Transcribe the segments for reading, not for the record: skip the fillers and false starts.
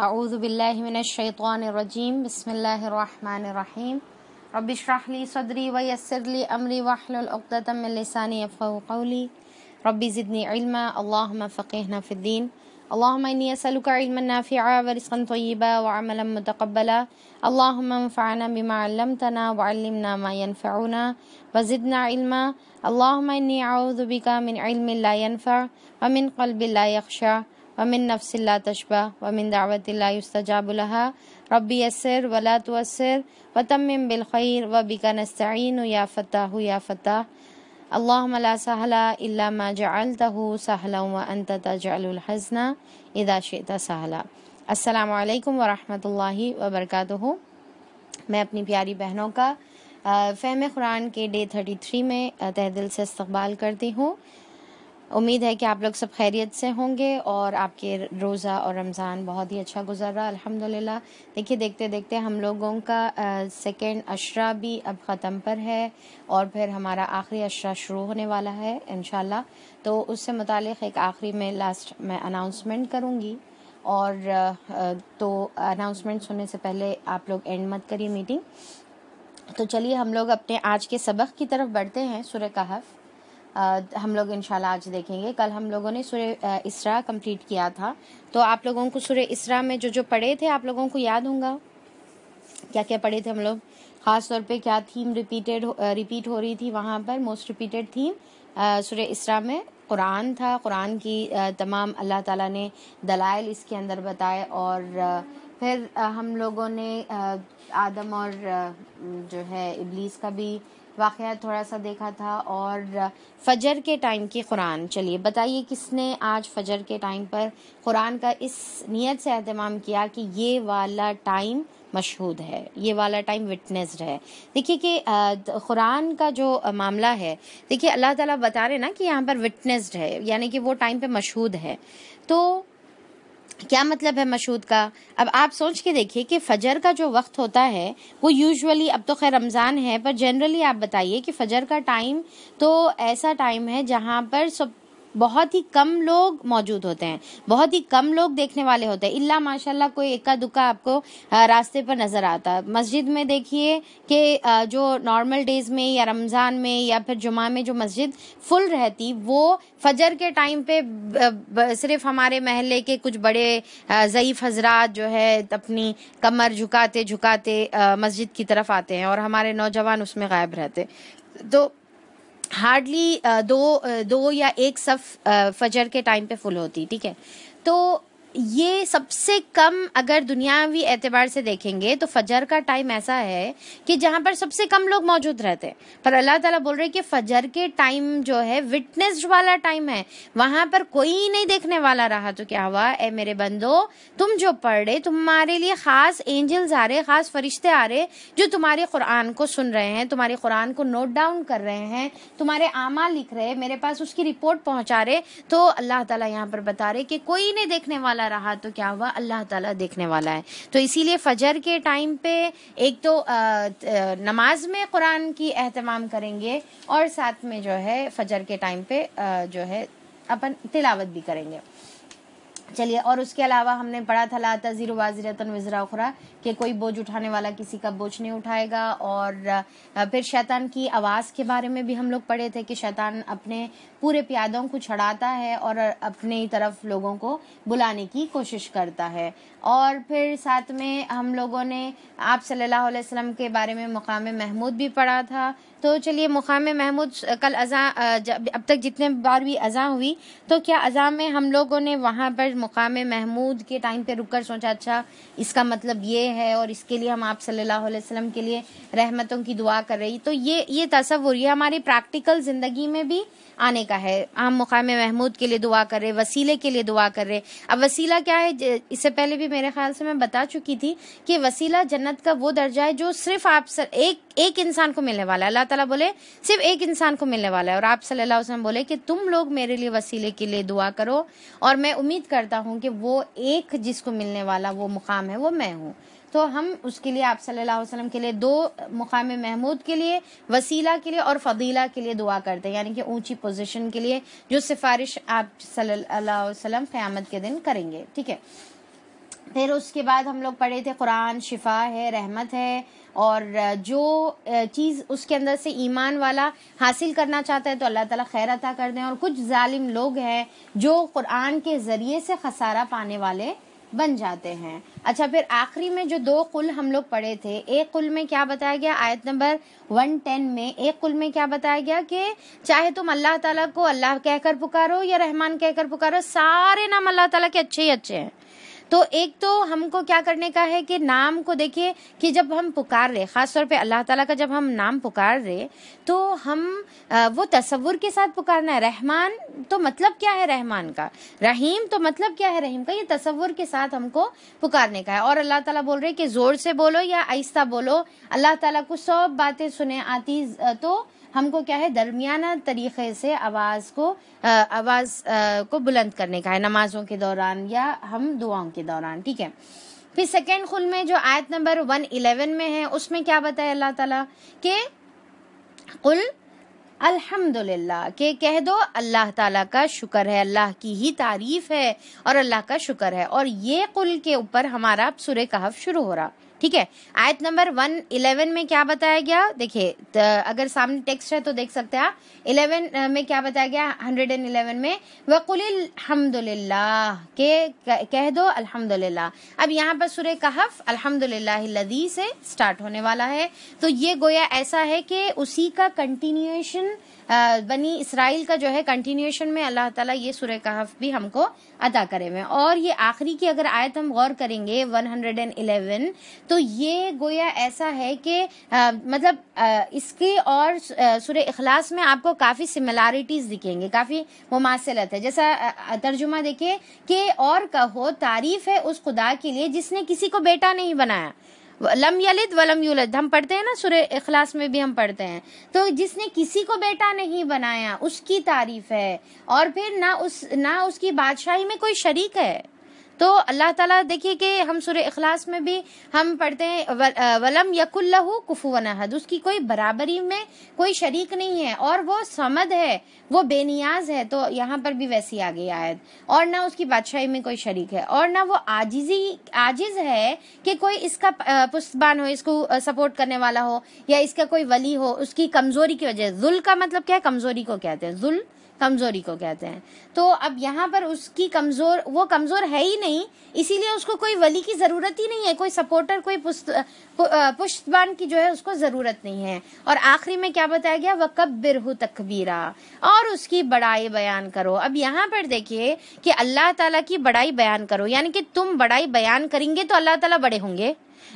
اعوذ باللہ من الشیطان الرجیم بسم اللہ الرحمن الرحیم رب اشرح لی صدری ویسر لی امری واحلل عقدۃ من لسانی یفقهوا قولی رب زدنی علما اللہم فقہنا فی الدین اللہم انی اسألک علما نافعا ورزقا طیبا وعملا متقبلا اللہم انفعنا بما علمتنا وعلمنا ما ينفعنا وزدنا علما اللہم انی اعوذ بک من علم لا ينفع ومن قلب لا یخشع ومن نفس لا تشبع ومن دعوت لا يستجاب لها ربی یسر ولا تعسر وتمم بالخیر وبک نستعین یا فتاح یا فتاح اللہم لا سہل الا ما جعلته سہلا وانت تجعل الحزن اذا شئت سہلا۔ السلام علیکم ورحمۃ اللہ وبرکاتہ۔ میں اپنی پیاری بہنوں کا فہم قرآن کے ڈے 33 میں تہ دل سے استقبال کرتی ہوں۔ امید ہے کہ آپ لوگ سب خیریت سے ہوں گے اور آپ کے روزہ اور رمضان بہت ہی اچھا گزر رہا الحمدللہ۔ دیکھیے دیکھتے دیکھتے ہم لوگوں کا سیکنڈ عشرہ بھی اب ختم پر ہے اور پھر ہمارا آخری عشرہ شروع ہونے والا ہے انشاءاللہ۔ تو اس سے متعلق ایک آخری میں اناؤنسمنٹ کروں گی، اور تو اناؤنسمنٹ سننے سے پہلے آپ لوگ اینڈ مت کریے میٹنگ۔ تو چلیے ہم لوگ اپنے آج کے سبق کی طرف بڑھتے ہیں۔ سورہ کہف ہم لوگ انشاءاللہ آج دیکھیں گے۔ کل ہم لوگوں نے سورہ اسراء کمپلیٹ کیا تھا، تو آپ لوگوں کو سورہ اسراء میں جو پڑھے تھے آپ لوگوں کو یاد ہوں گا کیا کیا پڑھے تھے ہم لوگ، خاص طور پہ کیا تھیم ریپیٹ ہو رہی تھی وہاں پر۔ موسٹ ریپیٹڈ تھیم سورہ اسراء میں قرآن تھا، قرآن کی تمام اللہ تعالیٰ نے دلائل اس کے اندر بتائے، اور پھر ہم لوگوں نے آدم اور جو ہے ابلیس کا بھی واقعہ تھوڑا سا دیکھا تھا، اور فجر کے ٹائم کی قرآن۔ چلیے بتائیے کس نے آج فجر کے ٹائم پر قرآن کا اس نیت سے اہتمام کیا کہ یہ والا ٹائم مشہود ہے، یہ والا ٹائم وٹنسڈ ہے۔ دیکھیے کہ قرآن کا جو معاملہ ہے، دیکھیے اللہ تعالیٰ بتا رہے نا کہ یہاں پر وٹنسڈ ہے، یعنی کہ وہ ٹائم پہ مشہود ہے۔ تو کیا مطلب ہے مشہود کا؟ اب آپ سوچ کے دیکھیے کہ فجر کا جو وقت ہوتا ہے وہ یوزولی، اب تو خیر رمضان ہے پر جنرلی آپ بتائیے کہ فجر کا ٹائم تو ایسا ٹائم ہے جہاں پر بہت ہی کم لوگ موجود ہوتے ہیں، بہت ہی کم لوگ دیکھنے والے ہوتے ہیں، الا ماشاءاللہ کوئی اکا دکا آپ کو راستے پر نظر آتا ہے۔ مسجد میں دیکھیے کہ جو نارمل ڈیز میں یا رمضان میں یا پھر جمعہ میں جو مسجد فل رہتی، وہ فجر کے ٹائم پہ صرف ہمارے محلے کے کچھ بڑے ضعیف حضرات جو ہے اپنی کمر جھکاتے جھکاتے مسجد کی طرف آتے ہیں، اور ہمارے نوجوان اس میں غائب رہتے۔ تو ہارڈلی دو یا ایک صف فجر کے ٹائم پہ فل ہوتی، ٹھیک ہے۔ تو یہ سب سے کم اگر دنیاوی اعتبار سے دیکھیں گے تو فجر کا ٹائم ایسا ہے کہ جہاں پر سب سے کم لوگ موجود رہتے ہیں، پر اللہ تعالیٰ بول رہے کہ فجر کے ٹائم جو ہے وٹنسڈ والا ٹائم ہے، وہاں پر کوئی نہیں دیکھنے والا رہا۔ تو کیا ہوا؟ اے میرے بندو، تم جو پڑھ رہے، تمہارے لیے خاص اینجلز آ رہے، خاص فرشتے آ رہے جو تمہارے قرآن کو سن رہے ہیں، تمہارے قرآن کو نوٹ ڈاؤن کر رہے ہیں، تمہارے اعمال لکھ رہے، میرے پاس اس کی رپورٹ پہنچا رہے۔ تو اللہ تعالیٰ یہاں پر بتا رہے کہ کوئی نہیں دیکھنے والا رہا، تو کیا ہوا؟ اللہ تعالیٰ دیکھنے والا ہے۔ تو اسی لیے فجر کے ٹائم پہ ایک تو نماز میں قرآن کی اہتمام کریں گے، اور ساتھ میں جو ہے فجر کے ٹائم پہ جو ہے اپن تلاوت بھی کریں گے۔ چلیے، اور اس کے علاوہ ہم نے پڑھا تھا لا تزر وازرۃ وزر اخری، کہ کوئی بوجھ اٹھانے والا کسی کا بوجھ نہیں اٹھائے گا، اور پھر شیطان کی آواز کے بارے میں بھی ہم لوگ پڑھے تھے کہ شیطان اپنے پورے پیادوں کو چھڑاتا ہے اور اپنی طرف لوگوں کو بلانے کی کوشش کرتا ہے۔ اور پھر ساتھ میں ہم لوگوں نے آپ صلی اللہ علیہ وسلم کے بارے میں مقام محمود بھی پڑھا تھا۔ تو چلیے مقام محمود کل اذان، اب تک جتنے بار بھی اذان ہوئی تو کیا اذان میں ہم لوگوں نے وہاں پر مقام محمود کے ٹائم پہ رک کر سوچا اچھا اس کا مطلب یہ ہے اور اس کے لیے ہم آپ صلی اللہ علیہ وسلم کے لیے رحمتوں کی دعا کر رہی؟ تو یہ تصور یہ ہماری پریکٹیکل زندگی میں بھی آنے کا ہے۔ ہم مقام محمود کے لیے دعا کر رہے، وسیلے کے لیے دعا کر رہے۔ اب وسیلہ کیا ہے؟ اس سے پہلے بھی میرے خیال سے میں بتا چکی تھی کہ وسیلہ جنت کا وہ درجہ ہے جو صرف آپ ایک انسان کو ملنے والا ہے۔ اللہ تعالیٰ بولے صرف ایک انسان کو ملنے والا ہے، اور آپ صلی اللہ علیہ وسلم بولے کہ تم لوگ میرے لیے وسیلے کے لیے دعا کرو، اور میں امید کرتا ہوں کہ وہ ایک جس کو ملنے والا وہ مقام ہے وہ میں ہوں۔ تو ہم اس کے لیے آپ صلی اللہ علیہ وسلم کے لیے دو مقام محمود کے لیے، وسیلہ کے لیے اور فضیلہ کے لیے دعا کرتے ہیں، یعنی کہ اونچی پوزیشن کے لیے جو سفارش آپ صلی اللہ علیہ وسلم قیامت کے دن کریں گے، ٹھیک ہے۔ پھر اس کے بعد ہم لوگ پڑھے تھے قرآن شفا ہے، رحمت ہے، اور جو چیز اس کے اندر سے ایمان والا حاصل کرنا چاہتا ہے تو اللہ تعالیٰ خیر عطا کر دیں، اور کچھ ظالم لوگ ہیں جو قرآن کے ذریعے سے خسارہ پانے والے بن جاتے ہیں۔ اچھا، پھر آخری میں جو 2 قل ہم لوگ پڑھے تھے، ایک قل میں کیا بتایا گیا آیت نمبر 110 میں، ایک قل میں کیا بتایا گیا کہ چاہے تم اللہ تعالیٰ کو اللہ کہہ کر پکارو یا رحمان کہہ کر پکارو، سارے نام اللہ تعالیٰ کے اچھے ہی اچھے ہیں۔ تو ایک تو ہم کو کیا کرنے کا ہے کہ نام کو دیکھیے کہ جب ہم پکار رہے، خاص طور پہ اللہ تعالیٰ کا جب ہم نام پکار رہے تو ہم وہ تصور کے ساتھ پکارنا ہے۔ رحمان تو مطلب کیا ہے رحمان کا، رحیم تو مطلب کیا ہے رحیم کا، یہ تصور کے ساتھ ہم کو پکارنے کا ہے۔ اور اللہ تعالیٰ بول رہے کہ زور سے بولو یا آہستہ بولو، اللہ تعالیٰ کو سب باتیں سنے آتی، تو ہم کو کیا ہے درمیانہ طریقے سے آواز کو بلند کرنے کا ہے نمازوں کے دوران یا ہم دعاؤں کے دوران، ٹھیک ہے۔ پھر سیکنڈ قل میں جو آیت نمبر 111 میں ہے، اس میں کیا بتایا اللہ تعالیٰ کہ قل الحمدللہ، کہ کہہ دو اللہ تعالیٰ کا شکر ہے، اللہ کی ہی تعریف ہے اور اللہ کا شکر ہے۔ اور یہ قل کے اوپر ہمارا سورہ کہف شروع ہو رہا، ٹھیک ہے۔ آیت نمبر 111 میں کیا بتایا گیا، دیکھیے اگر سامنے ٹیکسٹ ہے تو دیکھ سکتے ہیں آپ۔ 11 میں کیا بتایا گیا، 111 میں وَقُلِ الْحَمْدُلِلَّہ، کہ کہہ دو الحمدللہ۔ اب یہاں پر سورہ کہف الحمدللہ الذی سے سٹارٹ ہونے والا ہے، تو یہ گویا ایسا ہے کہ اسی کا کنٹینیوشن، بنی اسرائیل کا جو ہے کنٹینیوشن میں اللہ تعالیٰ یہ سورہ کہف بھی ہم کو عطا کرے ہوئے۔ اور یہ آخری کی اگر آیت ہم غور کریں گے 111، تو یہ گویا ایسا ہے کہ مطلب اس کی اور سورہ اخلاص میں آپ کو کافی سملیرٹیز دکھیں گے، کافی مماثلت ہے۔ جیسا ترجمہ دیکھیں کہ اور کہو تعریف ہے اس خدا کے لیے جس نے کسی کو بیٹا نہیں بنایا، لم یلد ولم یولد، ہم پڑھتے ہیں نا سورہ اخلاص میں بھی ہم پڑھتے ہیں، تو جس نے کسی کو بیٹا نہیں بنایا اس کی تعریف ہے، اور پھر نہ اس کی بادشاہی میں کوئی شریک ہے۔ تو اللہ تعالیٰ دیکھیے کہ ہم سورہ اخلاص میں بھی ہم پڑھتے ہیں ولم یکن لہ کفوا احد، اس کی کوئی برابری میں کوئی شریک نہیں ہے، اور وہ صمد ہے، وہ بے نیاز ہے۔ تو یہاں پر بھی ویسی آ گئی آیت، اور نہ اس کی بادشاہی میں کوئی شریک ہے، اور نہ وہ عاجز ہے کہ کوئی اس کا پشتبان ہو، اس کو سپورٹ کرنے والا ہو، یا اس کا کوئی ولی ہو اس کی کمزوری کی وجہ۔ ذل کا مطلب کیا ہے، کمزوری کو کہتے ہیں، ذل کمزوری کو کہتے ہیں۔ تو اب یہاں پر اس کی وہ کمزور ہے ہی نہیں، اسی لیے اس کو کوئی ولی کی ضرورت ہی نہیں ہے، کوئی سپورٹر، کوئی پشتبان کی جو ہے اس کو ضرورت نہیں ہے۔ اور آخری میں کیا بتایا گیا، وَكَبِّرْهُ تَكْبِيرًا، اور اس کی بڑائی بیان کرو۔ اب یہاں پر دیکھیے کہ اللہ تعالیٰ کی بڑائی بیان کرو، یعنی کہ تم بڑائی بیان کریں گے تو اللہ تعالیٰ بڑے ہوں گے؟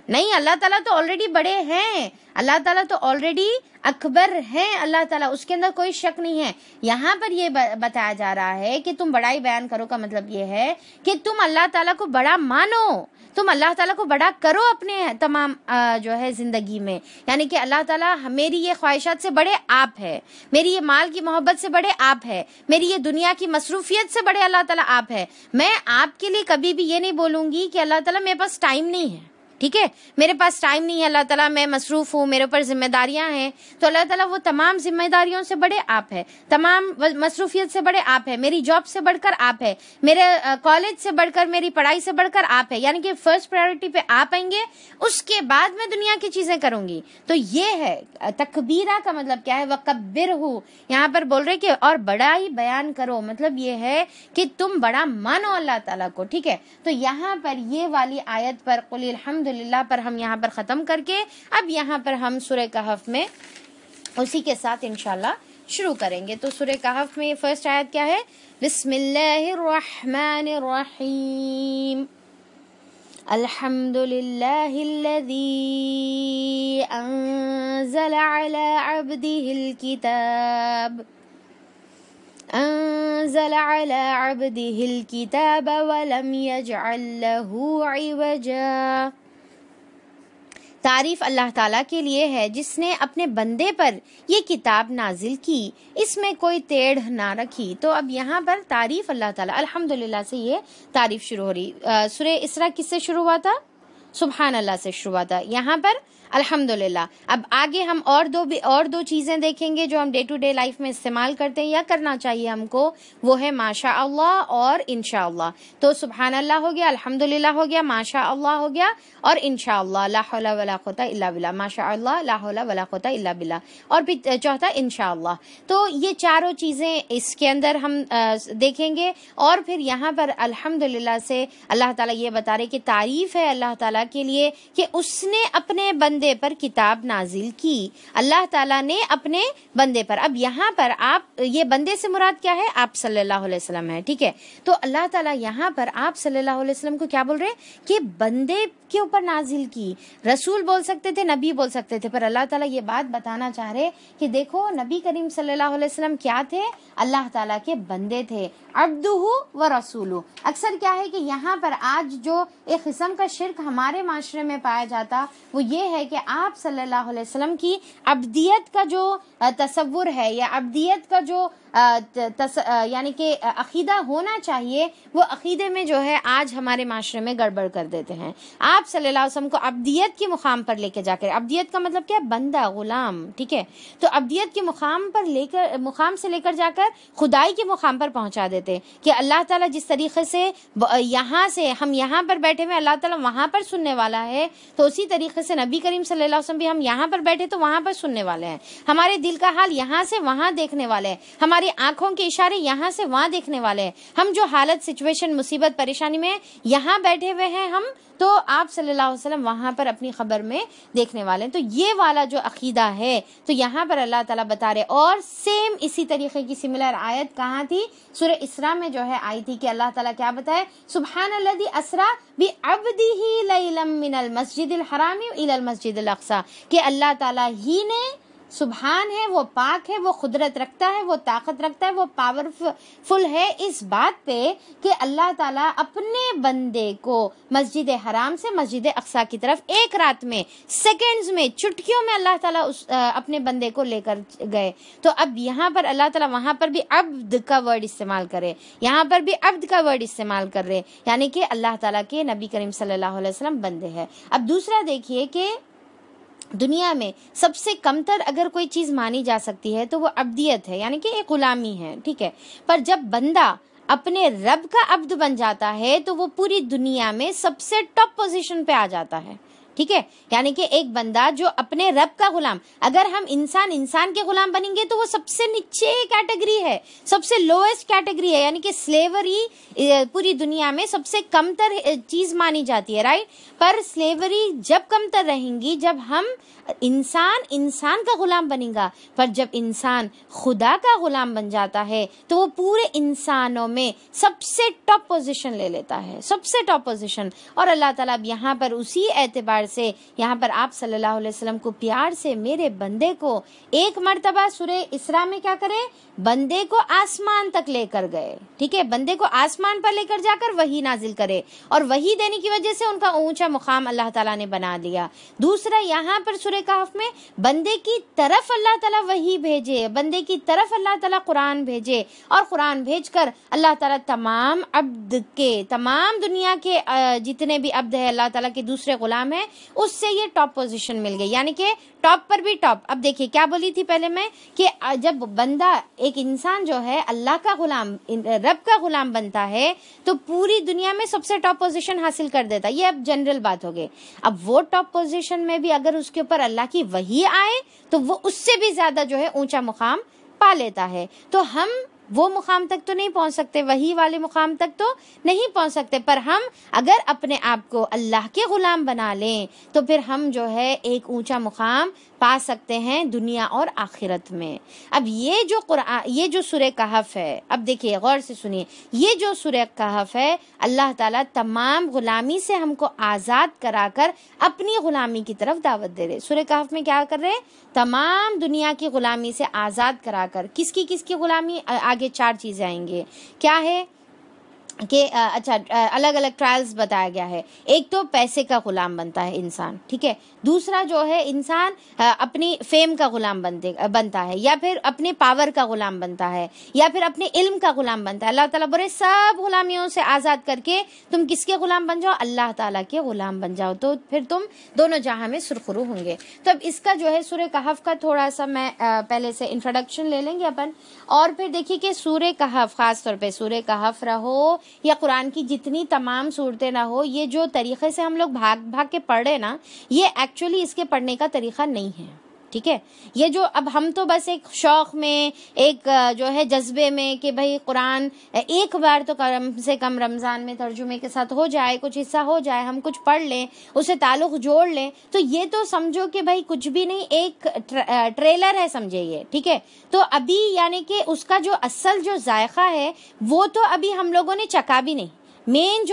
نہیں، اللہ تعالیٰ تو آلریڈی بڑے ہیں، اللہ تعالیٰ تو آلریڈی اکبر ہیں، اللہ تعالیٰ اس کے اندر کوئی شک نہیں ہے۔ یہاں پر یہ بتایا جا رہا ہے کہ تم بڑائی بیان کرو کا مطلب یہ ہے کہ تم اللہ تعالیٰ کو بڑا مانو، تم اللہ تعالیٰ کو بڑا کرو اپنے تمام جو ہے زندگی میں، یعنی کہ اللہ تعالیٰ میری یہ خواہشات سے بڑے آپ ہے، میری یہ مال کی محبت سے بڑے آپ ہے، میری یہ دنیا کی مصروفیت سے بڑے اللہ تعالیٰ آپ ہے۔ میں آپ کے لیے کبھی بھی یہ نہیں بولوں گی کہ اللہ تعالیٰ میرے پاس ٹائم نہیں ہے، ٹھیک ہے، میرے پاس ٹائم نہیں ہے اللہ تعالیٰ، میں مصروف ہوں، میرے اوپر ذمہ داریاں ہیں۔ تو اللہ تعالیٰ وہ تمام ذمہ داریوں سے بڑے آپ ہے، تمام مصروفیت سے بڑے آپ ہے، میری جاب سے بڑھ کر آپ ہے، میرے کالج سے بڑھ کر، میری پڑھائی سے بڑھ کر آپ ہے، یعنی کہ فرسٹ پرائیورٹی پہ آپ آئیں گے، اس کے بعد میں دنیا کی چیزیں کروں گی۔ تو یہ ہے تکبیرہ کا مطلب کیا ہے، وَكَبِّرْهُ، یہاں پر بول رہے کہ اور بڑائی بیان کرو، مطلب یہ ہے کہ تم بڑا مانو اللہ تعالیٰ کو، ٹھیک ہے۔ تو یہاں پر یہ والی آیت پر قُلِ الْحَمْدُ للہ پر ہم یہاں پر ختم کر کے اب یہاں پر ہم سورہ کہف میں اسی کے ساتھ انشاءاللہ شروع کریں گے۔ تو سورہ کہف میں فرسٹ آیت کیا ہے، بسم اللہ الرحمن الرحیم، الحمد للہ الذی انزل علی عبده الكتاب ولم يجعل له عوجا۔ تعریف اللہ تعالیٰ کے لیے ہے جس نے اپنے بندے پر یہ کتاب نازل کی، اس میں کوئی ٹیڑھ نہ رکھی۔ تو اب یہاں پر تعریف اللہ تعالیٰ، الحمدللہ سے یہ تعریف شروع ہو رہی۔ سورہ اسراء کس سے شروع ہوا تھا، سبحان اللہ سے شروع ہوا تھا، یہاں پر الحمدللہ۔ اب آگے ہم اور دو چیزیں دیکھیں گے جو ہم ڈے ٹو ڈے لائف میں استعمال کرتے ہیں یا کرنا چاہیے ہم کو، وہ ہے ماشاء اللہ اور انشاء اللہ۔ تو سبحان اللہ ہو گیا، الحمدللہ ہو گیا، ماشاء اللہ ہو گیا، اور انشاء اللہ لا حول ولا قوت الا باللہ، ماشاء اللہ لا حول ولا قوت الا باللہ، اور پھر چوتھا انشاء اللہ۔ تو یہ چاروں چیزیں اس کے اندر ہم دیکھیں گے، اور پھر یہاں پر الحمدللہ سے اللہ تعالیٰ یہ بتا رہے کہ تعریف ہے اللہ تعالیٰ کے لیے کہ اس نے اپنے بندے پر کتاب نازل کی، اللہ تعالیٰ نے اپنے بندے پر۔ اب یہاں پر آپ، یہ بندے سے مراد کیا ہے؟ آپ صلی اللہ علیہ وسلم ہے، ٹھیک ہے؟ تو اللہ تعالیٰ یہاں پر آپ صلی اللہ علیہ وسلم کو کیا بول رہے ہیں کہ بندے کے اوپر نازل کی۔ رسول بول سکتے تھے، نبی بول سکتے تھے، پر اللہ تعالیٰ یہ بات بتانا چاہ رہے کہ دیکھو نبی کریم صلی اللہ علیہ وسلم کیا تھے؟ اللہ تعالیٰ کے بندے تھے، عبدہ و رسولہ۔ اکثر کیا ہے کہ یہاں پر آج جو ایک قسم کا شرک ہمارے معاشرے میں پایا جاتا وہ یہ ہے کہ آپ صلی اللہ علیہ وسلم کی عبدیت کا جو تصور ہے یا عبدیت کا جو یعنی کہ عقیدہ ہونا چاہیے، وہ عقیدے میں جو ہے آج ہمارے معاشرے میں گڑبڑ کر دیتے ہیں۔ آپ صلی اللہ علیہ وسلم کو عبدیت کے مقام پر لے کے جا کر، عبدیت کا مطلب کیا ہے؟ بندہ، غلام، ٹھیک ہے؟ تو عبدیت کے مقام سے لے کر جا کر خدائی کے مقام پر پہنچا دیتے کہ اللہ تعالیٰ جس طریقے سے یہاں سے ہم یہاں پر بیٹھے ہوئے اللہ تعالیٰ وہاں پر سننے والا ہے، تو اسی طریقے سے نبی کریم صلی اللہ علیہ وسلم بھی ہم یہاں پر بیٹھے تو وہاں پر سننے والے ہیں، ہمارے دل کا حال یہاں سے وہاں دیکھنے والے ہیں، ہماری آنکھوں کے اشارے یہاں سے وہاں دیکھنے والے ہیں، ہم جو حالت، سچویشن، مصیبت، پریشانی میں یہاں بیٹھے ہوئے ہیں ہم، تو آپ صلی اللہ علیہ وسلم وہاں پر اپنی خبر میں دیکھنے والے ہیں۔ تو یہ والا جو عقیدہ ہے تو یہاں پر اللہ تعالیٰ بتا رہے، اور سیم اسی طریقے کی سملر آیت کہاں تھی؟ سورہ اسراء میں جو ہے آئی تھی کہ اللہ تعالیٰ کیا بتائے؟ سبحان الذی اسریٰ بعبدہ لیلا من المسجد الحرام الی المسجد الاقصی، کہ اللہ تعالیٰ ہی نے، سبحان ہے، وہ پاک ہے، وہ قدرت رکھتا ہے، وہ طاقت رکھتا ہے، وہ پاورفل ہے اس بات پہ کہ اللہ تعالیٰ اپنے بندے کو مسجد حرام سے مسجد اقصیٰ کی طرف ایک رات میں، سیکنڈز میں، چٹکیوں میں اللہ تعالیٰ اپنے بندے کو لے کر گئے۔ تو اب یہاں پر اللہ تعالیٰ وہاں پر بھی عبد کا ورڈ استعمال کرے، یہاں پر بھی عبد کا ورڈ استعمال کر رہے، یعنی کہ اللہ تعالیٰ کے نبی کریم صلی اللہ علیہ وسلم بندے ہیں۔ اب دوسرا دیکھیے کہ دنیا میں سب سے کمتر اگر کوئی چیز مانی جا سکتی ہے تو وہ عبدیت ہے، یعنی کہ ایک غلامی ہے، ٹھیک ہے؟ پر جب بندہ اپنے رب کا عبد بن جاتا ہے تو وہ پوری دنیا میں سب سے ٹاپ پوزیشن پہ آ جاتا ہے، ٹھیک ہے؟ یعنی کہ ایک بندہ جو اپنے رب کا غلام، اگر ہم انسان کے غلام بنیں گے تو وہ سب سے نیچے کیٹیگری ہے، سب سے لوئسٹ کیٹیگری ہے، یعنی کہ سلیوری پوری دنیا میں سب سے کمتر چیز مانی جاتی ہے، رائٹ؟ پر سلیوری جب کمتر رہیں گی جب ہم انسان کا غلام بنے گا، پر جب انسان خدا کا غلام بن جاتا ہے تو وہ پورے انسانوں میں سب سے ٹاپ پوزیشن لے لیتا ہے، سب سے ٹاپ پوزیشن۔ اور اللہ تعالیٰ اب یہاں پر اسی اعتبار سے یہاں پر آپ صلی اللہ علیہ وسلم کو پیار سے، میرے بندے کو ایک مرتبہ سورہ اسراء میں کیا کرے؟ بندے کو آسمان تک لے کر گئے، ٹھیک ہے؟ بندے کو آسمان پر لے کر جا کر وحی نازل کرے، اور وحی دینے کی وجہ سے ان کا اونچا مقام اللہ تعالیٰ نے بنا دیا۔ دوسرا یہاں پر سورہ کہف میں بندے کی طرف اللہ تعالیٰ وحی بھیجے، بندے کی طرف اللہ تعالیٰ قرآن بھیجے، اور قرآن بھیج کر اللہ تعالیٰ تمام عبد کے، تمام دنیا کے جتنے بھی عبد ہے اللہ تعالیٰ کے دوسرے غلام ہیں، اس سے یہ ٹاپ پوزیشن مل گئی، یعنی کہ ٹاپ پر بھی ٹاپ۔ اب دیکھیے کیا بولی تھی پہلے میں کہ جب بندہ، ایک انسان جو ہے اللہ کا غلام، رب کا غلام بنتا ہے تو پوری دنیا میں سب سے ٹاپ پوزیشن حاصل کر دیتا ہے، یہ اب جنرل بات ہو گئی۔ اب وہ ٹاپ پوزیشن میں بھی اگر اس کے اوپر اللہ کی وحی آئے تو وہ اس سے بھی زیادہ جو ہے اونچا مقام پا لیتا ہے۔ تو ہم وہ مقام تک تو نہیں پہنچ سکتے، وہی والے مقام تک تو نہیں پہنچ سکتے، پر ہم اگر اپنے آپ کو اللہ کے غلام بنا لیں تو پھر ہم جو ہے ایک اونچا مقام پا سکتے ہیں دنیا اور آخرت میں۔ اب یہ جو سورہ کہف ہے، اب دیکھیے غور سے سنیے، یہ جو سورہ کہف ہے اللہ تعالیٰ تمام غلامی سے ہم کو آزاد کرا کر اپنی غلامی کی طرف دعوت دے رہے۔ سورہ کہف میں کیا کر رہے؟ تمام دنیا کی غلامی سے آزاد کرا کر، کس کی غلامی؟ آگے 4 چیزیں آئیں گے، کیا ہے؟ کہ اچھا الگ الگ ٹرائلز بتایا گیا ہے. ایک تو پیسے کا غلام بنتا ہے انسان, ٹھیک ہے. دوسرا جو ہے انسان اپنی فیم کا غلام بنتا ہے, یا پھر اپنے پاور کا غلام بنتا ہے, یا پھر اپنے علم کا غلام بنتا ہے. اللہ تعالیٰ بولے سب غلامیوں سے آزاد کر کے تم کس کے غلام بن جاؤ؟ اللہ تعالیٰ کے غلام بن جاؤ, تو پھر تم دونوں جہاں میں سرخرو ہوں گے. تو اب اس کا جو ہے سورہ کہف کا تھوڑا سا میں پہلے سے انٹروڈکشن لے لیں گے اپن, اور پھر دیکھیے کہ سورہ کہف, خاص طور پہ سورہ کہف رہو یا قرآن کی جتنی تمام صورتیں نہ ہو, یہ جو طریقے سے ہم لوگ بھاگ بھاگ کے پڑھ رہے نا, یہ ایکچولی اس کے پڑھنے کا طریقہ نہیں ہے, ٹھیک ہے. یہ جو اب ہم تو بس ایک شوق میں, ایک جو ہے جذبے میں کہ بھائی قرآن ایک بار تو کم سے کم رمضان میں ترجمے کے ساتھ ہو جائے, کچھ حصہ ہو جائے, ہم کچھ پڑھ لیں, اسے تعلق جوڑ لیں, تو یہ تو سمجھو کہ بھائی کچھ بھی نہیں, ایک ٹریلر ہے سمجھے یہ, ٹھیک ہے. تو ابھی یعنی کہ اس کا جو اصل جو ذائقہ ہے وہ تو ابھی ہم لوگوں نے چکھا بھی نہیں. مین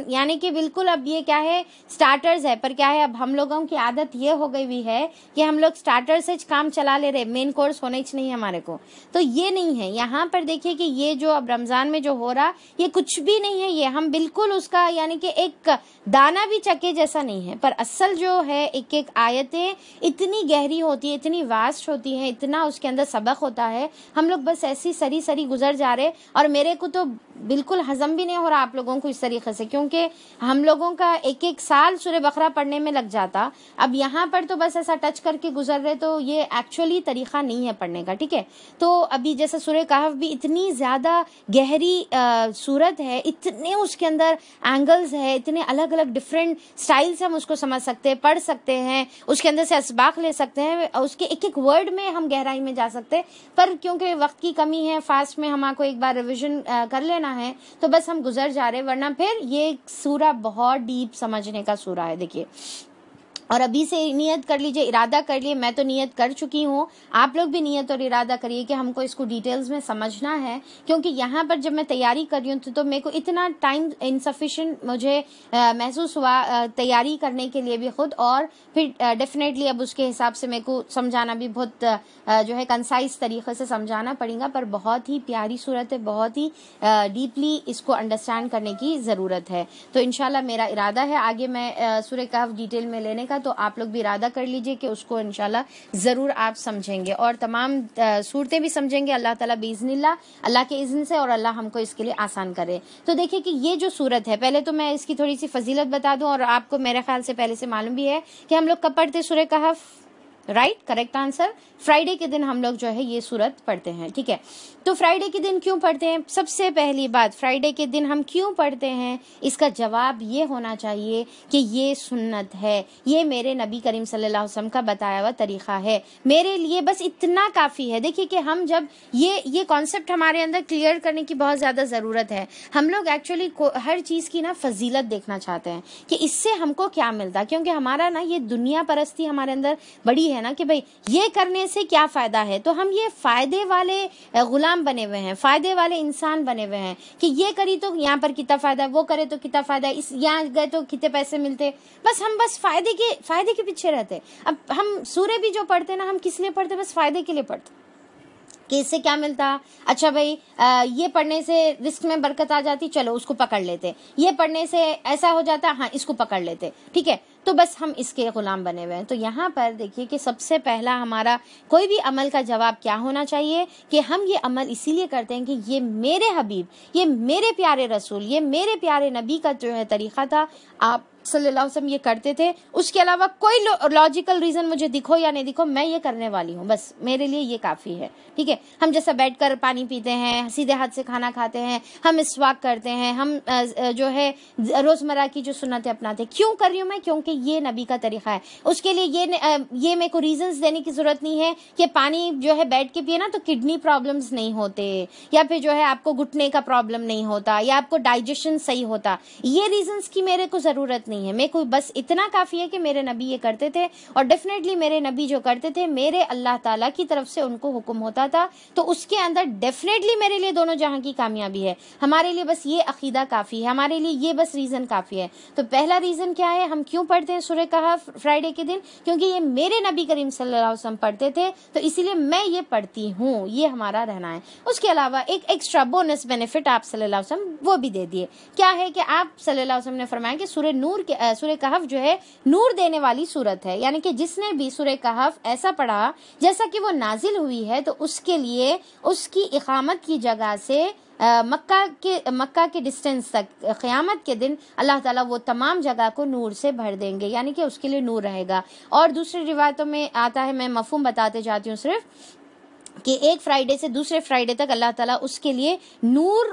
یعنی کہ بالکل اب یہ کیا ہے, سٹارٹرز ہے. پر کیا ہے, اب ہم لوگوں کی عادت یہ ہو گئی ہوئی ہے کہ ہم لوگ سٹارٹر سے کام چلا لے رہے, مین کورس ہونا ہی نہیں ہمارے کو. تو یہ نہیں ہے. یہاں پر دیکھیے کہ یہ جو اب رمضان میں جو ہو رہا, یہ کچھ بھی نہیں ہے. یہ ہم بالکل اس کا یعنی کہ ایک دانہ بھی چکے جیسا نہیں ہے. پر اصل جو ہے ایک ایک آیتیں اتنی گہری ہوتی ہے, اتنی واسٹ ہوتی ہے, اتنا اس کے اندر سبق ہوتا ہے. ہم لوگ بس ایسی سری گزر جا رہے, اور میرے کو تو بالکل ہضم بھی نہیں ہو رہا آپ لوگوں کو اس طریقے سے, کیونکہ ہم لوگوں کا ایک ایک سال سورہ بقرہ پڑھنے میں لگ جاتا. اب یہاں پر تو بس ایسا ٹچ کر کے گزر رہے, تو یہ ایکچولی طریقہ نہیں ہے پڑھنے کا, ٹھیک ہے. تو ابھی جیسے سورہ کہف بھی اتنی زیادہ گہری صورت ہے, اتنے اس کے اندر اینگلز ہے, اتنے الگ الگ ڈفرینٹ سٹائل سے ہم اس کو سمجھ سکتے ہیں, پڑھ سکتے ہیں, اس کے اندر سے اسباق لے سکتے ہیں, اس کے ایک ایک ورڈ میں ہم گہرائی میں جا سکتے. پر کیونکہ وقت کی کمی ہے, فاسٹ میں ہم کو ایک بار ریویژن کر لینا ہے, تو بس ہم گزر جا رہے, ورنہ پھر یہ سورہ بہت ڈیپ سمجھنے کا سورہ ہے. دیکھیے, اور ابھی سے نیت کر لیجئے, ارادہ کر لیے. میں تو نیت کر چکی ہوں, آپ لوگ بھی نیت اور ارادہ کریے کہ ہم کو اس کو ڈیٹیلز میں سمجھنا ہے, کیونکہ یہاں پر جب میں تیاری کر رہی ہوں تو میرے کو اتنا ٹائم انسفیشینٹ مجھے محسوس ہوا تیاری کرنے کے لیے بھی خود, اور پھر ڈیفینیٹلی اب اس کے حساب سے میرے کو سمجھانا بھی بہت جو ہے کنسائز طریقے سے سمجھانا پڑے گا. پر بہت ہی پیاری صورت ہے, بہت ہی ڈیپلی اس کو انڈرسٹینڈ کرنے کی ضرورت ہے. تو انشاءاللہ میرا ارادہ ہے آگے میں سورہ کہف ڈیٹیل میں لینے کا, تو آپ لوگ بھی ارادہ کر لیجئے کہ اس کو انشاءاللہ ضرور آپ سمجھیں گے, اور تمام صورتیں بھی سمجھیں گے اللہ تعالیٰ باذن اللہ, اللہ کے اذن سے, اور اللہ ہم کو اس کے لیے آسان کرے. تو دیکھیں کہ یہ جو صورت ہے, پہلے تو میں اس کی تھوڑی سی فضیلت بتا دوں, اور آپ کو میرے خیال سے پہلے سے معلوم بھی ہے کہ ہم لوگ کب پڑھتے سورہ کہف, رائٹ, کریکٹ آنسر, فرائیڈے کے دن ہم لوگ جو ہے یہ سورت پڑھتے ہیں, ٹھیک ہے. تو فرائیڈے کے دن کیوں پڑھتے ہیں؟ سب سے پہلی بات, فرائیڈے کے دن ہم کیوں پڑھتے ہیں, اس کا جواب یہ ہونا چاہیے کہ یہ سنت ہے, یہ میرے نبی کریم صلی اللہ علیہ وسلم کا بتایا ہوا طریقہ ہے, میرے لیے بس اتنا کافی ہے. دیکھیے کہ ہم جب یہ کانسیپٹ ہمارے اندر کلیئر کرنے کی بہت زیادہ ضرورت ہے. ہم لوگ ایکچولی ہر چیز کی نا فضیلت دیکھنا چاہتے ہیں کہ اس سے ہم کو کیا ملتا, کیونکہ ہمارا نا یہ دنیا پرستی ہمارے اندر بڑی ہے نا, کہ بھئی یہ کرنے سے کیا فائدہ ہے. تو ہم یہ فائدے والے غلام بنے ہوئے ہیں, فائدے والے انسان بنے ہوئے ہیں, کہ یہ کری تو یہاں پر کتنا فائدہ ہے, وہ کرے تو کتنا فائدہ ہے, اس یہاں گئے تو کتنے پیسے ملتے, بس ہم بس فائدے کے پیچھے رہتے. اب ہم سورہ بھی جو پڑھتے نا, ہم کس لیے پڑھتے, بس فائدے کے لیے پڑھتے کہ اس سے کیا ملتا. اچھا بھائی یہ پڑھنے سے رزق میں برکت آ جاتی, چلو اس کو پکڑ لیتے, یہ پڑھنے سے ایسا ہو جاتا, ہاں اس کو پکڑ لیتے, ٹھیک ہے. تو بس ہم اس کے غلام بنے ہوئے ہیں. تو یہاں پر دیکھیے کہ سب سے پہلا ہمارا کوئی بھی عمل کا جواب کیا ہونا چاہیے, کہ ہم یہ عمل اسی لیے کرتے ہیں کہ یہ میرے حبیب, یہ میرے پیارے رسول, یہ میرے پیارے نبی کا جو ہے طریقہ تھا, آپ صلی اللہ علیہ وسلم یہ کرتے تھے. اس کے علاوہ کوئی لاجیکل ریزن مجھے دکھو یا نہیں دکھو, میں یہ کرنے والی ہوں, بس میرے لیے یہ کافی ہے, ٹھیک ہے. ہم جیسا بیٹھ کر پانی پیتے ہیں, سیدھے ہاتھ سے کھانا کھاتے ہیں, ہم مسواک کرتے ہیں, ہم جو ہے روزمرہ کی جو سنتیں اپناتے ہیں, کیوں کر رہی ہوں میں, کیونکہ یہ نبی کا طریقہ ہے. اس کے لیے یہ میرے کو ریزنز دینے کی ضرورت نہیں ہے کہ پانی جو ہے بیٹھ کے پیے نا تو کڈنی پرابلمز نہیں ہوتے, یا پھر جو ہے آپ کو گھٹنے کا پرابلم نہیں ہوتا, یا آپ کو ڈائجیشن صحیح ہوتا. یہ ریزنز کی میرے کو ضرورت نہیں ہے، میرے کو بس اتنا کافی ہے کہ میرے نبی یہ کرتے تھے، اور ڈیفینیٹلی میرے نبی جو کرتے تھے میرے اللہ تعالیٰ کی طرف سے ان کو حکم ہوتا تھا، تو اس کے اندر ڈیفینیٹلی میرے لیے دونوں جہاں کی کامیابی ہے. ہمارے لیے بس یہ عقیدہ کافی ہے، ہمارے لیے یہ بس ریزن کافی ہے. تو پہلا ریزن کیا ہے، ہم کیوں پڑھتے ہیں سورہ کہف فرائیڈے کے دن؟ کیونکہ یہ میرے نبی کریم صلی اللہ علیہ وسلم پڑھتے تھے، تو اسی لیے میں یہ پڑھتی ہوں، یہ ہمارا رہنا ہے. اس کے علاوہ ایک ایکسٹرا بونس بینیفٹ آپ صلی اللہ علیہ وسلم وہ بھی دے دیے. کیا ہے کہ آپ صلی اللہ علیہ وسلم نے فرمایا کہ سورہ کہف جو ہے نور دینے والی سورت ہے، یعنی کہ جس نے بھی سورہ کہف ایسا پڑھا جیسا کہ وہ نازل ہوئی ہے، تو اس کے لیے اس کی اقامت کی جگہ سے مکہ کے ڈسٹینس تک قیامت کے دن اللہ تعالیٰ وہ تمام جگہ کو نور سے بھر دیں گے، یعنی کہ اس کے لیے نور رہے گا. اور دوسری روایتوں میں آتا ہے، میں مفہوم بتاتے جاتی ہوں صرف، کہ ایک فرائیڈے سے دوسرے فرائیڈے تک اللہ تعالیٰ اس کے لیے نور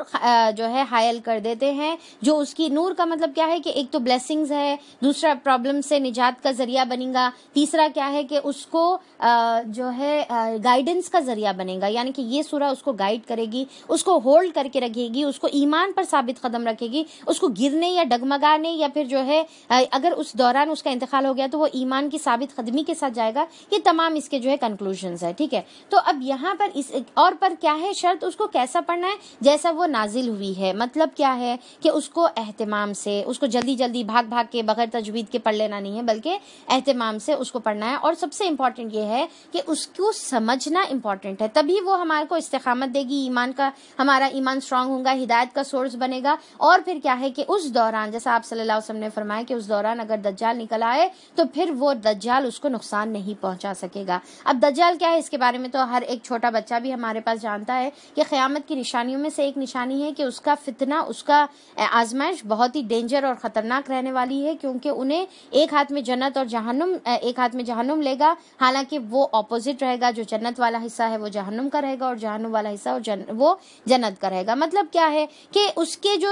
جو ہے حائل کر دیتے ہیں. جو اس کی نور کا مطلب کیا ہے کہ ایک تو بلیسنگز ہے، دوسرا پرابلم سے نجات کا ذریعہ بنے گا، تیسرا کیا ہے کہ اس کو جو ہے گائیڈنس کا ذریعہ بنے گا، یعنی کہ یہ سورہ اس کو گائیڈ کرے گی، اس کو ہولڈ کر کے رکھے گی، اس کو ایمان پر ثابت قدم رکھے گی، اس کو گرنے یا ڈگمگانے یا پھر جو ہے اگر اس دوران اس کا انتقال ہو گیا تو وہ ایمان کی ثابت قدمی کے ساتھ جائے گا. یہ تمام اس کے جو ہے کنکلوژنز ہے. ٹھیک ہے، تو اب یہاں پر اس اور پر کیا ہے شرط، اس کو کیسا پڑھنا ہے، جیسا وہ نازل ہوئی ہے. مطلب کیا ہے کہ اس کو اہتمام سے، اس کو جلدی جلدی بھاگ کے بغیر تجوید کے پڑھ لینا نہیں ہے، بلکہ اہتمام سے اس کو پڑھنا ہے. اور سب سے امپورٹنٹ یہ ہے کہ اس کو سمجھنا امپورٹنٹ ہے، تبھی وہ ہمارے کو استقامت دے گی، ہمارا ایمان اسٹرانگ ہوگا، ہدایت کا سورس بنے گا. اور پھر کیا ہے کہ اس دوران جیسا آپ صلی اللہ علیہ وسلم نے فرمایا کہ اس دوران اگر دجال نکل آئے تو پھر وہ دجال اس کو نقصان نہیں پہنچا سکے گا. اب دجال کیا ہے، اس کے بارے میں تو ہر ایک چھوٹا بچہ بھی ہمارے پاس جانتا ہے کہ قیامت کی نشانیوں میں سے ایک نشانی ہے کہ اس کا فتنہ، اس کا آزمائش بہت ہی ڈینجر اور خطرناک رہنے والی ہے، کیونکہ انہیں ایک ہاتھ میں جنت اور جہنم، ایک ہاتھ میں جہنم لے گا، حالانکہ وہ اپوزٹ رہے گا. جو جنت والا حصہ ہے وہ جہنم کا رہے گا، اور جہنم والا حصہ وہ جنت کا رہے گا. مطلب کیا ہے کہ اس کے جو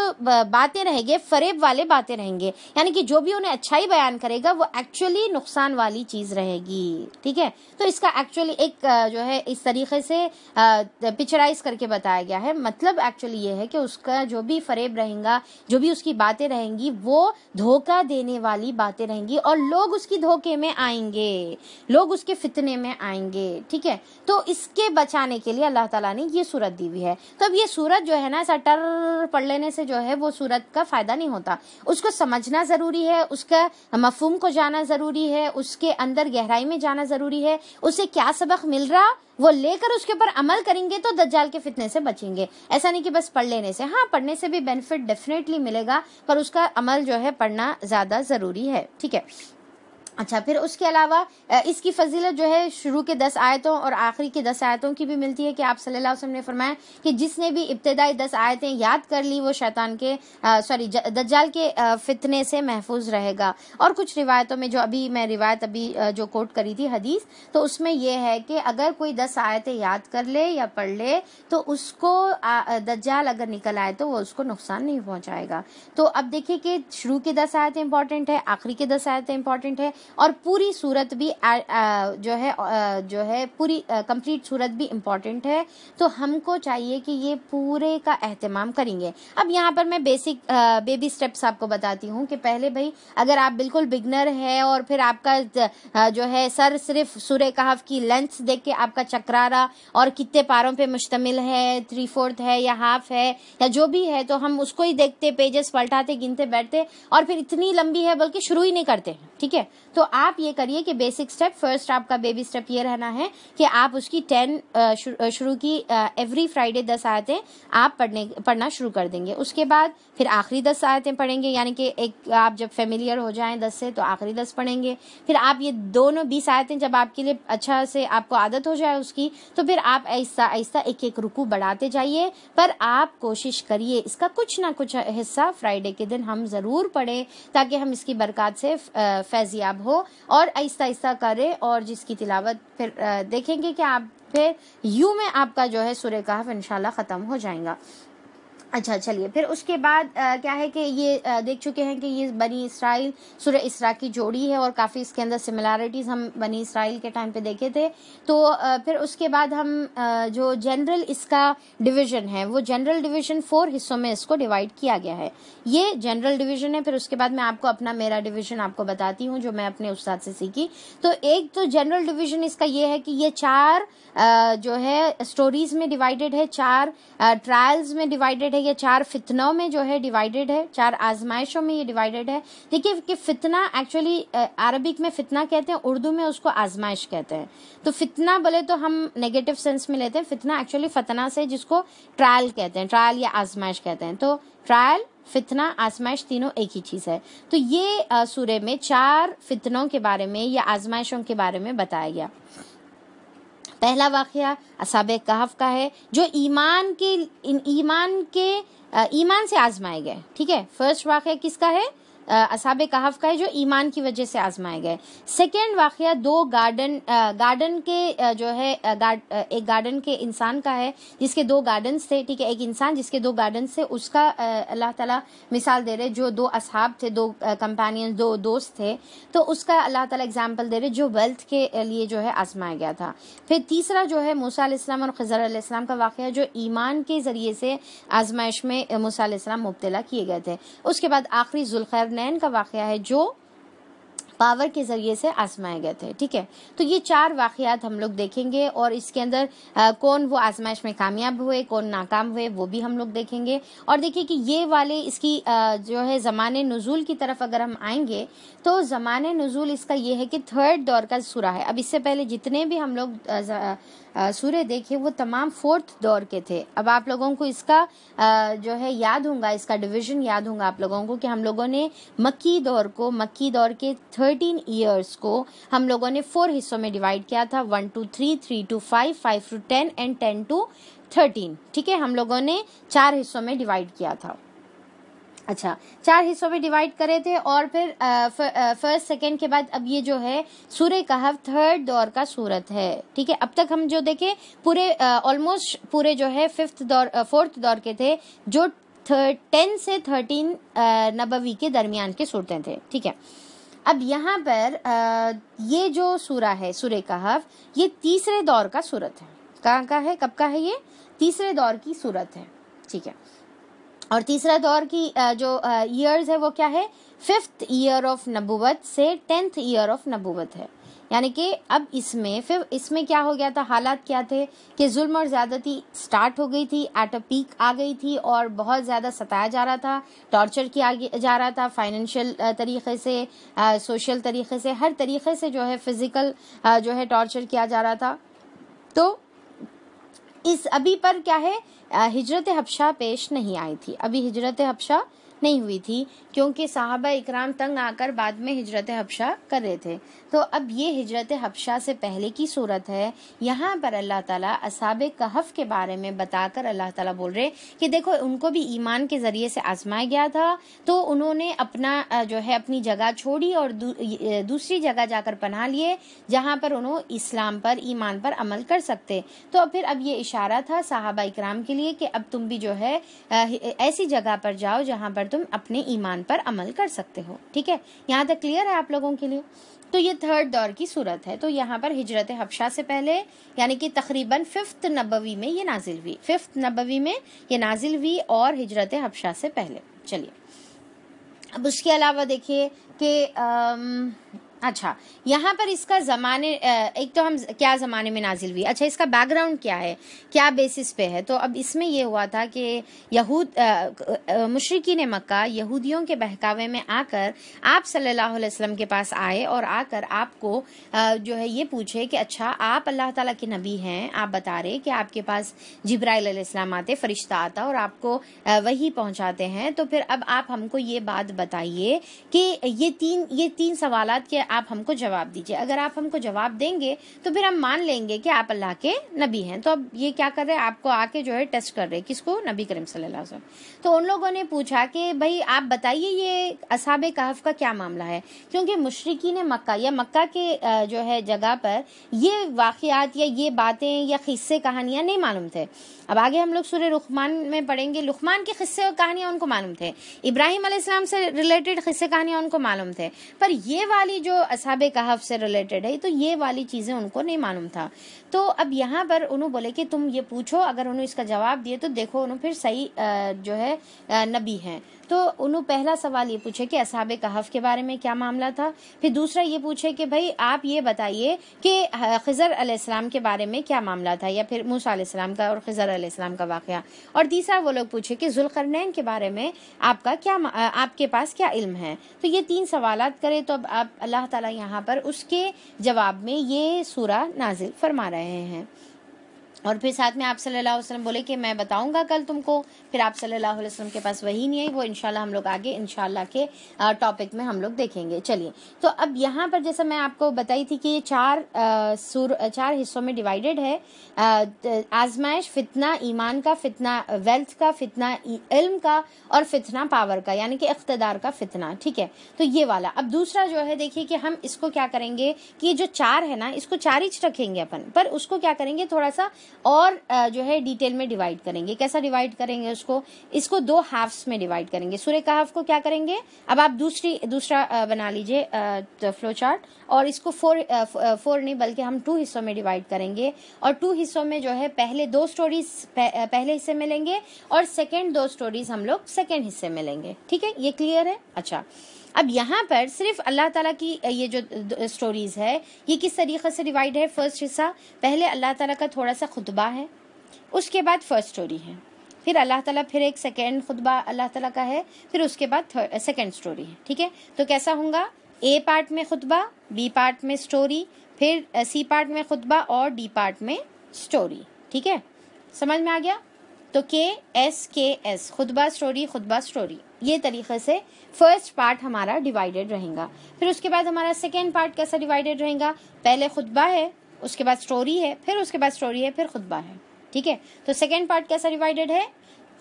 باتیں رہیں گے فریب والے باتیں رہیں گے، یعنی کہ جو بھی انہیں اچھائی بیان کرے گا وہ ایکچولی نقصان والی چیز رہے گی. ٹھیک ہے، تو اس کا ایکچولی ایک جو ہے اس طریقے سے پکچرائز کر کے بتایا گیا ہے. مطلب ایکچولی یہ ہے کہ اس کا جو بھی فریب رہیں گا، جو بھی اس کی باتیں رہیں گی، وہ دھوکہ دینے والی باتیں رہیں گی، اور لوگ اس کی دھوکے میں آئیں گے، لوگ اس کے فتنے میں آئیں گے. ٹھیک ہے، تو اس کے بچانے کے لیے اللہ تعالیٰ نے یہ سورت دی ہوئی ہے. تو اب یہ سورت جو ہے نا ایسا ٹر پڑھ لینے سے جو ہے وہ سورت کا فائدہ نہیں ہوتا، اس کو سمجھنا ضروری ہے، اس کا مفہوم کو جانا ضروری ہے، اس کے اندر گہرائی میں جانا ضروری ہے، اسے کیا سبق مل رہا وہ لے کر اس کے اوپر عمل کریں گے تو دجال کے فتنے سے بچیں گے. ایسا نہیں کہ بس پڑھ لینے سے، ہاں پڑھنے سے بھی بینیفٹ ڈیفینیٹلی ملے گا، پر اس کا عمل جو ہے پڑھنا زیادہ ضروری ہے. ٹھیک ہے، اچھا، پھر اس کے علاوہ اس کی فضیلت جو ہے شروع کے 10 آیتوں اور آخری کے 10 آیتوں کی بھی ملتی ہے کہ آپ صلی اللہ علیہ وسلم نے فرمایا کہ جس نے بھی ابتدائی 10 آیتیں یاد کر لی وہ شیطان کے دجال کے فتنے سے محفوظ رہے گا. اور کچھ روایتوں میں جو میں روایت جو کوٹ کری تھی حدیث، تو اس میں یہ ہے کہ اگر کوئی 10 آیتیں یاد کر لے یا پڑھ لے تو اس کو دجال اگر نکل آئے تو وہ اس کو نقصان نہیں پہنچائے گا. تو اب دیکھیے کہ شروع کی 10 آیتیں امپورٹنٹ ہے، آخری کے 10 آیتیں امپورٹنٹ ہے، اور پوری صورت بھی جو ہے پوری کمپلیٹ صورت بھی امپورٹنٹ ہے. تو ہم کو چاہیے کہ یہ پورے کا اہتمام کریں گے. اب یہاں پر میں بیسک بیبی سٹیپس آپ کو بتاتی ہوں کہ پہلے بھائی اگر آپ بالکل بگنر ہے اور پھر آپ کا جو ہے سر صرف سورہ کہف کی لینتھ دیکھ کے آپ کا چکرا رہا اور کتنے پاروں پہ مشتمل ہے، 3/4 ہے یا ہاف ہے یا جو بھی ہے، تو ہم اس کو ہی دیکھتے، پیجز پلٹاتے، گنتے بیٹھتے اور پھر اتنی لمبی ہے بلکہ شروع ہی نہیں کرتے. ٹھیک ہے، تو آپ یہ کریے کہ بیسک سٹیپ، فرسٹ آپ کا بیبی سٹیپ یہ رہنا ہے کہ آپ اس کی 10 شروع کی ایوری فرائیڈے 10 آیتیں آپ پڑھنا شروع کر دیں گے. اس کے بعد پھر آخری 10 آیتیں پڑھیں گے، یعنی کہ ایک آپ جب فیملیئر ہو جائیں 10 سے تو آخری 10 پڑھیں گے. پھر آپ یہ دونوں 20 آیتیں جب آپ کے لیے اچھا سے آپ کو عادت ہو جائے اس کی، تو پھر آپ آہستہ آہستہ ایک ایک رکوع بڑھاتے جائیے. پر آپ کوشش کریے اس کا کچھ نہ کچھ حصہ فرائیڈے کے دن ہم ضرور پڑھیں تاکہ ہم اس کی برکات سے فیضیاب ہو، اور آہستہ آہستہ کریں، اور جس کی تلاوت پھر دیکھیں گے کہ آپ پھر میں آپ کا جو ہے سورہ کہف انشاءاللہ ختم ہو جائیں گا. اچھا چلیے، پھر اس کے بعد کیا ہے کہ یہ دیکھ چکے ہیں کہ یہ بنی اسرائیل سورہ اسراء کی جوڑی ہے، اور کافی اس کے اندر سملیرٹیز ہم بنی اسرائیل کے ٹائم پہ دیکھے تھے. تو پھر اس کے بعد ہم جو جنرل اس کا ڈویژن ہے، وہ جنرل ڈویژن 4 حصوں میں اس کو ڈیوائڈ کیا گیا ہے. یہ جنرل ڈویژن ہے. پھر اس کے بعد میں آپ کو اپنا میرا ڈویژن آپ کو بتاتی ہوں جو میں اپنے استاد سے سیکھی. تو ایک تو جنرل ڈویژن اس کا یہ ہے کہ یہ 4 جو ہے اسٹوریز میں ڈیوائیڈڈ ہے، 4 ٹرائلز میں ڈیوائیڈڈ ہے، یا 4 فتنوں میں جو ہے ڈیوائیڈڈ ہے، 4 آزمائشوں میں یہ ڈیوائیڈڈ ہے. دیکھیے کہ فتنہ ایکچولی عربک میں فتنہ کہتے ہیں، اردو میں اس کو آزمائش کہتے ہیں. تو فتنہ بولے تو ہم نیگیٹو سینس میں لیتے ہیں، فتنہ ایکچولی فتنہ سے جس کو ٹرائل کہتے ہیں، ٹرائل یا آزمائش کہتے ہیں. تو ٹرائل، فتنہ، آزمائش تینوں ایک ہی چیز ہے. تو یہ سورے میں 4 فتنوں کے بارے میں یا آزمائشوں کے بارے میں بتایا گیا. پہلا واقعہ اصحاب کہف کا ہے، جو ایمان سے آزمائے گئے. ٹھیک ہے، فرسٹ واقعہ کس کا ہے؟ اصحاب کہف کا ہے، جو ایمان کی وجہ سے آزمائے گئے. سیکنڈ واقعہ 2 گارڈن کے جو ہے ایک گارڈن کے انسان کا ہے جس کے 2 گارڈنز تھے. ٹھیک ہے، ایک انسان جس کے 2 گارڈنز تھے، اس کا اللہ تعالیٰ مثال دے رہے، جو 2 اصحاب تھے، 2 کمپینین، 2 دوست تھے. تو اس کا اللہ تعالیٰ اگزامپل دے رہے جو ویلتھ کے لیے جو ہے آزمایا گیا تھا. پھر تیسرا جو ہے موسیٰ علیہ السلام اور خضر علیہ السلام کا واقعہ، جو ایمان کے ذریعے سے آزمائش میں موسیٰ علیہ السلام مبتلا کیے گئے تھے. اس کے بعد آخری ذوالقرنین کا واقعہ ہے، جو پاور کے ذریعے سے آزمائے گئے تھے. ٹھیک ہے، تو یہ 4 واقعات ہم لوگ دیکھیں گے، اور اس کے اندر کون وہ آزمائش میں کامیاب ہوئے، کون ناکام ہوئے، وہ بھی ہم لوگ دیکھیں گے. اور دیکھیے کہ یہ والے اس کی جو ہے زمان نزول کی طرف اگر ہم آئیں گے تو زمان نزول اس کا یہ ہے کہ 3rd دور کا سورہ ہے. اب اس سے پہلے جتنے بھی ہم لوگ سورے دیکھے وہ تمام 4th دور کے تھے. اب آپ لوگوں کو اس کا جو ہے یاد ہوں گا، اس کا ڈویژن یاد ہوں گا آپ لوگوں کو، کہ ہم لوگوں نے مکی دور کے 13 ایئرز کو ہم لوگوں نے 4 حصوں میں ڈیوائیڈ کیا تھا، 1 to 3، 3 to 5، 5 to 10 and 10 to 13. ٹھیک ہے، ہم لوگوں نے 4 حصوں میں ڈیوائیڈ کیا تھا. اچھا، 4 حصوں میں ڈیوائیڈ کرے تھے. اور پھر فرسٹ سیکنڈ کے بعد اب یہ جو ہے سورہ کہف 3rd دور کا سورت ہے. ٹھیک ہے، اب تک ہم جو دیکھیں پورے آلموسٹ پورے جو ہے 4th دور کے تھے، جو 10 سے 13 نبوی کے درمیان کے صورتیں تھے. ٹھیک ہے، اب یہاں پر یہ جو سورہ ہے سورہ کہف، یہ 3رے دور کا سورت ہے. کہاں کا ہے، کب کا ہے؟ یہ 3رے دور کی سورت ہے. ٹھیک ہے، اور 3را دور کی جو ایئرز ہے وہ کیا ہے؟ 5th ایئر آف نبوت سے 10th ایئر آف نبوت ہے. یعنی کہ اب اس میں کیا ہو گیا تھا، حالات کیا تھے کہ ظلم اور زیادتی سٹارٹ ہو گئی تھی، ایٹ اے پیک آ گئی تھی، اور بہت زیادہ ستایا جا رہا تھا، ٹارچر کیا جا رہا تھا، فائنینشیل طریقے سے، سوشل طریقے سے، ہر طریقے سے جو ہے فزیکل جو ہے ٹارچر کیا جا رہا تھا. تو اس ابھی پر کیا ہے، ہجرت حبشہ پیش نہیں آئی تھی. ابھی ہجرت حبشہ نہیں ہوئی تھی، کیونکہ صحابہ اکرام تنگ آ کر بعد میں ہجرت حبشہ کر رہے تھے. تو اب یہ ہجرت حبشہ سے پہلے کی صورت ہے. یہاں پر اللہ تعالیٰ اصحاب کہف کے بارے میں بتا کر اللہ تعالیٰ بول رہے کہ دیکھو ان کو بھی ایمان کے ذریعے سے آزمایا گیا تھا، تو انہوں نے اپنا جو ہے اپنی جگہ چھوڑی اور دوسری جگہ جا کر پناہ لیے جہاں پر انہوں اسلام پر، ایمان پر عمل کر سکتے. تو پھر اب یہ اشارہ تھا صحابہ اکرام کے لیے کہ اب تم بھی جو ہے ایسی جگہ پر جاؤ جہاں پر تم اپنے ایمان پر عمل کر سکتے ہو. ٹھیک ہے، یہاں تک کلیئر ہے آپ لوگوں کے لیے؟ تو یہ 3rd دور کی صورت ہے. تو یہاں پر ہجرت حبشہ سے پہلے، یعنی کہ تقریباً 5th نبوی میں یہ نازل ہوئی، 5th نبوی میں یہ نازل ہوئی، اور ہجرت حبشہ سے پہلے. چلیے، اب اس کے علاوہ دیکھیے کہ اچھا یہاں پر اس کا زمانے، ایک تو ہم کیا زمانے میں نازل ہوئی، اچھا اس کا بیک گراؤنڈ کیا ہے، کیا بیسس پہ ہے. تو اب اس میں یہ ہوا تھا کہ مشرکین مکہ یہودیوں کے بہکاوے میں آ کر آپ صلی اللہ علیہ وسلم کے پاس آئے، اور آ کر آپ کو جو ہے یہ پوچھے کہ اچھا آپ اللہ تعالیٰ کے نبی ہیں، آپ بتا رہے کہ آپ کے پاس جبرائیل علیہ السلام آتے، فرشتہ آتا اور آپ کو وحی پہنچاتے ہیں، تو پھر اب آپ ہم کو یہ بات بتائیے کہ یہ تین سوالات کے آپ ہم کو جواب دیجئے. اگر آپ ہم کو جواب دیں گے تو پھر ہم مان لیں گے کہ آپ اللہ کے نبی ہیں. تو اب یہ کیا کر رہے ہیں, آپ کو آ کے جو ہے ٹیسٹ کر رہے, کس کو, نبی کریم صلی اللہ علیہ وسلم. تو ان لوگوں نے پوچھا کہ بھائی آپ بتائیے یہ اصحاب کہف کا کیا معاملہ ہے, کیونکہ مشرکین مکہ یا مکہ کے جو ہے جگہ پر یہ واقعات یا یہ باتیں یا قصے کہانیاں نہیں معلوم تھے. اب آگے ہم لوگ سورہ لقمان میں پڑھیں گے, لقمان کے قصے اور کہانیاں ان کو معلوم تھے, ابراہیم علیہ السلام سے ریلیٹڈ قصے کہانیاں ان کو معلوم تھے, پر یہ والی جو اصحاب کہف سے ریلیٹڈ ہے تو یہ والی چیزیں ان کو نہیں معلوم تھا. تو اب یہاں پر انہوں بولے کہ تم یہ پوچھو, اگر انہوں اس کا جواب دیے تو دیکھو انہوں پھر صحیح جو ہے نبی ہیں. تو انہوں پہلا سوال یہ پوچھے کہ اصحاب کہف کے بارے میں کیا معاملہ تھا, پھر دوسرا یہ پوچھے کہ بھائی آپ یہ بتائیے کہ خضر علیہ السلام کے بارے میں کیا معاملہ تھا, یا پھر موسیٰ علیہ السلام کا اور خضر علیہ السلام کا واقعہ, اور تیسرا وہ لوگ پوچھے کہ ذوالقرنین کے بارے میں آپ کے پاس کیا علم ہے. تو یہ 3 سوالات کرے تو اب آپ اللہ تعالیٰ یہاں پر اس کے جواب میں یہ سورہ نازل فرما رہے ہیں. اور پھر ساتھ میں آپ صلی اللہ علیہ وسلم بولے کہ میں بتاؤں گا کل تم کو. پھر آپ صلی اللہ علیہ وسلم کے پاس وہی نہیں ہے, وہ انشاءاللہ ہم لوگ آگے انشاءاللہ کے ٹاپک میں ہم لوگ دیکھیں گے. چلیے, تو اب یہاں پر جیسا میں آپ کو بتائی تھی کہ یہ 4 حصوں میں ڈیوائیڈڈ ہے. آزمائش, فتنہ ایمان کا, فتنہ ویلتھ کا, فتنہ علم کا, اور فتنہ پاور کا, یعنی کہ اقتدار کا فتنہ. ٹھیک ہے, تو یہ والا. اب دوسرا جو ہے دیکھیے کہ ہم اس کو کیا کریں گے کہ یہ جو 4 ہے نا, اس کو 4 ہی رکھیں گے اپن, پر اس کو کیا کریں گے تھوڑا سا اور جو ہے ڈیٹیل میں ڈیوائیڈ کریں گے. کیسا ڈیوائیڈ کریں گے اس کو 2 ہافس میں ڈیوائیڈ کریں گے. سورہ کہف کو کیا کریں گے, اب آپ دوسرا بنا لیجئے فلو چارٹ, اور اس کو 4 نہیں بلکہ ہم 2 حصوں میں ڈیوائیڈ کریں گے. اور 2 حصوں میں جو ہے پہلے 2 سٹوریز پہلے حصے میں لیں گے, اور سیکنڈ 2 سٹوریز ہم لوگ سیکنڈ حصے میں لیں گے. ٹھیک ہے, یہ کلیئر ہے. اچھا, اب یہاں پر صرف اللہ تعالیٰ کی یہ جو سٹوریز ہے یہ کس طریقے سے ڈیوائیڈ ہے. فرسٹ حصہ پہلے اللہ تعالیٰ کا تھوڑا سا خطبہ ہے, اس کے بعد فرسٹ سٹوری ہے, پھر اللہ تعالیٰ پھر ایک سیکنڈ خطبہ اللہ تعالیٰ کا ہے, پھر اس کے بعد سیکنڈ سٹوری ہے. ٹھیک ہے, تو کیسا ہوگا, اے پارٹ میں خطبہ, بی پارٹ میں سٹوری, پھر سی پارٹ میں خطبہ, اور ڈی پارٹ میں سٹوری. ٹھیک ہے, سمجھ میں آ گیا. تو KS خطبہ سٹوری خطبہ سٹوری, یہ طریقے سے فرسٹ پارٹ ہمارا ڈیوائیڈڈ رہے گا. پھر اس کے بعد ہمارا سیکنڈ پارٹ کیسا ڈیوائیڈڈ رہے گا, پہلے خطبہ ہے, اس کے بعد سٹوری ہے, پھر اس کے بعد سٹوری ہے, پھر خطبہ ہے. ٹھیک ہے, تو سیکنڈ پارٹ کیسا ڈیوائیڈڈ ہے,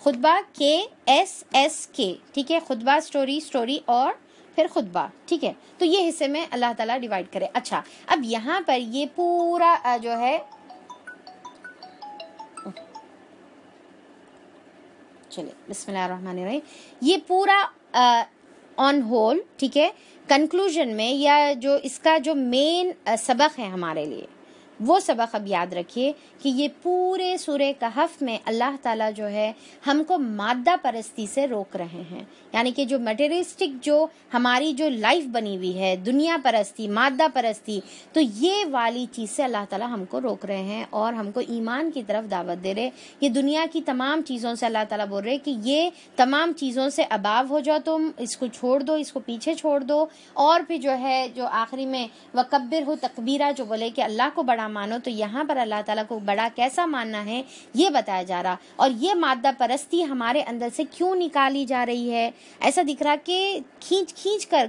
خطبہ KSSK. ٹھیک ہے, خطبہ سٹوری سٹوری اور پھر خطبہ. ٹھیک ہے, تو یہ حصے میں اللہ تعالیٰ ڈیوائیڈ کرے. اچھا, اب یہاں پر یہ پورا جو ہے, چلے بسم اللہ الرحمن الرحیم, یہ پورا آن ہول, ٹھیک ہے, کنکلوژن میں یا جو اس کا جو مین سبق ہے ہمارے لیے, وہ سبق اب یاد رکھیے کہ یہ پورے سورہ کہف میں اللہ تعالیٰ جو ہے ہم کو مادہ پرستی سے روک رہے ہیں. یعنی کہ جو مٹیریلسٹک جو ہماری جو لائف بنی ہوئی ہے, دنیا پرستی, مادہ پرستی, تو یہ والی چیز سے اللہ تعالیٰ ہم کو روک رہے ہیں اور ہم کو ایمان کی طرف دعوت دے رہے. یہ دنیا کی تمام چیزوں سے اللہ تعالیٰ بول رہے کہ یہ تمام چیزوں سے اباو ہو جاؤ, تم اس کو چھوڑ دو, اس کو پیچھے چھوڑ دو. اور پھر جو ہے جو آخری میں وکبر ہو تکبیرہ, جو بولے کہ اللہ کو بڑا مانو, تو یہاں پر اللہ تعالیٰ کو بڑا کیسا ماننا ہے یہ بتایا جا رہا. اور یہ مادہ پرستی ہمارے اندر سے کیوں نکالی جا رہی ہے, ایسا دکھ رہا کہ کھینچ کر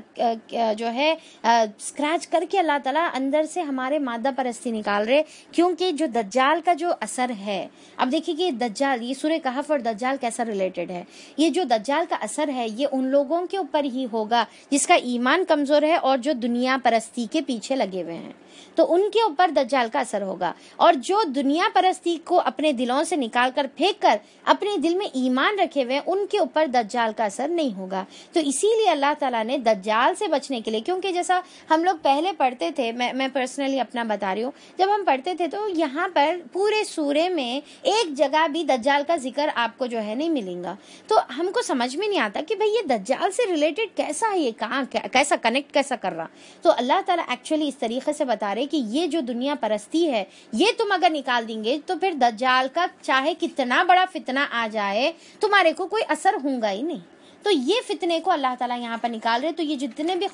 جو ہے اسکریچ کر کے اللہ تعالیٰ اندر سے ہمارے مادہ پرستی نکال رہے, کیونکہ جو دجال کا جو اثر ہے. اب دیکھیے کہ دجال, یہ سورہ کہف اور دجال کیسا ریلیٹڈ ہے. یہ جو دجال کا اثر ہے یہ ان لوگوں کے اوپر ہی ہوگا جس کا ایمان کمزور ہے اور جو دنیا پرستی کے پیچھے لگے ہوئے ہیں, تو ان کے اوپر دجال کا اثر ہوگا. اور جو دنیا پرستی کو اپنے دلوں سے نکال کر پھینک کر اپنے دل میں ایمان رکھے ہوئے, ان کے اوپر دجال کا اثر نہیں ہوگا. تو اسی لیے اللہ تعالیٰ نے دجال سے بچنے کے لیے, کیونکہ جیسا ہم لوگ پہلے پڑھتے تھے, میں پرسنلی اپنا بتا رہی ہوں, جب ہم پڑھتے تھے تو یہاں پر پورے سورے میں ایک جگہ بھی دجال کا ذکر آپ کو جو ہے نہیں ملے گا. تو ہم کو سمجھ میں نہیں آتا کہ بھئی یہ دجال سے ریلیٹڈ کیسا ہے, یہ کہاں کیسا کنیکٹ کیسا کر رہا. تو اللہ تعالیٰ ایکچولی اس طریقے سے بتا رہے کہ یہ جو دنیا پرستی ہے یہ تم اگر نکال دیں گے تو پھر دجال کا چاہے کتنا بڑا فتنہ آ جائے تمہارے کو کوئی اثر ہوگا ہی نہیں. تو یہ فتنے کو اللہ تعالیٰ یہاں پر نکال رہے. تو یہ جتنے بھی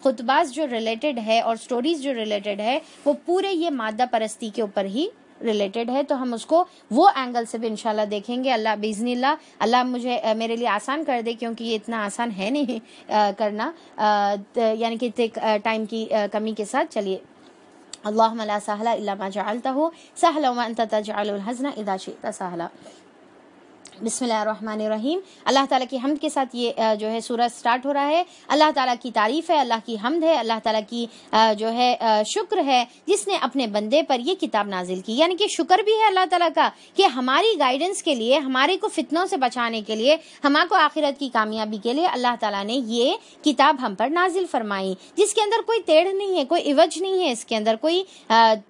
خطبات جو ریلیٹڈ ہے اور سٹوریز جو ریلیٹڈ ہے وہ پورے یہ مادہ پرستی کے اوپر ہی ریلیٹڈ ہے تو ہم اس کو وہ اینگل سے بھی انشاءاللہ دیکھیں گے. اللہ باذن اللہ مجھے میرے لیے آسان کر دے، کیونکہ یہ اتنا آسان ہے نہیں کرنا، یعنی کہ ٹائم کی کمی کے ساتھ. چلیے، اللہم لا سہل الا ما جعلتہ سہلا وانت تجعل الحزن اذا شئت سہلا. بسم اللہ الرحمن الرحیم. اللہ تعالیٰ کی حمد کے ساتھ یہ جو ہے سورہ سٹارٹ ہو رہا ہے. اللہ تعالیٰ کی تعریف ہے، اللہ کی حمد ہے، اللہ تعالیٰ کی جو ہے شکر ہے جس نے اپنے بندے پر یہ کتاب نازل کی. یعنی کہ شکر بھی ہے اللہ تعالیٰ کا کہ ہماری گائیڈنس کے لیے، ہمارے کو فتنوں سے بچانے کے لیے، ہمارے کو آخرت کی کامیابی کے لیے اللہ تعالیٰ نے یہ کتاب ہم پر نازل فرمائی، جس کے اندر کوئی ٹیڑھ نہیں ہے، کوئی عوج نہیں ہے، اس کے اندر کوئی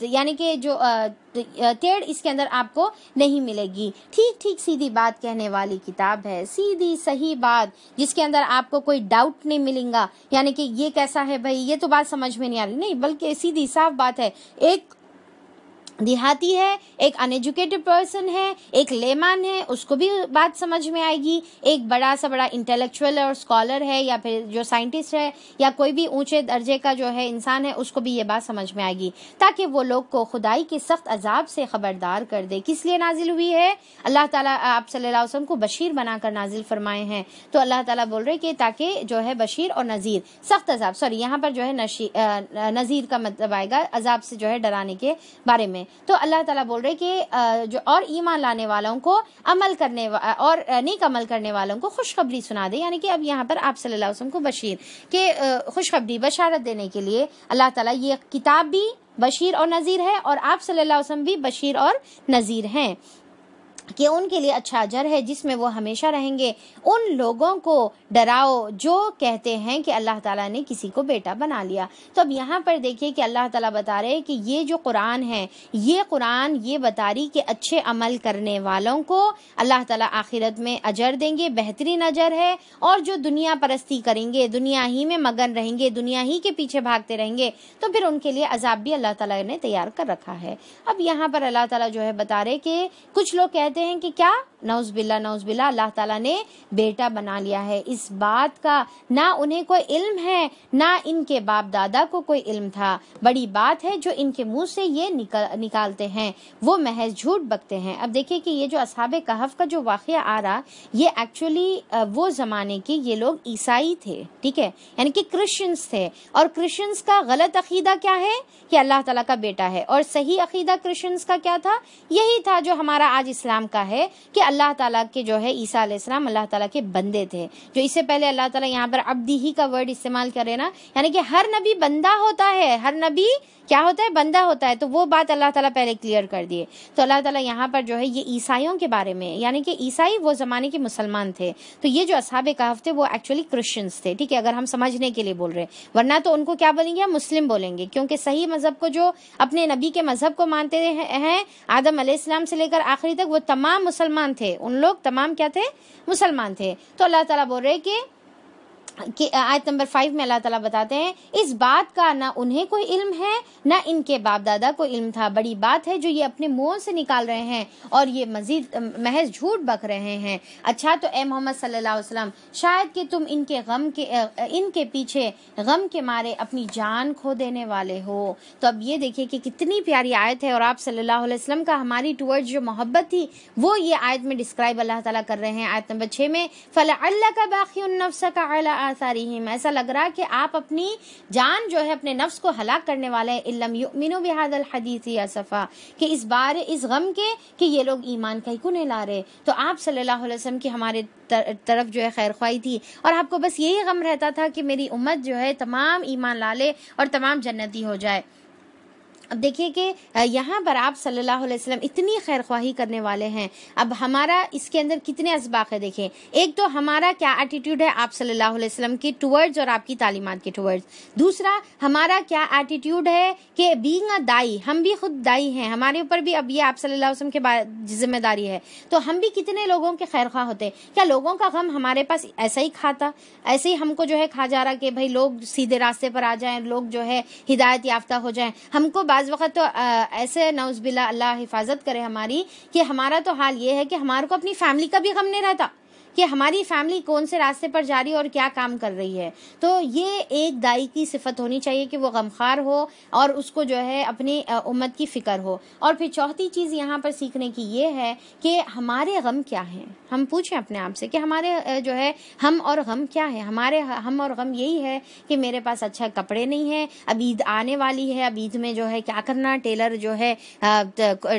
یعنی کہ جو ٹیڑھ اس کے اندر آپ کو نہیں ملے گی. ٹھیک ٹھیک سیدھی بات کہنے والی کتاب ہے، سیدھی صحیح بات جس کے اندر آپ کو کوئی ڈاؤٹ نہیں ملیں گا، یعنی کہ یہ کیسا ہے بھائی، یہ تو بات سمجھ میں نہیں آ رہی، نہیں، بلکہ سیدھی صاف بات ہے. ایک دیہاتی ہے، ایک ان ایجوکیٹڈ پرسن ہے، ایک لیمن ہے، اس کو بھی بات سمجھ میں آئے گی. ایک بڑا سا بڑا انٹلیکچوئل اور اسکالر ہے، یا پھر جو سائنٹسٹ ہے، یا کوئی بھی اونچے درجے کا جو ہے انسان ہے، اس کو بھی یہ بات سمجھ میں آئے گی، تاکہ وہ لوگ کو خدائی کے سخت عذاب سے خبردار کر دے. کس لیے نازل ہوئی ہے؟ اللہ تعالیٰ آپ صلی اللہ علیہ وسلم کو بشیر بنا کر نازل فرمائے ہیں. تو اللہ تعالیٰ بول رہے کہ تاکہ جو ہے بشیر اور نذیر، سخت عذاب، سوری یہاں پر جو ہے نذیر کا مطلب آئے گا عذاب سے جو ہے ڈرانے کے بارے میں. تو اللہ تعالیٰ بول رہے کہ جو اور ایمان لانے والوں کو عمل کرنے اور نیک عمل کرنے والوں کو خوشخبری سنا دے. یعنی کہ اب یہاں پر آپ صلی اللہ علیہ وسلم کو بشیر کہ خوشخبری بشارت دینے کے لیے اللہ تعالیٰ یہ کتاب بھی بشیر اور نذیر ہے، اور آپ صلی اللہ علیہ وسلم بھی بشیر اور نذیر ہیں کہ ان کے لیے اچھا اجر ہے جس میں وہ ہمیشہ رہیں گے. ان لوگوں کو ڈراؤ جو کہتے ہیں کہ اللہ تعالیٰ نے کسی کو بیٹا بنا لیا. تو اب یہاں پر دیکھیے کہ اللہ تعالیٰ بتا رہے کہ یہ جو قرآن ہے، یہ قرآن یہ بتا رہی کہ اچھے عمل کرنے والوں کو اللہ تعالیٰ آخرت میں اجر دیں گے، بہترین اجر ہے. اور جو دنیا پرستی کریں گے، دنیا ہی میں مگن رہیں گے، دنیا ہی کے پیچھے بھاگتے رہیں گے، تو پھر ان کے لیے عذاب بھی اللہ تعالیٰ نے تیار کر رکھا ہے. اب یہاں پر اللہ تعالیٰ جو ہے بتا رہے کہ کچھ لوگ کہتے ہیں کہ کیا نعوذ باللہ اللہ تعالیٰ نے بیٹا بنا لیا ہے. اس بات کا نہ انہیں کوئی علم ہے، نہ ان کے باپ دادا کو کوئی علم تھا. بڑی بات ہے جو ان کے منہ سے یہ نکالتے ہیں، وہ محض جھوٹ بکتے ہیں. اب دیکھیں کہ یہ جو اصحاب کہف کا جو واقعہ آ رہا، یہ ایکچولی وہ زمانے کے یہ لوگ عیسائی تھے، ٹھیک ہے، یعنی کہ کرسچنز تھے. اور کرسچنز کا غلط عقیدہ کیا ہے کہ اللہ تعالیٰ کا بیٹا ہے، اور صحیح عقیدہ کرسچنز کا کیا تھا؟ یہی تھا جو ہمارا آج اسلام کا ہے کہ اللہ تعالیٰ کے جو ہے عیسیٰ علیہ السلام اللہ تعالیٰ کے بندے تھے. جو اس سے پہلے اللہ تعالیٰ یہاں پر عبدی ہی کا ورڈ استعمال کرے نا، یعنی کہ ہر نبی بندہ ہوتا ہے، ہر نبی کیا ہوتا ہے؟ بندہ ہوتا ہے. تو وہ بات اللہ تعالیٰ پہلے کلیئر کر دیے. تو اللہ تعالیٰ یہاں پر جو ہے یہ عیسائیوں کے بارے میں، یعنی کہ عیسائی وہ زمانے کے مسلمان تھے. تو یہ جو اصحاب کہف تھے وہ ایکچولی کرسچنز تھے، ٹھیک ہے، اگر ہم سمجھنے کے لیے بول رہے ہیں. ورنہ تو ان کو کیا بولیں گے؟ مسلم بولیں گے، کیونکہ صحیح مذہب کو جو اپنے نبی کے مذہب کو مانتے ہیں، آدم علیہ السلام سے لے کر آخری تک وہ تمام مسلمان تھے. ان لوگ تمام کیا تھے؟ مسلمان تھے. تو اللہ تعالیٰ بول رہے کہ آیت نمبر 5 میں اللہ تعالیٰ بتاتے ہیں اس بات کا نہ انہیں کوئی علم ہے، نہ ان کے باپ دادا کو علم تھا. بڑی بات ہے جو یہ اپنے منہ سے نکال رہے ہیں، اور یہ مزید محض جھوٹ بک رہے ہیں. اچھا، تو اے محمد صلی اللہ علیہ وسلم، شاید کہ تم ان کے پیچھے غم کے مارے اپنی جان کھو دینے والے ہو. تو اب یہ دیکھیے کہ کتنی پیاری آیت ہے، اور آپ صلی اللہ علیہ وسلم کا ہماری ٹورڈ جو محبت تھی وہ یہ آیت میں ڈسکرائب اللہ تعالیٰ کر رہے ہیں. آیت نمبر 6 میں فَلَعَلَّكَ بَاخِعٌ نَفْسَكَ عَلَىٰ آثَارِهِمْ، ایسا لگ رہا کہ آپ اپنی جان جو ہے اپنے نفس کو ہلاک کرنے والے ہیں. إِن لَّمْ يُؤْمِنُوا بِهَذَا الْحَدِيثِ أَسَفًا، کہ اس بار اس غم کے کہ یہ لوگ ایمان کہیں کو نہیں لا رہے. تو آپ صلی اللہ علیہ وسلم کی ہمارے طرف جو ہے خیر خواہی تھی، اور آپ کو بس یہی غم رہتا تھا کہ میری امت جو ہے تمام ایمان لا لے اور تمام جنتی ہو جائے. اب دیکھیے کہ یہاں پر آپ صلی اللہ علیہ وسلم اتنی خیر خواہی کرنے والے ہیں. اب ہمارا اس کے اندر کتنے اسباق ہے دیکھیں. ایک تو ہمارا کیا ایٹیٹیوڈ ہے آپ صلی اللہ علیہ وسلم کی ٹورڈز اور آپ کی تعلیمات کے ٹورڈز. دوسرا ہمارا کیا ایٹیٹیوڈ ہے کہ بینگ اے دائی، ہم بھی خود دائی ہیں، ہمارے اوپر بھی اب یہ آپ صلی اللہ علیہ وسلم کے ذمہ داری ہے. تو ہم بھی کتنے لوگوں کے خیر خواہ ہوتے. کیا لوگوں کا غم ہمارے پاس ایسا ہی کھاتا، ایسے ہی ہم کو جو ہے کھا جا رہا کہ بھائی لوگ سیدھے راستے پر آ جائیں، لوگ جو ہے ہدایت یافتہ ہو جائیں. ہم کو بعض وقت تو ایسے نعوذ باللہ اللہ حفاظت کرے ہماری، کہ ہمارا تو حال یہ ہے کہ ہمارے کو اپنی فیملی کا بھی غم نہیں رہتا کہ ہماری فیملی کون سے راستے پر جا رہی ہے اور کیا کام کر رہی ہے. تو یہ ایک دائی کی صفت ہونی چاہیے کہ وہ غمخوار ہو اور اس کو جو ہے اپنی امت کی فکر ہو. اور پھر چوتھی چیز یہاں پر سیکھنے کی یہ ہے کہ ہمارے غم کیا ہیں. ہم پوچھیں اپنے آپ سے کہ ہمارے جو ہے ہم اور غم کیا ہے. ہمارے ہم اور غم یہی ہے کہ میرے پاس اچھا کپڑے نہیں ہیں, اب عید آنے والی ہے, اب عید میں جو ہے کیا کرنا, ٹیلر جو ہے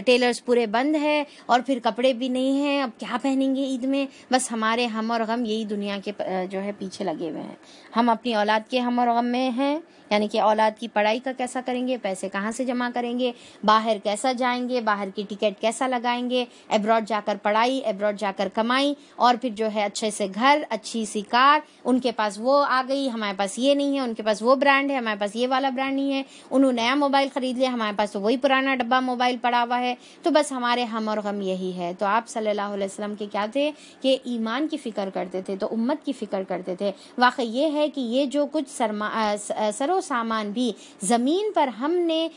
ٹیلرز پورے بند ہے اور پھر کپڑے بھی نہیں ہیں, اب کیا پہنیں گے عید میں. بس ہمارے ہم اور غم یہی دنیا کے جو ہے پیچھے لگے ہوئے ہیں. ہم اپنی اولاد کے ہم اور غم میں ہیں, یعنی کہ اولاد کی پڑھائی کا کیسا کریں گے, پیسے کہاں سے جمع کریں گے, باہر کیسا جائیں گے, باہر کی ٹکٹ کیسا لگائیں گے, ایبراڈ جا کر پڑھائی, ایبراڈ جا کر کمائی, اور پھر جو ہے اچھے سے گھر, اچھی سی کار, ان کے پاس وہ آ گئی, ہمارے پاس یہ نہیں ہے, ان کے پاس وہ برانڈ ہے, ہمارے پاس یہ والا برانڈ نہیں ہے, انہوں نیا موبائل خرید لیا, ہمارے پاس تو وہی پرانا ڈبہ موبائل پڑا ہوا ہے. تو بس ہمارے ہم اور غم یہی ہے. تو آپ صلی اللہ علیہ وسلم کے کیا تھے کہ ایمان کی فکر کرتے تھے, تو امت کی فکر کرتے تھے. واقعی یہ ہے کہ یہ جو کچھ سر و سامان بھی زمین پر ہم نے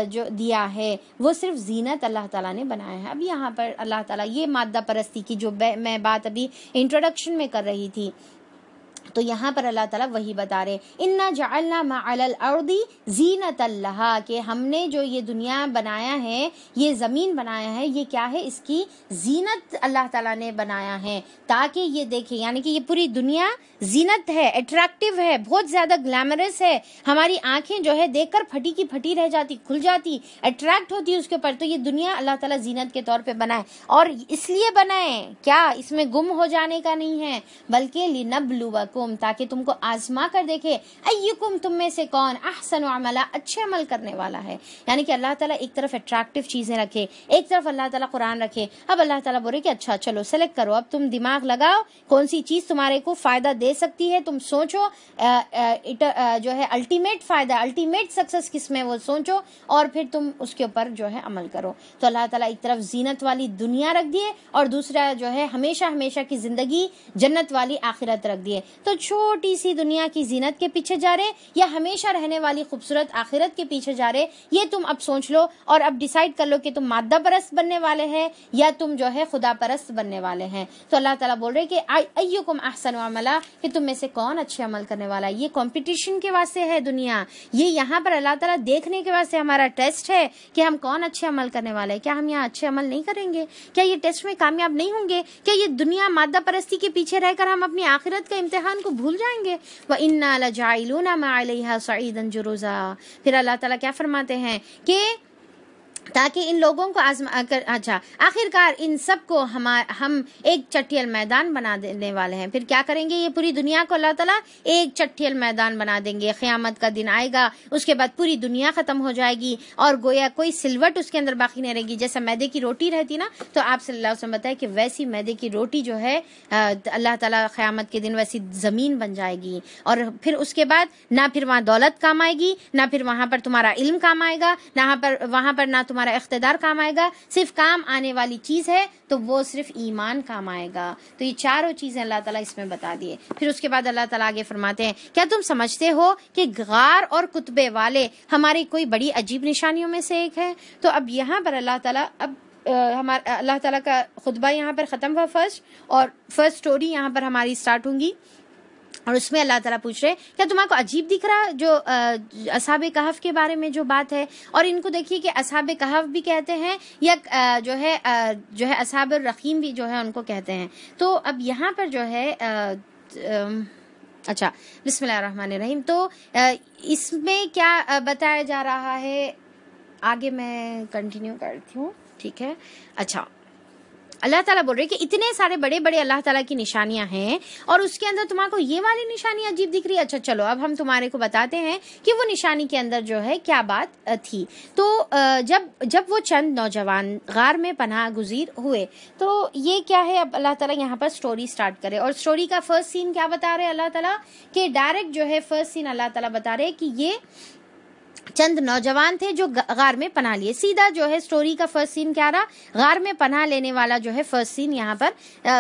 جو دیا ہے وہ صرف زینت اللہ تعالیٰ نے بنایا ہے. اب یہاں پر اللہ تعالیٰ یہ مادہ پرستی کی جو میں بات ابھی انٹروڈکشن میں کر رہی تھی, تو یہاں پر اللہ تعالیٰ وہی بتا رہے انا جعلنا ما علی الارض زینۃ لہا, کہ ہم نے جو یہ دنیا بنایا ہے, یہ زمین بنایا ہے, یہ کیا ہے, اس کی زینت اللہ تعالیٰ نے بنایا ہے تاکہ یہ دیکھیں, یعنی کہ یہ پوری دنیا زینت ہے, اٹریکٹیو ہے, بہت زیادہ گلیمرس ہے. ہماری آنکھیں جو ہے دیکھ کر پھٹی کی پھٹی رہ جاتی, کھل جاتی, اٹریکٹ ہوتی اس کے اوپر. تو یہ دنیا اللہ تعالیٰ زینت کے طور پہ بنائے, اور اس لیے بنائے کیا, اس میں گم ہو جانے کا نہیں ہے, بلکہ لنبلوکم, تاکہ تم کو آزما کر دیکھے, ایکم, تم میں سے کون, احسن عملا, اچھے عمل کرنے والا ہے. یعنی کہ اللہ تعالیٰ ایک طرف اٹریکٹیو چیزیں رکھے, ایک طرف اللہ تعالیٰ قرآن رکھے. اب اللہ تعالیٰ بولے کہ اچھا چلو سلیکٹ کرو, اب تم دماغ لگاؤ, کون سی چیز تمہارے کو فائدہ دے سکتی ہے, تم سوچو, جو ہے الٹیمیٹ فائدہ, الٹیمیٹ سکسس کس میں وہ سوچو, اور پھر تم اس کے اوپر جو ہے عمل کرو. تو اللہ تعالیٰ ایک طرف زینت والی دنیا رکھ دیے, اور دوسرا جو ہے ہمیشہ ہمیشہ کی زندگی جنت والی آخرت رکھ دیے. تو چھوٹی سی دنیا کی زینت کے پیچھے جا رہے یا ہمیشہ رہنے والی خوبصورت آخرت کے پیچھے جا رہے, یہ تم اب سوچ لو, اور اب ڈیسائیڈ کر لو کہ تم مادہ پرست بننے والے ہیں یا تم جو ہے خدا پرست بننے والے ہیں. تو اللہ تعالیٰ بول رہے کہ ایکم احسن عملا, کہ تم میں سے کون اچھے عمل کرنے والا ہے. یہ کمپٹیشن کے واسطے ہے دنیا, یہ یہاں پر اللہ تعالیٰ دیکھنے کے واسطے ہمارا ٹیسٹ ہے کہ ہم کون اچھے عمل کرنے والے ہیں. کیا ہم یہاں اچھے عمل نہیں کریں گے, کیا یہ ٹیسٹ میں کامیاب نہیں ہوں گے, کیا یہ دنیا مادہ پرستی کے پیچھے رہ کر ہم اپنی آخرت کا امتحان کو بھول جائیں گے. وَإِنَّا لَجَاعِلُونَ مَا عَلَيْهَا صَعِيدًا جُرُزًا. پھر اللہ تعالیٰ کیا فرماتے ہیں کہ تاکہ ان لوگوں کو اچھا آخرکار ان سب کو ہم ایک چٹیل میدان بنا دینے والے ہیں. پھر کیا کریں گے, یہ پوری دنیا کو اللہ تعالیٰ ایک چٹیل میدان بنا دیں گے. قیامت کا دن آئے گا, اس کے بعد پوری دنیا ختم ہو جائے گی, اور گویا کوئی سلوٹ اس کے اندر باقی نہیں رہے گی. جیسا میدے کی روٹی رہتی نا, تو آپ صلی اللہ علیہ وسلم بتائے کہ ویسی میدے کی روٹی جو ہے اللہ تعالیٰ قیامت کے دن ویسی زمین بن جائے گی. اور پھر اس کے بعد نہ پھر وہاں دولت کام آئے گی, نہ پھر وہاں پر تمہارا علم کام آئے گا, وہاں پر نہ تمہارا اقتدار کام آئے گا. صرف کام آنے والی چیز ہے تو وہ صرف ایمان کام آئے گا. تو یہ چاروں چیزیں اللہ تعالیٰ اس میں بتا دیے. پھر اس کے بعد اللہ تعالیٰ آگے فرماتے ہیں, کیا تم سمجھتے ہو کہ غار اور کتبے والے ہماری کوئی بڑی عجیب نشانیوں میں سے ایک ہے. تو اب یہاں پر اللہ تعالیٰ اللہ تعالیٰ کا خطبہ یہاں پر ختم ہوا فرسٹ, اور فرسٹ سٹوری یہاں پر ہماری سٹارٹ ہوں گی. اور اس میں اللہ تعالیٰ پوچھ رہے, کیا تمہارے کو عجیب دکھ رہا جو اصحاب کہف کے بارے میں جو بات ہے. اور ان کو دیکھیے کہ اصحاب کہف بھی کہتے ہیں, یا جو ہے اصحاب الرقیم بھی جو ہے ان کو کہتے ہیں. تو اب یہاں پر جو ہے اچھا بسم اللہ الرحمن الرحیم. تو اس میں کیا بتایا جا رہا ہے, آگے میں کنٹینیو کرتی ہوں, ٹھیک ہے. اچھا اللہ تعالیٰ بول رہے کہ اتنے سارے بڑے بڑے اللہ تعالیٰ کی نشانیاں ہیں, اور اس کے اندر تمہارے کو یہ والی نشانی عجیب دکھ رہی ہے. اچھا چلو اب ہم تمہارے کو بتاتے ہیں کہ وہ نشانی کے اندر جو ہے کیا بات تھی. تو جب وہ چند نوجوان غار میں پناہ گزیر ہوئے, تو یہ کیا ہے, اب اللہ تعالیٰ یہاں پر سٹوری سٹارٹ کرے. اور سٹوری کا فرسٹ سین کیا بتا رہے اللہ تعالیٰ, کہ ڈائریکٹ جو ہے فرسٹ سین اللہ تعالیٰ بتا رہے کہ چند نوجوان تھے جو غار میں پناہ لیے. سیدھا جو ہے سٹوری کا فرسٹ سین کیا رہا, غار میں پناہ لینے والا جو ہے فرسٹ سین یہاں پر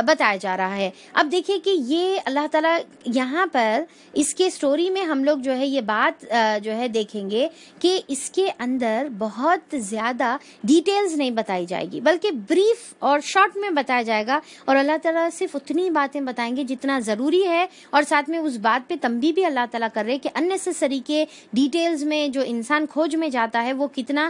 بتایا جا رہا ہے. اب دیکھیے کہ یہ اللہ تعالیٰ یہاں پر اس کے سٹوری میں ہم لوگ جو ہے یہ بات جو ہے دیکھیں گے کہ اس کے اندر بہت زیادہ ڈیٹیلز نہیں بتائی جائے گی, بلکہ بریف اور شارٹ میں بتایا جائے گا, اور اللہ تعالیٰ صرف اتنی باتیں بتائیں گے جتنا ضروری ہے, اور ساتھ میں اس بات پہ تنبیہ بھی اللہ تعالیٰ کر رہے کہ اننیسیسری کے ڈیٹیلز میں جو انسان کھوج میں جاتا ہے وہ کتنا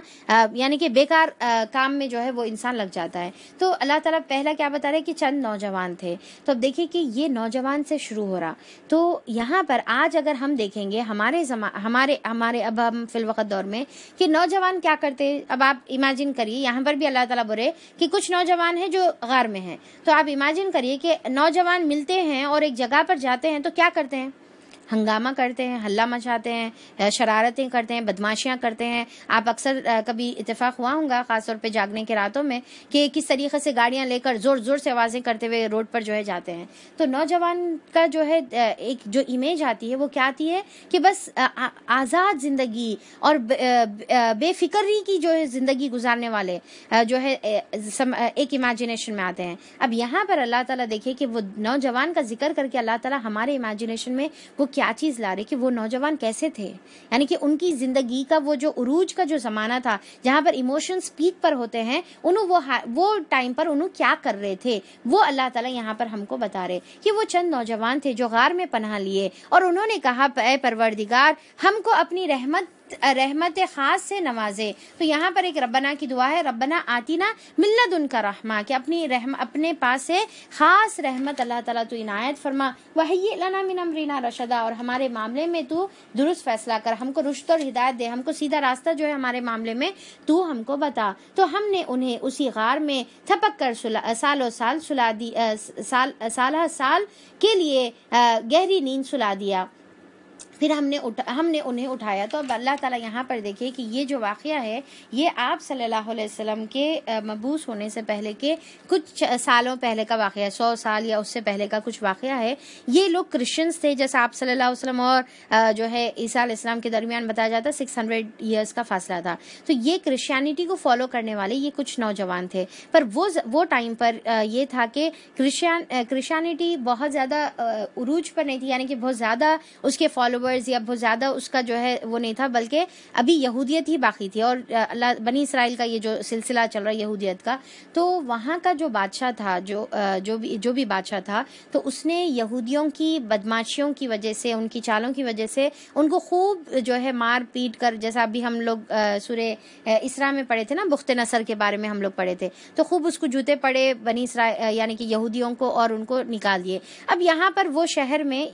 یعنی کہ بیکار کام میں جو ہے وہ انسان لگ جاتا ہے. تو اللہ تعالیٰ پہلا کیا بتا رہے کہ چند نوجوان تھے. تو اب دیکھیں کہ یہ نوجوان سے شروع ہو رہا. تو یہاں پر آج اگر ہم دیکھیں گے ہمارے اب ہم فی الوقت دور میں کہ نوجوان کیا کرتے, اب آپ امیجن کریے یہاں پر بھی اللہ تعالیٰ بولے کہ کچھ نوجوان ہیں جو غار میں ہیں. تو آپ امیجن کریے کہ نوجوان ملتے ہیں اور ایک جگہ پر جاتے ہیں تو کیا کرتے ہیں, ہنگامہ کرتے ہیں, ہلہ مچاتے ہیں, شرارتیں کرتے ہیں, بدماشیاں کرتے ہیں. آپ اکثر کبھی اتفاق ہوا ہوگا خاص طور پہ جاگنے کے راتوں میں کہ کس طریقے سے گاڑیاں لے کر زور زور سے آوازیں کرتے ہوئے روڈ پر جو ہے جاتے ہیں. تو نوجوان کا جو ہے ایک جو امیج آتی ہے وہ کیا آتی ہے کہ بس آزاد زندگی اور بے فکری کی جو ہے زندگی گزارنے والے جو ہے ایک امیجنیشن میں آتے ہیں. اب یہاں پر اللہ تعالیٰ دیکھے کہ وہ نوجوان کا ذکر کر کے اللہ تعالیٰ ہمارے امیجنیشن میں وہ کیا چیز لا رہے کہ وہ نوجوان کیسے تھے, یعنی کہ ان کی زندگی کا وہ جو عروج کا جو زمانہ تھا جہاں پر ایموشنز پیک پر ہوتے ہیں, وہ ٹائم پر انہوں کیا کر رہے تھے, وہ اللہ تعالیٰ یہاں پر ہم کو بتا رہے کہ وہ چند نوجوان تھے جو غار میں پناہ لیے اور انہوں نے کہا اے پروردگار ہم کو اپنی رحمت خاص سے نوازے. تو یہاں پر ایک ربنا کی دعا ہے, ربنا آتینا من لدنک رحمہ, کہ اپنے پاس سے خاص رحمت اللہ تعالیٰ تو عنایت فرما, وہیئ لنا من امرنا رشدا, اور ہمارے معاملے میں تو درست فیصلہ کر, ہم کو رشد اور ہدایت دے, ہم کو سیدھا راستہ جو ہے ہمارے معاملے میں تو ہم کو بتا. تو ہم نے انہیں اسی غار میں تھپک کر سال کے لیے گہری نیند سلا دیا, پھر ہم نے انہیں اٹھایا. تو اب اللہ تعالیٰ یہاں پر دیکھیں کہ یہ جو واقعہ ہے یہ آپ صلی اللہ علیہ وسلم کے مبعوث ہونے سے پہلے کے کچھ سالوں پہلے کا واقعہ ہے, 100 سال یا اس سے پہلے کا کچھ واقعہ ہے. یہ لوگ کرسچنز تھے, جیسا آپ صلی اللہ علیہ وسلم اور جو ہے عیسیٰ علیہ السلام کے درمیان بتایا جاتا ہے 600 ایئرس کا فاصلہ تھا. تو یہ کرسچینٹی کو فالو کرنے والے یہ کچھ نوجوان تھے, پر وہ ٹائم پر یہ تھا کہ کرسچینٹی بہت زیادہ عروج پر نہیں تھی, یعنی کہ بہت زیادہ اس کے فالوورز یا بہت زیادہ اس کا جو ہے وہ نہیں تھا, بلکہ ابھی یہودیت ہی باقی تھی. اور بنی اسرائیل کا یہ جو سلسلہ چل رہا ہے یہودیت کا, تو وہاں کا جو بادشاہ تھا جو بھی بادشاہ تھا, تو اس نے یہودیوں کی بدماشیوں کی وجہ سے, ان کی چالوں کی وجہ سے ان کو خوب جو ہے مار پیٹ کر, جیسا ابھی ہم لوگ سورہ اسراء میں پڑھے تھے نا, بخت نصر کے بارے میں ہم لوگ پڑھے تھے, تو خوب اس کو جوتے پڑے بنی اسرائیل یعنی کہ یہودیوں کو, اور ان کو نکال دیے. اب یہاں پر وہ شہر میں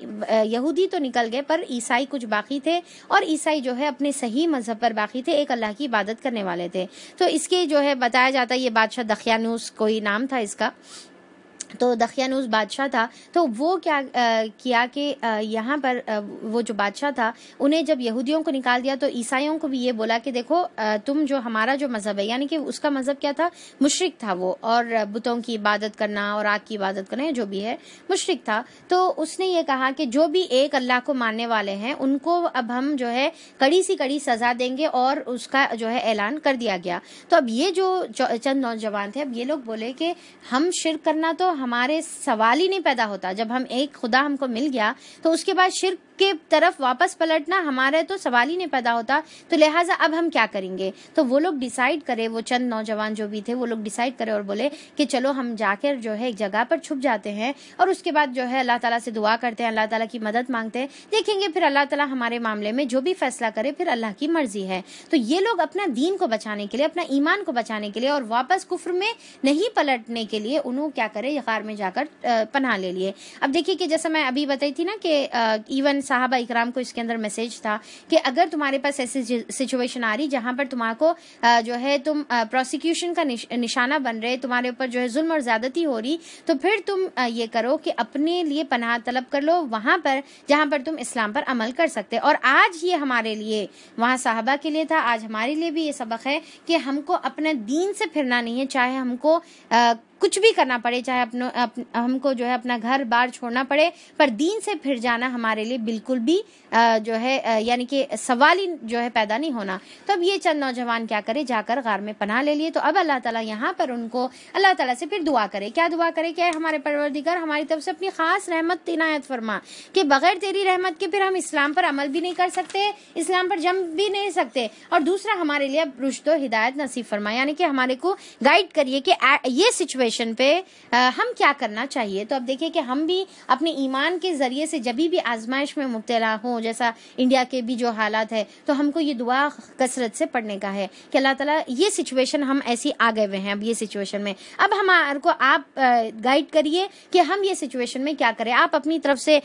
یہودی تو نکل گئے پر عیسائی کچھ باقی تھے, اور عیسائی جو ہے اپنے صحیح مذہب پر باقی تھے, ایک اللہ کی عبادت کرنے والے تھے. تو اس کے جو ہے بتایا جاتا ہے یہ بادشاہ دقیانوس کوئی نام تھا اس کا, تو دقیانوس بادشاہ تھا. تو وہ کیا کہ یہاں پر وہ جو بادشاہ تھا انہیں جب یہودیوں کو نکال دیا تو عیسائیوں کو بھی یہ بولا کہ دیکھو تم جو ہمارا جو مذہب ہے, یعنی کہ اس کا مذہب کیا تھا, مشرک تھا وہ, اور بتوں کی عبادت کرنا اور آگ کی عبادت کرنا جو بھی ہے مشرک تھا. تو اس نے یہ کہا کہ جو بھی ایک اللہ کو ماننے والے ہیں ان کو اب ہم جو ہے کڑی سی کڑی سزا دیں گے, اور اس کا جو ہے اعلان کر دیا گیا. تو اب یہ جو چند نوجوان تھے, اب یہ لوگ بولے کہ ہم شرک کرنا تو ہمارے سوال ہی نہیں پیدا ہوتا, جب ہم ایک خدا ہم کو مل گیا تو اس کے بعد شرک کے طرف واپس پلٹنا ہمارے تو سوال ہی نہیں پیدا ہوتا, تو لہٰذا اب ہم کیا کریں گے. تو وہ لوگ ڈیسائیڈ کرے, وہ چند نوجوان جو بھی تھے وہ لوگ ڈیسائیڈ کرے اور بولے کہ چلو ہم جا کر جو ہے ایک جگہ پر چھپ جاتے ہیں, اور اس کے بعد جو ہے اللہ تعالیٰ سے دعا کرتے ہیں, اللہ تعالیٰ کی مدد مانگتے ہیں, دیکھیں گے پھر اللہ تعالیٰ ہمارے معاملے میں جو بھی فیصلہ کرے پھر اللہ کی مرضی ہے. تو یہ لوگ اپنا دین کو بچانے کے لیے, اپنا ایمان کو بچانے کے لیے اور واپس کفر میں نہیں پلٹنے کے لیے انہوں کیا کرے, غار میں جا کر پناہ لے لیے. اب دیکھیے کہ جیسا میں ابھی بتائی تھی نا کہ ایون صحابہ اکرام کو اس کے اندر میسج تھا کہ اگر تمہارے پاس ایسی سچویشن آ رہی جہاں پر تمہارے کو جو ہے تم پروسیکیوشن کا نشانہ بن رہے, تمہارے اوپر جو ہے ظلم اور زیادتی ہو رہی, تو پھر تم یہ کرو کہ اپنے لیے پناہ طلب کر لو وہاں پر جہاں پر تم اسلام پر عمل کر سکتے. اور آج یہ ہمارے لیے, وہاں صحابہ کے لیے تھا, آج ہمارے لیے بھی یہ سبق ہے کہ ہم کو اپنے دین سے پھرنا نہیں ہے, چاہے ہم کو کچھ بھی کرنا پڑے، چاہے ہم کو جو ہے اپنا گھر بار چھوڑنا پڑے، پر دین سے پھر جانا ہمارے لیے بالکل بھی جو ہے یعنی کہ سوال ہی جو ہے پیدا نہیں ہونا۔ تو اب یہ چند نوجوان کیا کرے، جا کر غار میں پناہ لے لیے۔ تو اب اللہ تعالیٰ یہاں پر ان کو اللہ تعالیٰ سے پھر دعا کرے، کیا دعا کرے کہ ہمارے پروردگار ہماری طرف سے اپنی خاص رحمت عنایت فرما، کہ بغیر تیری رحمت کے پھر ہم اسلام پر عمل بھی نہیں کر سکتے، اسلام پر جم بھی نہیں سکتے، اور دوسرا ہمارے لیے اب رشد و ہدایت نصیب فرما، یعنی کہ ہمارے کو گائیڈ کریے کہ یہ سچویشن پہ ہم کیا کرنا چاہیے۔ تو اب دیکھیں کہ ہم بھی اپنے ایمان کے ذریعے سے جبھی بھی آزمائش میں مبتلا ہوں، جیسا انڈیا کے بھی جو حالات ہے، تو ہم کو یہ دعا کثرت سے پڑھنے کا ہے کہ اللہ تعالیٰ یہ سچویشن ہم ایسی آ گئے ہوئے ہیں، اب یہ سچویشن میں اب ہمارے کو آپ گائیڈ کریے کہ ہم یہ سچویشن میں کیا کریں، آپ اپنی طرف سے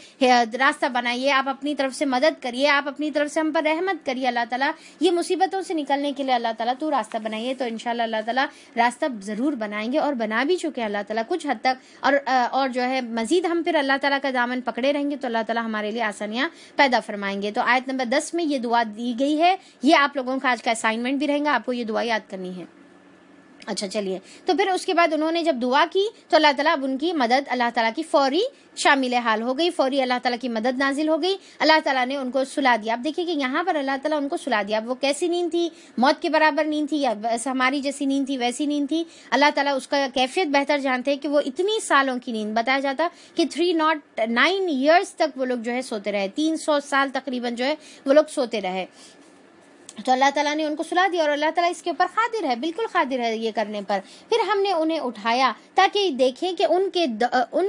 راستہ بنائیے، آپ اپنی طرف سے مدد کریے، آپ اپنی طرف سے ہم پر رحمت کریے اللہ تعالیٰ، یہ مصیبتوں سے نکلنے کے لیے اللہ تعالیٰ تو راستہ بنائیے۔ تو انشاءاللہ اللہ تعالیٰ راستہ ضرور بنائیں گے، اور بنا بھی چکے اللہ تعالیٰ کچھ حد تک، اور جو ہے مزید ہم پھر اللہ تعالیٰ کا دامن پکڑے رہیں گے تو اللہ تعالیٰ ہمارے لیے آسانیاں پیدا فرمائیں گے۔ تو آیت نمبر 10 میں یہ دعا دی گئی ہے، یہ آپ لوگوں کا آج کا اسائنمنٹ بھی رہے گا، آپ کو یہ دعا یاد کرنی ہے۔ اچھا چلیے، تو پھر اس کے بعد انہوں نے جب دعا کی تو اللہ تعالیٰ اب ان کی مدد اللہ تعالیٰ کی فوری شامل حال ہو گئی، فوری اللہ تعالیٰ کی مدد نازل ہو گئی، اللہ تعالیٰ نے ان کو سلا دیا۔ اب دیکھیے کہ یہاں پر اللہ تعالیٰ ان کو سلا دیا، اب وہ کیسی نیند تھی، موت کے برابر نیند تھی یا ہماری جیسی نیند تھی ویسی نیند تھی، اللہ تعالیٰ اس کا کیفیت بہتر جانتے ہیں کہ وہ اتنی سالوں کی نیند، بتایا جاتا کہ 309 ایئرز تک وہ لوگ جو ہے سوتے رہے، 300 سال تقریباً جو ہے وہ لوگ سوتے رہے۔ تو اللہ تعالیٰ نے ان کو سلا دیا، اور اللہ تعالیٰ اس کے اوپر قادر ہے، بالکل قادر ہے یہ کرنے پر۔ پھر ہم نے انہیں اٹھایا تاکہ دیکھیں کہ ان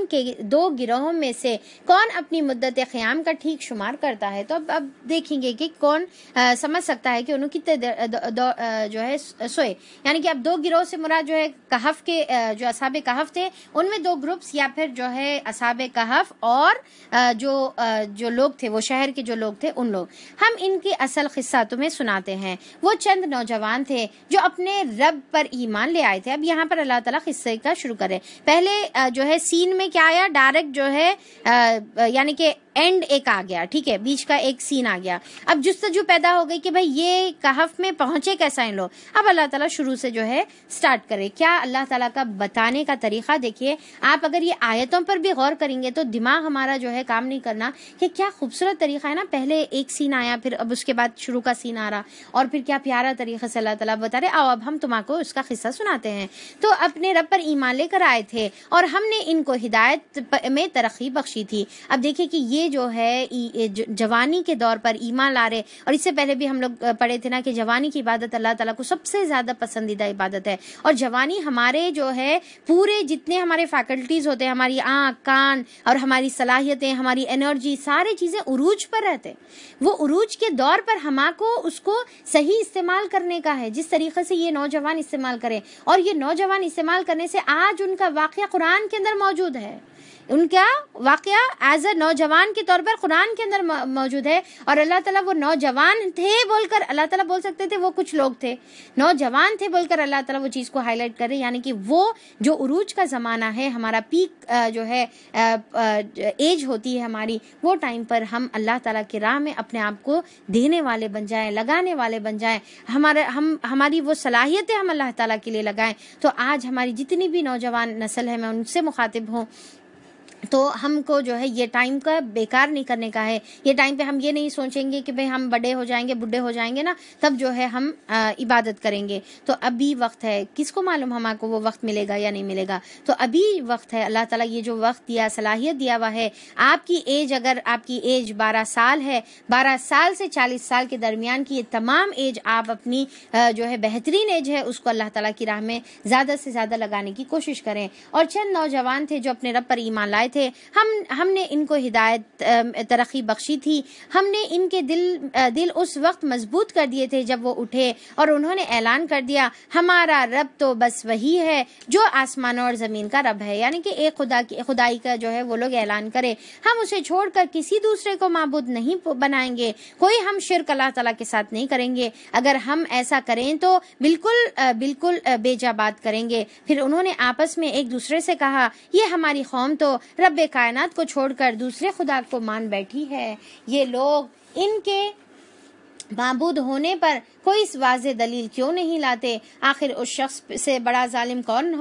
کے دو گروہوں میں سے کون اپنی مدت قیام کا ٹھیک شمار کرتا ہے۔ تو اب دیکھیں گے کہ کون سمجھ سکتا ہے کہ انہوں کتنے جو ہے سوئے، یعنی کہ اب دو گروہ سے مراد جو ہے کہف کے جو اصحاب کہف تھے ان میں دو گروپس، یا پھر جو ہے اصحاب کہف اور جو لوگ تھے وہ شہر کے جو لوگ تھے ان لوگ۔ ہم ان کی اصل قصہ تمہیں سناتے ہیں۔ وہ چند نوجوان تھے جو اپنے رب پر ایمان لے آئے تھے۔ اب یہاں پر اللہ تعالیٰ قصے کا شروع کرے، پہلے جو ہے سین میں کیا آیا، ڈائریکٹ جو ہے یعنی کہ اینڈ ایک آ گیا، ٹھیک ہے، بیچ کا ایک سین آ گیا۔ اب جستجو پیدا ہو گئی کہ بھائی یہ کہف میں پہنچے کیسا ان لوگ۔ اب اللہ تعالیٰ شروع سے جو ہے سٹارٹ کرے، کیا اللہ تعالیٰ کا بتانے کا طریقہ دیکھیے آپ، اگر یہ آیتوں پر بھی غور کریں گے تو دماغ ہمارا جو ہے کام نہیں کرنا کہ کیا خوبصورت طریقہ ہے نا، پہلے ایک سین آیا، پھر اب اس کے بعد شروع کا سین آ رہا، اور پھر کیا پیارا طریقے سے اللہ تعالیٰ بتا رہے، آؤ اب ہم تمہارے کو اس کا قصہ سناتے ہیں۔ تو اپنے رب پر ایمان لے کر آئے تھے اور ہم نے ان کو ہدایت میں ترقی بخشی تھی۔ اب دیکھیں کہ یہ جو ہے جوانی کے دور پر ایمان لا رہے، اور اس سے پہلے بھی ہم لوگ پڑھے تھے نا کہ جوانی کی عبادت اللہ تعالیٰ کو سب سے زیادہ پسندیدہ عبادت ہے، اور جوانی ہمارے جو ہے پورے جتنے ہمارے فیکلٹیز ہوتے ہیں، ہماری آنکھ کان اور ہماری صلاحیتیں، ہماری انرجی، ساری چیزیں عروج پر رہتے، وہ عروج کے دور پر ہما کو اس کو صحیح استعمال کرنے کا ہے، جس طریقے سے یہ نوجوان استعمال کریں، اور یہ نوجوان استعمال کرنے سے آج ان کا واقعہ قرآن کے اندر موجود ہے، ان کا واقعہ ایز اے نوجوان کے طور پر قرآن کے اندر موجود ہے، اور اللہ تعالیٰ وہ نوجوان تھے بول کر اللہ تعالیٰ بول سکتے تھے وہ کچھ لوگ تھے، نوجوان تھے بول کر اللہ تعالیٰ وہ چیز کو ہائی لائٹ کرے، یعنی کہ وہ جو عروج کا زمانہ ہے، ہمارا پیک جو ہے ایج ہوتی ہے ہماری، وہ ٹائم پر ہم اللہ تعالیٰ کی راہ میں اپنے آپ کو دینے والے بن جائیں، لگانے والے بن جائیں، ہماری وہ صلاحیتیں ہم اللہ تعالیٰ کے لیے لگائیں۔ تو آج ہماری جتنی بھی نوجوان نسل ہے، میں ان سے مخاطب ہوں، تو ہم کو جو ہے یہ ٹائم کا بیکار نہیں کرنے کا ہے۔ یہ ٹائم پہ ہم یہ نہیں سوچیں گے کہ بھئی ہم بڑے ہو جائیں گے، بڈھے ہو جائیں گے نا، تب جو ہے ہم عبادت کریں گے، تو ابھی وقت ہے، کس کو معلوم ہمارے کو وہ وقت ملے گا یا نہیں ملے گا، تو ابھی وقت ہے۔ اللہ تعالیٰ یہ جو وقت دیا، صلاحیت دیا ہوا ہے، آپ کی ایج، اگر آپ کی ایج 12 سال ہے، 12 سال سے 40 سال کے درمیان کی یہ تمام ایج آپ اپنی جو ہے بہترین ایج ہے، اس کو اللہ تعالیٰ کی راہ میں زیادہ سے زیادہ لگانے کی کوشش کریں۔ اور چند نوجوان تھے جو اپنے رب پر ایمان لائے تھے، ہم نے ان کو ہدایت ترقی بخشی تھی، ہم نے ان کے دل اس وقت مضبوط کر دیے تھے جب وہ اٹھے اور انہوں نے اعلان کر دیا ہمارا رب تو بس وہی ہے جو آسمانوں اور زمین کا رب ہے، یعنی کہ ایک خدائی کا جو ہے وہ لوگ اعلان کرے، ہم اسے چھوڑ کر کسی دوسرے کو معبود نہیں بنائیں گے، کوئی ہم شرک اللہ تعالیٰ کے ساتھ نہیں کریں گے، اگر ہم ایسا کریں تو بالکل بیجا بات کریں گے۔ پھر انہوں نے آپس میں ایک دوسرے سے کہا یہ ہماری قوم تو رب کائنات کو چھوڑ کر دوسرے خدا کو مان بیٹھی ہے، یہ لوگ ان کے معبود ہونے پر کوئی واضح دلیل کیوں نہیں لاتے، آخر اس شخص سے بڑا ظالم کون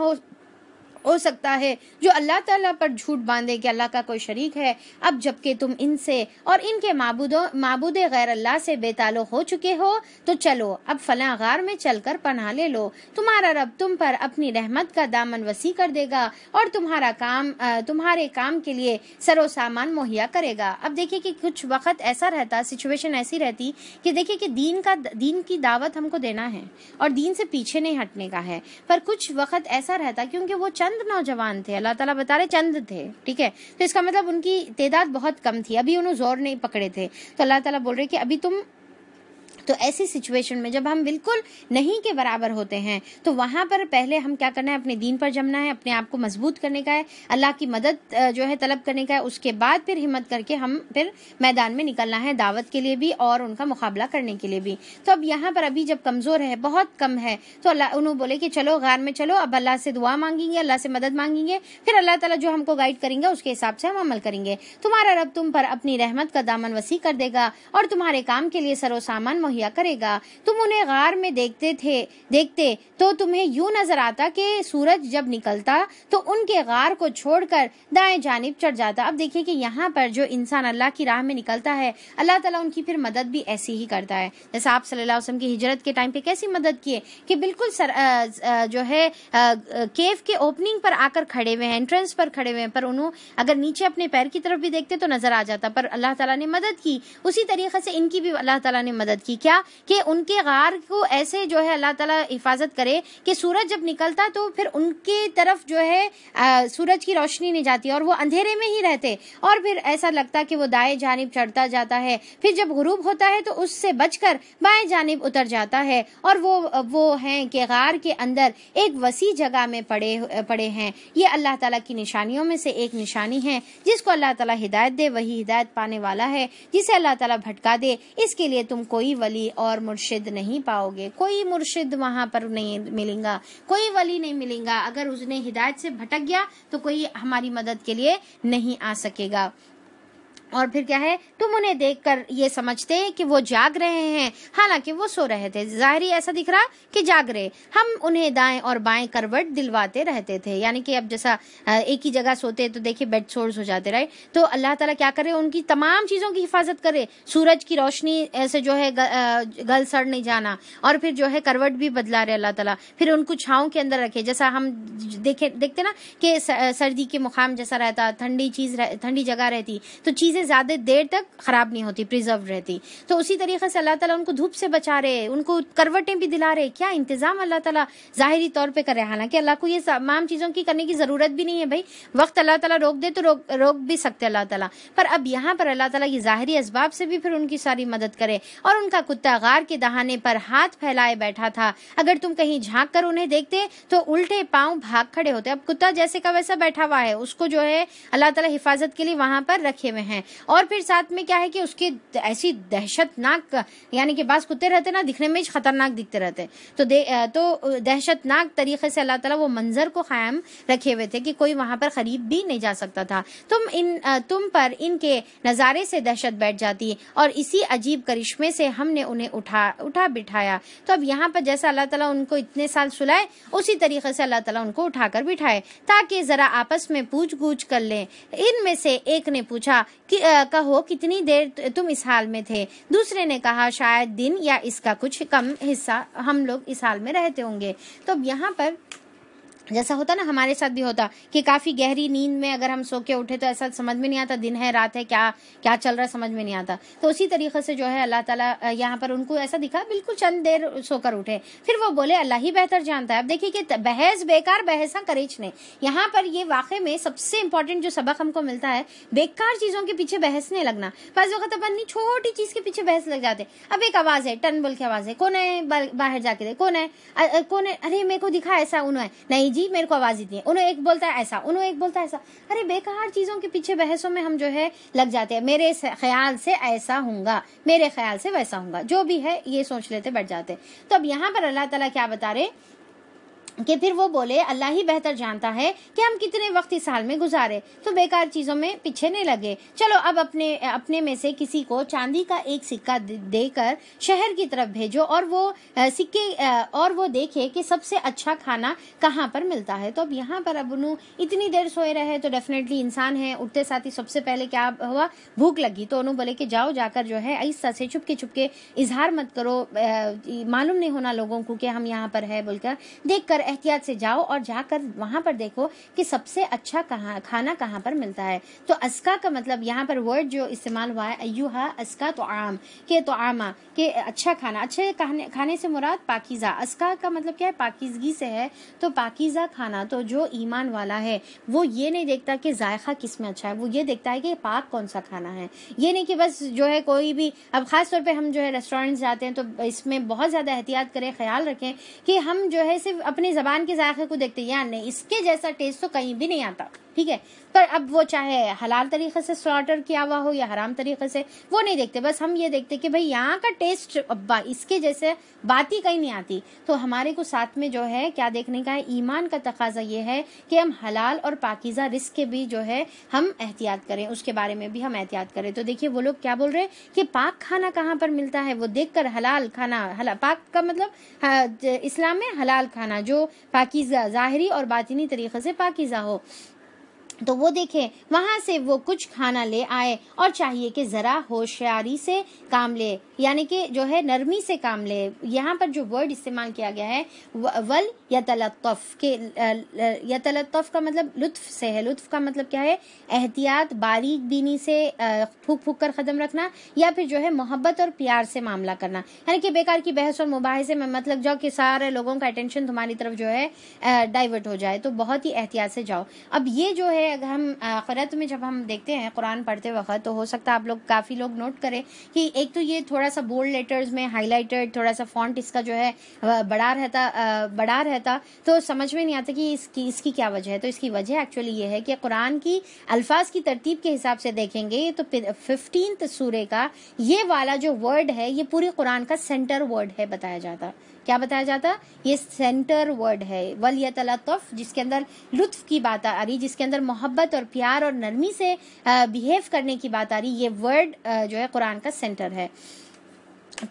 ہو سکتا ہے جو اللہ تعالیٰ پر جھوٹ باندھے کہ اللہ کا کوئی شریک ہے، اب جبکہ تم ان سے اور ان کے معبود غیر اللہ سے بے تعلق ہو چکے ہو تو چلو اب فلاں غار میں چل کر پناہ لے لو، تمہارا رب تم پر اپنی رحمت کا دامن وسیع کر دے گا اور تمہارے کام کے لیے سر و سامان مہیا کرے گا۔ اب دیکھیں کہ کچھ وقت ایسا رہتا، سچویشن ایسی رہتی کہ دیکھیں کہ دین کی دعوت ہم کو دینا ہے اور دین سے پیچھے نہیں ہٹنے کا ہے، پر کچھ وقت ایسا رہتا کیونکہ وہ چند نوجوان تھے، اللہ تعالیٰ بتا رہے چند تھے، ٹھیک ہے، تو اس کا مطلب ان کی تعداد بہت کم تھی، ابھی انہوں زور نہیں پکڑے تھے، تو اللہ تعالیٰ بول رہے کہ ابھی تم تو ایسی سچویشن میں جب ہم بالکل نہیں کے برابر ہوتے ہیں تو وہاں پر پہلے ہم کیا کرنا ہے، اپنے دین پر جمنا ہے، اپنے آپ کو مضبوط کرنے کا ہے، اللہ کی مدد جو ہے طلب کرنے کا ہے، اس کے بعد پھر ہمت کر کے ہم پھر میدان میں نکلنا ہے دعوت کے لیے بھی اور ان کا مقابلہ کرنے کے لیے بھی۔ تو اب یہاں پر ابھی جب کمزور ہے، بہت کم ہے، تو انہوں بولے کہ چلو غار میں چلو، اب اللہ سے دعا مانگیں گے، اللہ سے مدد مانگیں گے، پھر اللہ تعالیٰ جو ہم کو گائیڈ کریں گے اس کے حساب سے ہم عمل کریں گے۔ تمہارا رب تم پر اپنی رحمت کا دامن وسیع کر دے گا اور تمہارے کام کے لیے سر و سامان مہیا کرے گا۔ تم انہیں غار میں دیکھتے تو تمہیں یوں نظر آتا کہ سورج جب نکلتا تو ان کے غار کو چھوڑ کر دائیں جانب چڑھ جاتا۔ اب دیکھیں کہ یہاں پر جو انسان اللہ کی راہ میں نکلتا ہے، اللہ تعالیٰ ان کی پھر مدد بھی ایسی ہی کرتا ہے، جیسے آپ صلی اللہ علیہ وسلم کی ہجرت کے ٹائم پہ کیسی مدد کیے کہ بالکل جو ہے کیف کے اوپننگ پر آ کر کھڑے ہوئے ہیں، انٹرنس پر کھڑے ہوئے ہیں، پر انہوں اگر نیچے اپنے پیر کی طرف بھی دیکھتے تو نظر آ جاتا، پر اللہ تعالیٰ نے مدد کی۔ اسی طریقے سے ان کی بھی اللہ تعالیٰ نے مدد کی، کیا کہ ان کے غار کو ایسے جو ہے اللہ تعالیٰ حفاظت کرے کہ سورج جب نکلتا تو پھر ان کی طرف جو ہے سورج کی روشنی نہیں جاتی اور وہ اندھیرے میں ہی رہتے، اور پھر ایسا لگتا کہ وہ دائیں جانب چڑھتا جاتا ہے، پھر جب غروب ہوتا ہے تو اس سے بچ کر بائیں جانب اتر جاتا ہے، اور وہ ہیں کہ غار کے اندر ایک وسیع جگہ میں پڑے ہیں۔ یہ اللہ تعالیٰ کی نشانیوں میں سے ایک نشانی ہے، جس کو اللہ تعالیٰ ہدایت دے وہی ہدایت پانے والا ہے، جسے اللہ تعالیٰ بھٹکا دے اس کے لیے تم کوئی ولی اور مرشد نہیں پاؤ گے۔ کوئی مرشد وہاں پر نہیں ملیں گا، کوئی ولی نہیں ملیں گا، اگر اس نے ہدایت سے بھٹک گیا تو کوئی ہماری مدد کے لیے نہیں آ سکے گا۔ اور پھر کیا ہے، تم انہیں دیکھ کر یہ سمجھتے کہ وہ جاگ رہے ہیں حالانکہ وہ سو رہے تھے، ظاہری ایسا دکھ رہا کہ جاگ رہے، ہم انہیں دائیں اور بائیں کروٹ دلواتے رہتے تھے، یعنی کہ اب جیسا ایک ہی جگہ سوتے تو دیکھیں بیڈ سورز ہو جاتے، رائٹ، تو اللہ تعالیٰ کیا کرے، ان کی تمام چیزوں کی حفاظت کرے، سورج کی روشنی سے جو ہے گل سڑ نہیں جانا، اور پھر جو ہے کروٹ بھی بدلا رہے اللہ تعالیٰ، پھر ان کو چھاؤں کے اندر رکھے، جیسا ہم دیکھتے نا کہ سردی کے مقام جیسا رہتا، ٹھنڈی جگہ رہتی تو چیزیں زیادہ دیر تک خراب نہیں ہوتی، پریزرو رہتی، تو اسی طریقے سے اللہ تعالیٰ ان کو دھوپ سے بچا رہے، ان کو کروٹیں بھی دلا رہے، کیا انتظام اللہ تعالیٰ ظاہری طور پہ کر رہے، حالانکہ اللہ کو یہ تمام چیزوں کی کرنے کی ضرورت بھی نہیں ہے، بھائی وقت اللہ تعالیٰ روک دے تو روک بھی سکتے اللہ تعالیٰ، پر اب یہاں پر اللہ تعالیٰ یہ ظاہری اسباب سے بھی پھر ان کی ساری مدد کرے۔ اور ان کا کتا غار کے دہانے پر ہاتھ پھیلائے بیٹھا تھا، اگر تم کہیں جھانک کر انہیں دیکھتے تو الٹے پاؤں بھاگ کھڑے ہوتے، اب کتا جیسے کا ویسا بیٹھا ہوا ہے، اس کو جو ہے اللہ تعالیٰ حفاظت کے لیے وہاں پر رکھے ہوئے ہیں، اور پھر ساتھ میں کیا ہے کہ اس کی ایسی دہشت ناک، یعنی کہ بعض کتے رہتے نا دکھنے میں خطرناک دکھتے رہتے، تو دہشت ناک طریقے سے اللہ تعالیٰ وہ منظر کو قائم رکھے ہوئے تھے کہ کوئی وہاں پر قریب بھی نہیں جا سکتا تھا، تم پر ان کے نظارے سے دہشت بیٹھ جاتی، اور اسی عجیب کرشمے سے ہم نے انہیں اٹھا بٹھایا۔ تو اب یہاں پر جیسا اللہ تعالیٰ ان کو اتنے سال سلائے، اسی طریقے سے اللہ تعالیٰ ان کو اٹھا کر بٹھائے تاکہ ذرا آپس میں پوچھ گچھ کر لیں۔ ان میں سے ایک نے پوچھا کہ کہو کتنی دیر تم اس حال میں تھے، دوسرے نے کہا شاید دن یا اس کا کچھ کم حصہ ہم لوگ اس حال میں رہتے ہوں گے۔ تو اب یہاں پر جیسا ہوتا نا ہمارے ساتھ بھی ہوتا کہ کافی گہری نیند میں اگر ہم سو کے اٹھے تو ایسا سمجھ میں نہیں آتا دن ہے رات ہے، کیا چل رہا سمجھ میں نہیں آتا، تو اسی طریقے سے جو ہے اللہ تعالیٰ یہاں پر ان کو ایسا دکھا بالکل چند دیر سو کر اٹھے، پھر وہ بولے اللہ ہی بہتر جانتا ہے۔ اب دیکھیے کہ بحث بیکار بحثاں کریچنے، یہاں پر یہ واقعے میں سب سے امپورٹنٹ جو سبق ہم کو ملتا ہے، بیکار چیزوں کے پیچھے بحث نہیں لگنا۔ بعض وقت اپنی چھوٹی چیز کے پیچھے بحث لگ جاتے، اب ایک آواز ہے ٹن بول کی آواز ہے، کون ہے باہر جا کے دے، کون ہے ارے میرے کو دکھا ایسا، انہوں ہے نہیں جی میرے کو آواز دی ہے، انہوں ایک بولتا ہے ایسا، انہوں ایک بولتا ہے ایسا، ارے بیکار چیزوں کے پیچھے بحثوں میں ہم جو ہے لگ جاتے ہیں، میرے خیال سے ایسا ہوں گا، میرے خیال سے ویسا ہوں گا، جو بھی ہے یہ سوچ لیتے بیٹھ جاتے۔ تو اب یہاں پر اللہ تعالیٰ کیا بتا رہے کہ پھر وہ بولے اللہ ہی بہتر جانتا ہے کہ ہم کتنے وقت اس حال میں گزارے، تو بیکار چیزوں میں پیچھے نہیں لگے، چلو اب اپنے میں سے کسی کو چاندی کا ایک سکہ دے کر شہر کی طرف بھیجو، اور وہ سکے اور وہ دیکھے کہ سب سے اچھا کھانا کہاں پر ملتا ہے۔ تو اب یہاں پر اب انہوں اتنی دیر سوئے رہے، تو ڈیفینیٹلی انسان ہے، اٹھتے ساتھ ہی سب سے پہلے کیا ہوا، بھوک لگی، تو انہوں بولے کہ جاؤ جا کر جو ہے آہستہ سے چپ کے اظہار مت کرو، معلوم نہیں ہونا لوگوں کو کہ ہم یہاں پر ہے بول کر، دیکھ کر احتیاط سے جاؤ اور جا کر وہاں پر دیکھو کہ سب سے اچھا کھانا کہاں پر ملتا ہے۔ تو اسکا کا مطلب یہاں پر ورڈ جو استعمال ہوا ہے ایوہا اسکا طعام، کہ طعامہ کہ اچھا کھانا، اچھے کھانے سے مراد پاکیزہ، اسکا کا مطلب کیا ہے، پاکیزگی سے ہے، تو پاکیزہ کھانا۔ تو جو ایمان والا ہے وہ یہ نہیں دیکھتا کہ ذائقہ کس میں اچھا ہے، وہ یہ دیکھتا ہے کہ پاک کون سا کھانا ہے، یہ نہیں کہ بس جو ہے کوئی بھی، اب خاص طور پہ ہم جو ہے ریسٹورینٹ جاتے ہیں تو اس میں بہت زیادہ احتیاط کریں، خیال رکھیں کہ ہم جو ہے صرف اپنی زبان کے ذائقے کو دیکھتے ہیں، یا نہیں اس کے جیسا ٹیسٹ تو کہیں بھی نہیں آتا، ٹھیک ہے، پر اب وہ چاہے حلال طریقے سے سلاٹر کیا ہوا ہو یا حرام طریقے سے، وہ نہیں دیکھتے، بس ہم یہ دیکھتے کہ بھئی یہاں کا ٹیسٹ ابا اس کے جیسے بات ہی کہیں نہیں آتی۔ تو ہمارے کو ساتھ میں جو ہے کیا دیکھنے کا ہے، ایمان کا تقاضا یہ ہے کہ ہم حلال اور پاکیزہ رزق کے بھی جو ہے ہم احتیاط کریں، اس کے بارے میں بھی ہم احتیاط کریں۔ تو دیکھیے وہ لوگ کیا بول رہے ہیں کہ پاک کھانا کہاں پر ملتا ہے، وہ دیکھ کر حلال کھانا، پاک کا مطلب اسلام میں حلال کھانا جو پاکیزہ، ظاہری اور باطنی طریقے سے پاکیزہ ہو، تو وہ دیکھیں وہاں سے وہ کچھ کھانا لے آئے، اور چاہیے کہ ذرا ہوشیاری سے کام لے، یعنی کہ جو ہے نرمی سے کام لے۔ یہاں پر جو ورڈ استعمال کیا گیا ہے ول یتلطف، کہ یتلطف کا مطلب لطف سے ہے، لطف کا مطلب کیا ہے، احتیاط، باریک بینی سے پھونک کر قدم رکھنا، یا پھر جو ہے محبت اور پیار سے معاملہ کرنا، یعنی کہ بیکار کی بحث اور مباحثے میں مت لگ جاؤ کہ سارے لوگوں کا اٹینشن تمہاری طرف جو ہے ڈائیورٹ ہو جائے، تو بہت ہی احتیاط سے جاؤ۔ اب یہ جو ہے اگر ہم قرأت میں جب ہم دیکھتے ہیں قرآن پڑھتے وقت، تو ہو سکتا ہے آپ لوگ کافی لوگ نوٹ کریں کہ ایک تو یہ تھوڑا سا بولڈ لیٹرز میں ہائی لائٹڈ، تھوڑا سا فونٹ اس کا جو ہے بڑا رہتا، تو سمجھ میں نہیں آتا کہ اس کی کیا وجہ ہے۔ تو اس کی وجہ ایکچولی یہ ہے کہ قرآن کی الفاظ کی ترتیب کے حساب سے دیکھیں گے تو 15 سورے کا یہ والا جو ورڈ ہے یہ پوری قرآن کا سینٹر ورڈ ہے، بتایا جاتا، کیا بتایا جاتا، یہ سینٹر ورڈ ہے ولیتلطف، جس کے اندر لطف کی بات آ رہی، جس کے اندر محبت اور پیار اور نرمی سے بیہیو کرنے کی بات آ رہی، یہ ورڈ جو ہے قرآن کا سینٹر ہے۔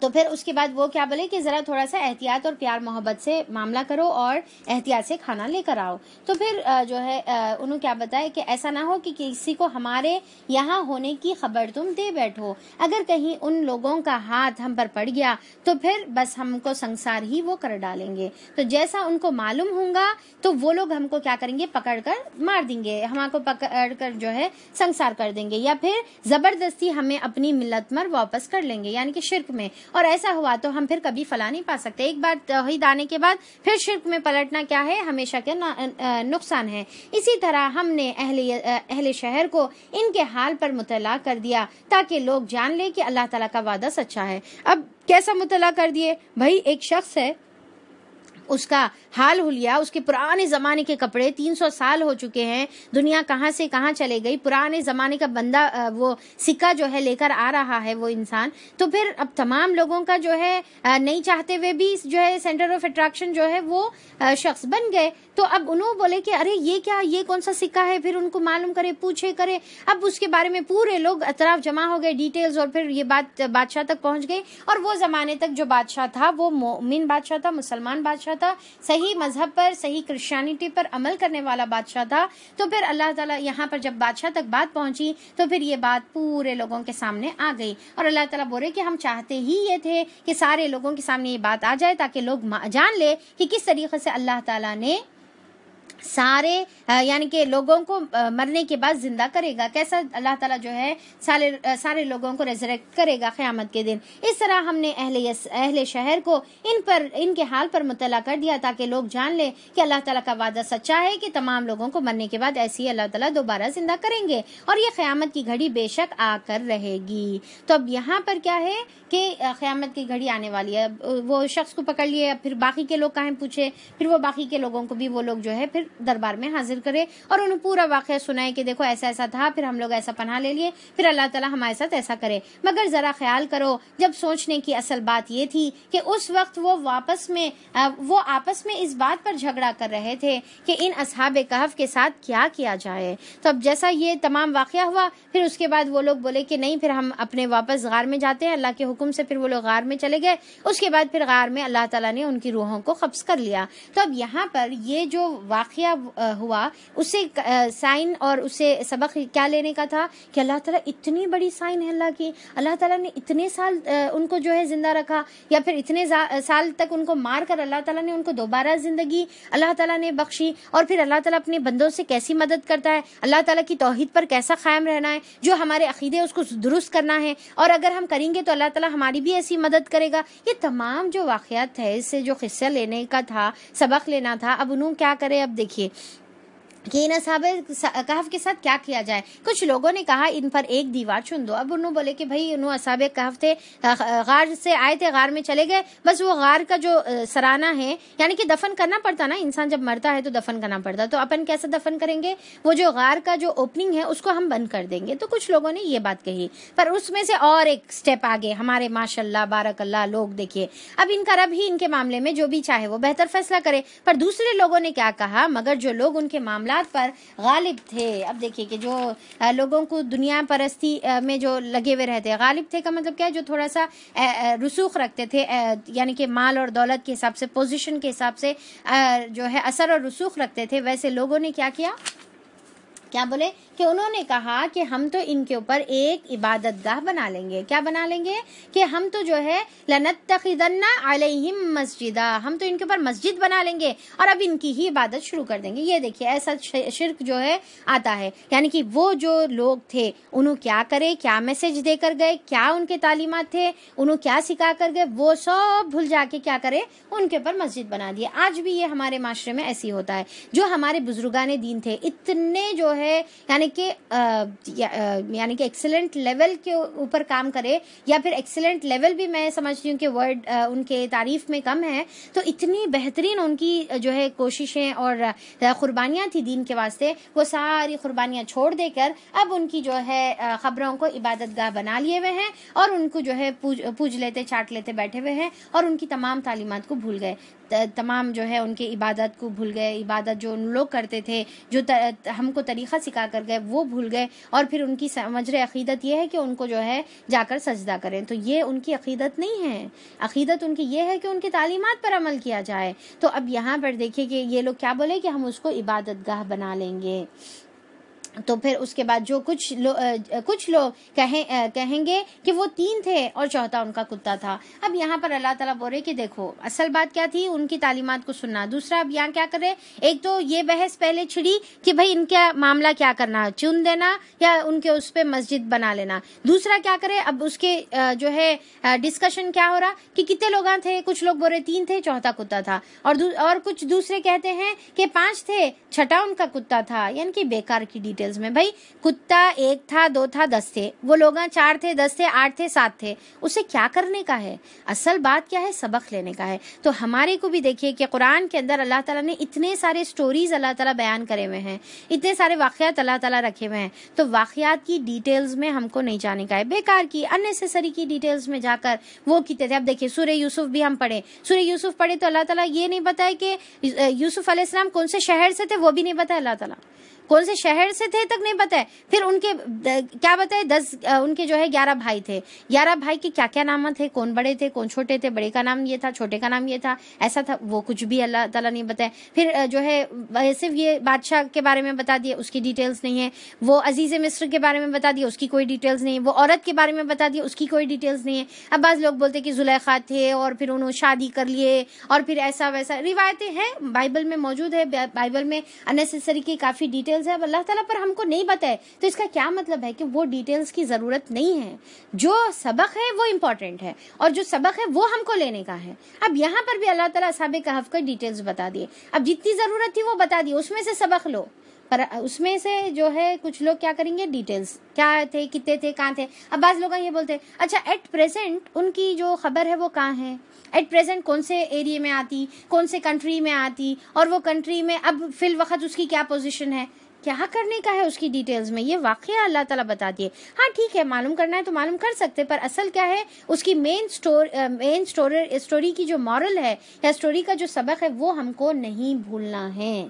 تو پھر اس کے بعد وہ کیا بولے کہ ذرا تھوڑا سا احتیاط اور پیار محبت سے معاملہ کرو اور احتیاط سے کھانا لے کر آؤ۔ تو پھر جو ہے انہوں کیا بتایا کہ ایسا نہ ہو کہ کسی کو ہمارے یہاں ہونے کی خبر تم دے بیٹھو، اگر کہیں ان لوگوں کا ہاتھ ہم پر پڑ گیا تو پھر بس ہم کو سنسار ہی وہ کر ڈالیں گے، تو جیسا ان کو معلوم ہوگا تو وہ لوگ ہم کو کیا کریں گے، پکڑ کر مار دیں گے، ہم کو پکڑ کر جو ہے سنسار کر دیں گے، یا پھر زبردستی ہمیں اپنی ملت پر واپس کر لیں گے، یعنی کہ شرک میں، اور ایسا ہوا تو ہم پھر کبھی فلاح نہیں پا سکتے۔ ایک بار توحید آنے کے بعد پھر شرک میں پلٹنا کیا ہے، ہمیشہ کے نقصان ہے۔ اسی طرح ہم نے اہل شہر کو ان کے حال پر مطلع کر دیا تاکہ لوگ جان لے کہ اللہ تعالیٰ کا وعدہ سچا ہے۔ اب کیسا مطلع کر دیے بھائی، ایک شخص ہے، اس کا حال حلیہ، اس کے پرانے زمانے کے کپڑے 300 سال ہو چکے ہیں، دنیا کہاں سے کہاں چلے گئی، پرانے زمانے کا بندہ وہ سکہ جو ہے لے کر آ رہا ہے وہ انسان، تو پھر اب تمام لوگوں کا جو ہے نہیں چاہتے ہوئے بھی جو ہے سینٹر آف اٹریکشن جو ہے وہ شخص بن گئے۔ تو اب انہوں بولے کہ ارے یہ کیا، یہ کون سا سکہ ہے، پھر ان کو معلوم کرے، پوچھے کرے، اب اس کے بارے میں پورے لوگ اطراف جمع ہو گئے، ڈیٹیلز، اور پھر یہ بات بادشاہ تک پہنچ گئی، اور وہ زمانے تک جو بادشاہ تھا وہ مومن بادشاہ تھا، مسلمان بادشاہ تھا، صحیح مذہب پر، صحیح کرسچینٹی پر عمل کرنے والا بادشاہ تھا۔ تو پھر اللہ تعالیٰ یہاں پر جب بادشاہ تک بات پہنچی تو پھر یہ بات پورے لوگوں کے سامنے آ گئی، اور اللہ تعالیٰ بولے کہ ہم چاہتے ہی یہ تھے کہ سارے لوگوں کے سامنے یہ بات آ جائے تاکہ لوگ جان لے کہ کس طریقے سے اللہ تعالیٰ نے سارے یعنی کہ لوگوں کو مرنے کے بعد زندہ کرے گا، کیسا اللہ تعالیٰ جو ہے سارے لوگوں کو ریزریکٹ کرے گا قیامت کے دن۔ اس طرح ہم نے اہل شہر کو ان کے حال پر مطلع کر دیا تاکہ لوگ جان لیں کہ اللہ تعالیٰ کا وعدہ سچا ہے کہ تمام لوگوں کو مرنے کے بعد ایسی اللہ تعالیٰ دوبارہ زندہ کریں گے، اور یہ قیامت کی گھڑی بے شک آ کر رہے گی۔ تو اب یہاں پر کیا ہے کہ قیامت کی گھڑی آنے والی ہے، وہ شخص کو پکڑ لیے، پھر باقی کے لوگ کہیں پوچھے، پھر وہ باقی کے لوگوں کو بھی وہ لوگ جو ہے پھر دربار میں حاضر کرے اور انہیں پورا واقعہ سنائے کہ دیکھو ایسا ایسا تھا، پھر ہم لوگ ایسا پناہ لے لیے، پھر اللہ تعالیٰ ہمارے ساتھ ایسا کرے۔ مگر ذرا خیال کرو، جب سوچنے کی اصل بات یہ تھی کہ اس وقت وہ آپس میں اس بات پر جھگڑا کر رہے تھے کہ ان اصحاب کہف کے ساتھ کیا کیا جائے۔ تو اب جیسا یہ تمام واقعہ ہوا، پھر اس کے بعد وہ لوگ بولے کہ نہیں، پھر ہم اپنے واپس غار میں جاتے ہیں۔ اللہ کے حکم سے پھر وہ لوگ غار میں چلے گئے۔ اس کے بعد پھر غار میں اللہ تعالیٰ نے ان کی روحوں کو قبض کر لیا۔ تو اب یہاں پر یہ جو واقعہ ہوا، اسے سائن اور اسے سبق کیا لینے کا تھا کہ اللہ تعالیٰ اتنی بڑی سائن ہے اللہ کی، اللہ تعالیٰ نے اتنے سال ان کو جو ہے زندہ رکھا، یا پھر اتنے سال تک ان کو مار کر اللہ تعالیٰ نے ان کو دوبارہ زندگی اللہ تعالیٰ نے بخشی، اور پھر اللہ تعالیٰ اپنے بندوں سے کیسی مدد کرتا ہے، اللہ تعالیٰ کی توحید پر کیسا قائم رہنا ہے، جو ہمارے عقیدے اس کو درست کرنا ہے، اور اگر ہم کریں گے تو اللہ تعالیٰ ہماری بھی ایسی مدد کرے گا۔ یہ تمام جو واقعات تھے، اس سے جو قصہ لینے کا تھا، سبق لینا تھا، اب انہوں کیا کرے۔ اب دیکھیے کہ ان اصحاب کہف کے ساتھ کیا کیا جائے۔ کچھ لوگوں نے کہا ان پر ایک دیوار چن دو۔ اب انہوں بولے کہ بھائی انہوں اصحاب کہف تھے، غار سے آئے تھے، غار میں چلے گئے، بس وہ غار کا جو سرانہ ہے، یعنی کہ دفن کرنا پڑتا نا، انسان جب مرتا ہے تو دفن کرنا پڑتا، تو اپن کیسے دفن کریں گے؟ وہ جو غار کا جو اوپننگ ہے اس کو ہم بند کر دیں گے۔ تو کچھ لوگوں نے یہ بات کہی، پر اس میں سے اور ایک سٹیپ آگے ہمارے ماشاء اللہ بارک اللہ لوگ دیکھیے، اب ان کا رب ہی ان کے معاملے میں جو بھی چاہے وہ بہتر فیصلہ کرے۔ پر دوسرے لوگوں نے کیا کہا؟ مگر جو لوگ ان کے معاملات پر غالب تھے، اب دیکھیے کہ جو لوگوں کو دنیا پرستی میں جو لگے ہوئے رہتے، غالب تھے کا مطلب کیا ہے؟ جو تھوڑا سا رسوخ رکھتے تھے، یعنی کہ مال اور دولت کے حساب سے، پوزیشن کے حساب سے جو ہے اثر اور رسوخ رکھتے تھے، ویسے لوگوں نے کیا کیا؟ کیا بولے کہ انہوں نے کہا کہ ہم تو ان کے اوپر ایک عبادت گاہ بنا لیں گے۔ کیا بنا لیں گے؟ کہ ہم تو جو ہے لَنَتَّخِذَنَّ عَلَيْهِمْ مَسْجِدًا، ہم تو ان کے اوپر مسجد بنا لیں گے اور اب ان کی ہی عبادت شروع کر دیں گے۔ یہ دیکھیے ایسا شرک جو ہے آتا ہے، یعنی کہ وہ جو لوگ تھے انہوں کیا کرے، کیا میسج دے کر گئے، کیا ان کے تعلیمات تھے، انہوں کیا سکھا کر گئے، وہ سب بھول جا کے کیا کرے، ان کے اوپر مسجد بنا دیا۔ آج بھی یہ ہمارے معاشرے میں ایسی ہوتا ہے۔ جو ہمارے بزرگان دین تھے، اتنے جو ہے یعنی کہ ایکسلنٹ لیول کے اوپر کام کرے، یا پھر ایکسلنٹ لیول بھی میں سمجھتی ہوں کہ ورڈ ان کے تعریف میں کم ہے، تو اتنی بہترین ان کی جو ہے کوششیں اور قربانیاں تھی دین کے واسطے، وہ ساری قربانیاں چھوڑ دے کر اب ان کی جو ہے خبروں کو عبادت گاہ بنا لیے ہوئے ہیں، اور ان کو جو ہے پوج لیتے چاٹ لیتے بیٹھے ہوئے ہیں، اور ان کی تمام تعلیمات کو بھول گئے، تمام جو ہے ان کی عبادت کو بھول گئے، عبادت جو ان لوگ کرتے تھے، جو ہم کو طریقہ سکھا کر گئے وہ بھول گئے، اور پھر ان کی سمجھ رہے عقیدت یہ ہے کہ ان کو جو ہے جا کر سجدہ کریں۔ تو یہ ان کی عقیدت نہیں ہے، عقیدت ان کی یہ ہے کہ ان کی تعلیمات پر عمل کیا جائے۔ تو اب یہاں پر دیکھیں کہ یہ لوگ کیا بولے کہ ہم اس کو عبادت گاہ بنا لیں گے۔ تو پھر اس کے بعد جو کچھ لوگ کہیں گے کہ وہ 3 تھے اور چوتھا ان کا کتا تھا۔ اب یہاں پر اللہ تعالیٰ بول رہے کہ دیکھو اصل بات کیا تھی، ان کی تعلیمات کو سننا۔ دوسرا اب یہاں کیا کرے، ایک تو یہ بحث پہلے چھڑی کہ بھئی ان کا معاملہ کیا کرنا، چن دینا یا ان کے اس پہ مسجد بنا لینا۔ دوسرا کیا کرے، اب اس کے جو ہے ڈسکشن کیا ہو رہا کہ کتنے لوگ تھے، کچھ لوگ بول رہے 3 تھے، چوتھا کتا تھا، اور کچھ دوسرے کہتے ہیں کہ 5 تھے، چھٹا ان کا کتا تھا، یعنی کہ بیکار کی ڈیٹیلز میں۔ بھائی کتا 1 تھا، 2 تھا، 10 تھے، وہ لوگ 4 تھے، 10 تھے، 8 تھے، 7 تھے، اسے کیا کرنے کا ہے؟ اصل بات کیا ہے؟ سبق لینے کا ہے۔ تو ہمارے کو بھی دیکھیے کہ قرآن کے اندر اللہ تعالیٰ نے اتنے سارے سٹوریز اللہ تعالیٰ بیان کرے ہوئے ہیں، اتنے سارے واقعات اللہ تعالیٰ رکھے ہوئے ہیں، تو واقعات کی ڈیٹیلز میں ہم کو نہیں جانے کا ہے، بیکار کی اننیسیسری کی ڈیٹیلز میں جا کر وہ کتنے تھے۔ اب دیکھیے سورہ یوسف بھی ہم پڑھے، سورہ یوسف پڑھے تو اللہ تعالیٰ یہ نہیں بتائے کہ یوسف علیہ السلام کون سے شہر سے تھے، وہ بھی نہیں بتایا اللہ تعالیٰ، کون سے شہر سے تھے تک نہیں بتائے۔ پھر ان کے کیا بتائے، 10 ان کے جو ہے 11 بھائی تھے، 11 بھائی کے کیا کیا نام تھے، کون بڑے تھے کون چھوٹے تھے، بڑے کا نام یہ تھا، چھوٹے کا نام یہ تھا، ایسا تھا، وہ کچھ بھی اللہ تعالیٰ نہیں بتائے۔ پھر جو ہے صرف یہ بادشاہ کے بارے میں بتا دیا، اس کی ڈیٹیلز نہیں ہے، وہ عزیز مصر کے بارے میں بتا دیا، اس کی کوئی ڈیٹیلز نہیں ہے، وہ عورت کے بارے میں بتا دیا، اس کی کوئی ڈیٹیلز نہیں ہے۔ اب بعض لوگ بولتے کہ زلیخا تھے اور پھر انہوں شادی کر لیے اور پھر ایسا ویسا، روایتیں ہیں بائبل میں موجود ہے، بائبل میں انیسیسری کی کافی ڈیٹیلز ہے، اب اللہ تعالیٰ ہم کو نہیں بتائے تو اس کا کیا مطلب ہے کہ وہ ڈیٹیلز کی ضرورت نہیں ہے، جو سبق ہے وہ امپورٹنٹ ہے اور جو سبق ہے وہ ہم کو لینے کا ہے۔ اب یہاں پر بھی اللہ تعالیٰ اصحاب کہف کا ڈیٹیلز بتا دیے، اب جتنی ضرورت تھی وہ بتا دی، اس میں سے سبق لو، پر اس میں سے جو ہے کچھ لوگ کیا کریں گے، ڈیٹیلز کیا تھے، کتنے تھے، کہاں تھے۔ اب بعض لوگ یہ بولتے ہیں اچھا ایٹ پریزنٹ ان کی جو خبر ہے وہ کہاں ہے، ایٹ پریزنٹ کون سے ایریے میں آتی, کون سے کنٹری میں آتی, اور وہ کنٹری میں اب فی الوقت اس کی کیا پوزیشن ہے, کیا کرنے کا ہے اس کی ڈیٹیلز میں, یہ واقعہ اللہ تعالیٰ بتا دیے. ہاں ٹھیک ہے, معلوم کرنا ہے تو معلوم کر سکتے, پر اصل کیا ہے اس کی مین اسٹوری کی جو مورل ہے یا اسٹوری کا جو سبق ہے وہ ہم کو نہیں بھولنا ہے.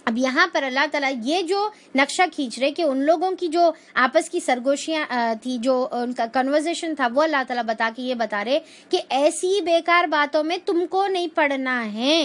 اب یہاں پر اللہ تعالیٰ یہ جو نقشہ کھینچ رہے کہ ان لوگوں کی جو آپس کی سرگوشیاں تھی, جو ان کا کنورزیشن تھا, وہ اللہ تعالیٰ بتا کے یہ بتا رہے کہ ایسی بیکار باتوں میں تم کو نہیں پڑنا ہے.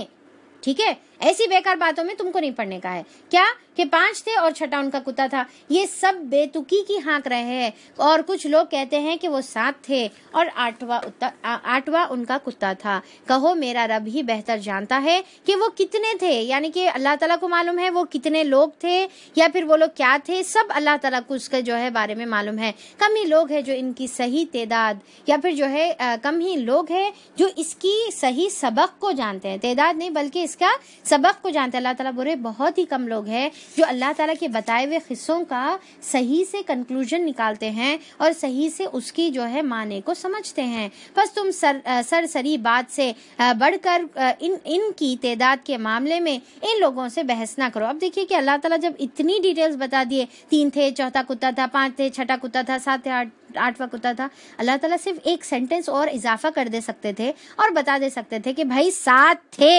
ٹھیک ہے, ایسی بیکار باتوں میں تم کو نہیں پڑھنے کا ہے. کیا کہ 5 تھے اور 6 ان کا کتا تھا, یہ سب بے تکی کی ہانک رہے ہیں. اور کچھ لوگ کہتے ہیں کہ وہ 7 تھے اور 8واں ان کا کتا تھا. کہو میرا رب ہی بہتر جانتا ہے کہ وہ کتنے تھے, یعنی کہ اللہ تعالیٰ کو معلوم ہے وہ کتنے لوگ تھے یا پھر وہ لوگ کیا تھے, سب اللہ تعالیٰ کو اس کے جو ہے بارے میں معلوم ہے. کم ہی لوگ ہیں جو ان کی صحیح تعداد, یا پھر جو ہے کم ہی لوگ ہیں جو اس کی صحیح سبق کو جانتے ہیں, تعداد نہیں بلکہ اس کا سبق کو جانتے ہیں. اللہ تعالیٰ بولے بہت ہی کم لوگ ہیں جو اللہ تعالیٰ کے بتائے ہوئے قصوں کا صحیح سے کنکلوژن نکالتے ہیں اور صحیح سے اس کی جو ہے معنی کو سمجھتے ہیں. بس تم سرسری بات سے بڑھ کر ان کی تعداد کے معاملے میں ان لوگوں سے بحث نہ کرو. اب دیکھیے کہ اللہ تعالیٰ جب اتنی ڈیٹیلز بتا دیے, 3 تھے, 4تھا کتا تھا, 5 تھے, 6ٹھا کتا تھا, 7 تھے, 8واں کتا تھا, اللہ تعالیٰ صرف ایک سینٹنس اور اضافہ کر دے سکتے تھے اور بتا دے سکتے تھے کہ بھائی 7 تھے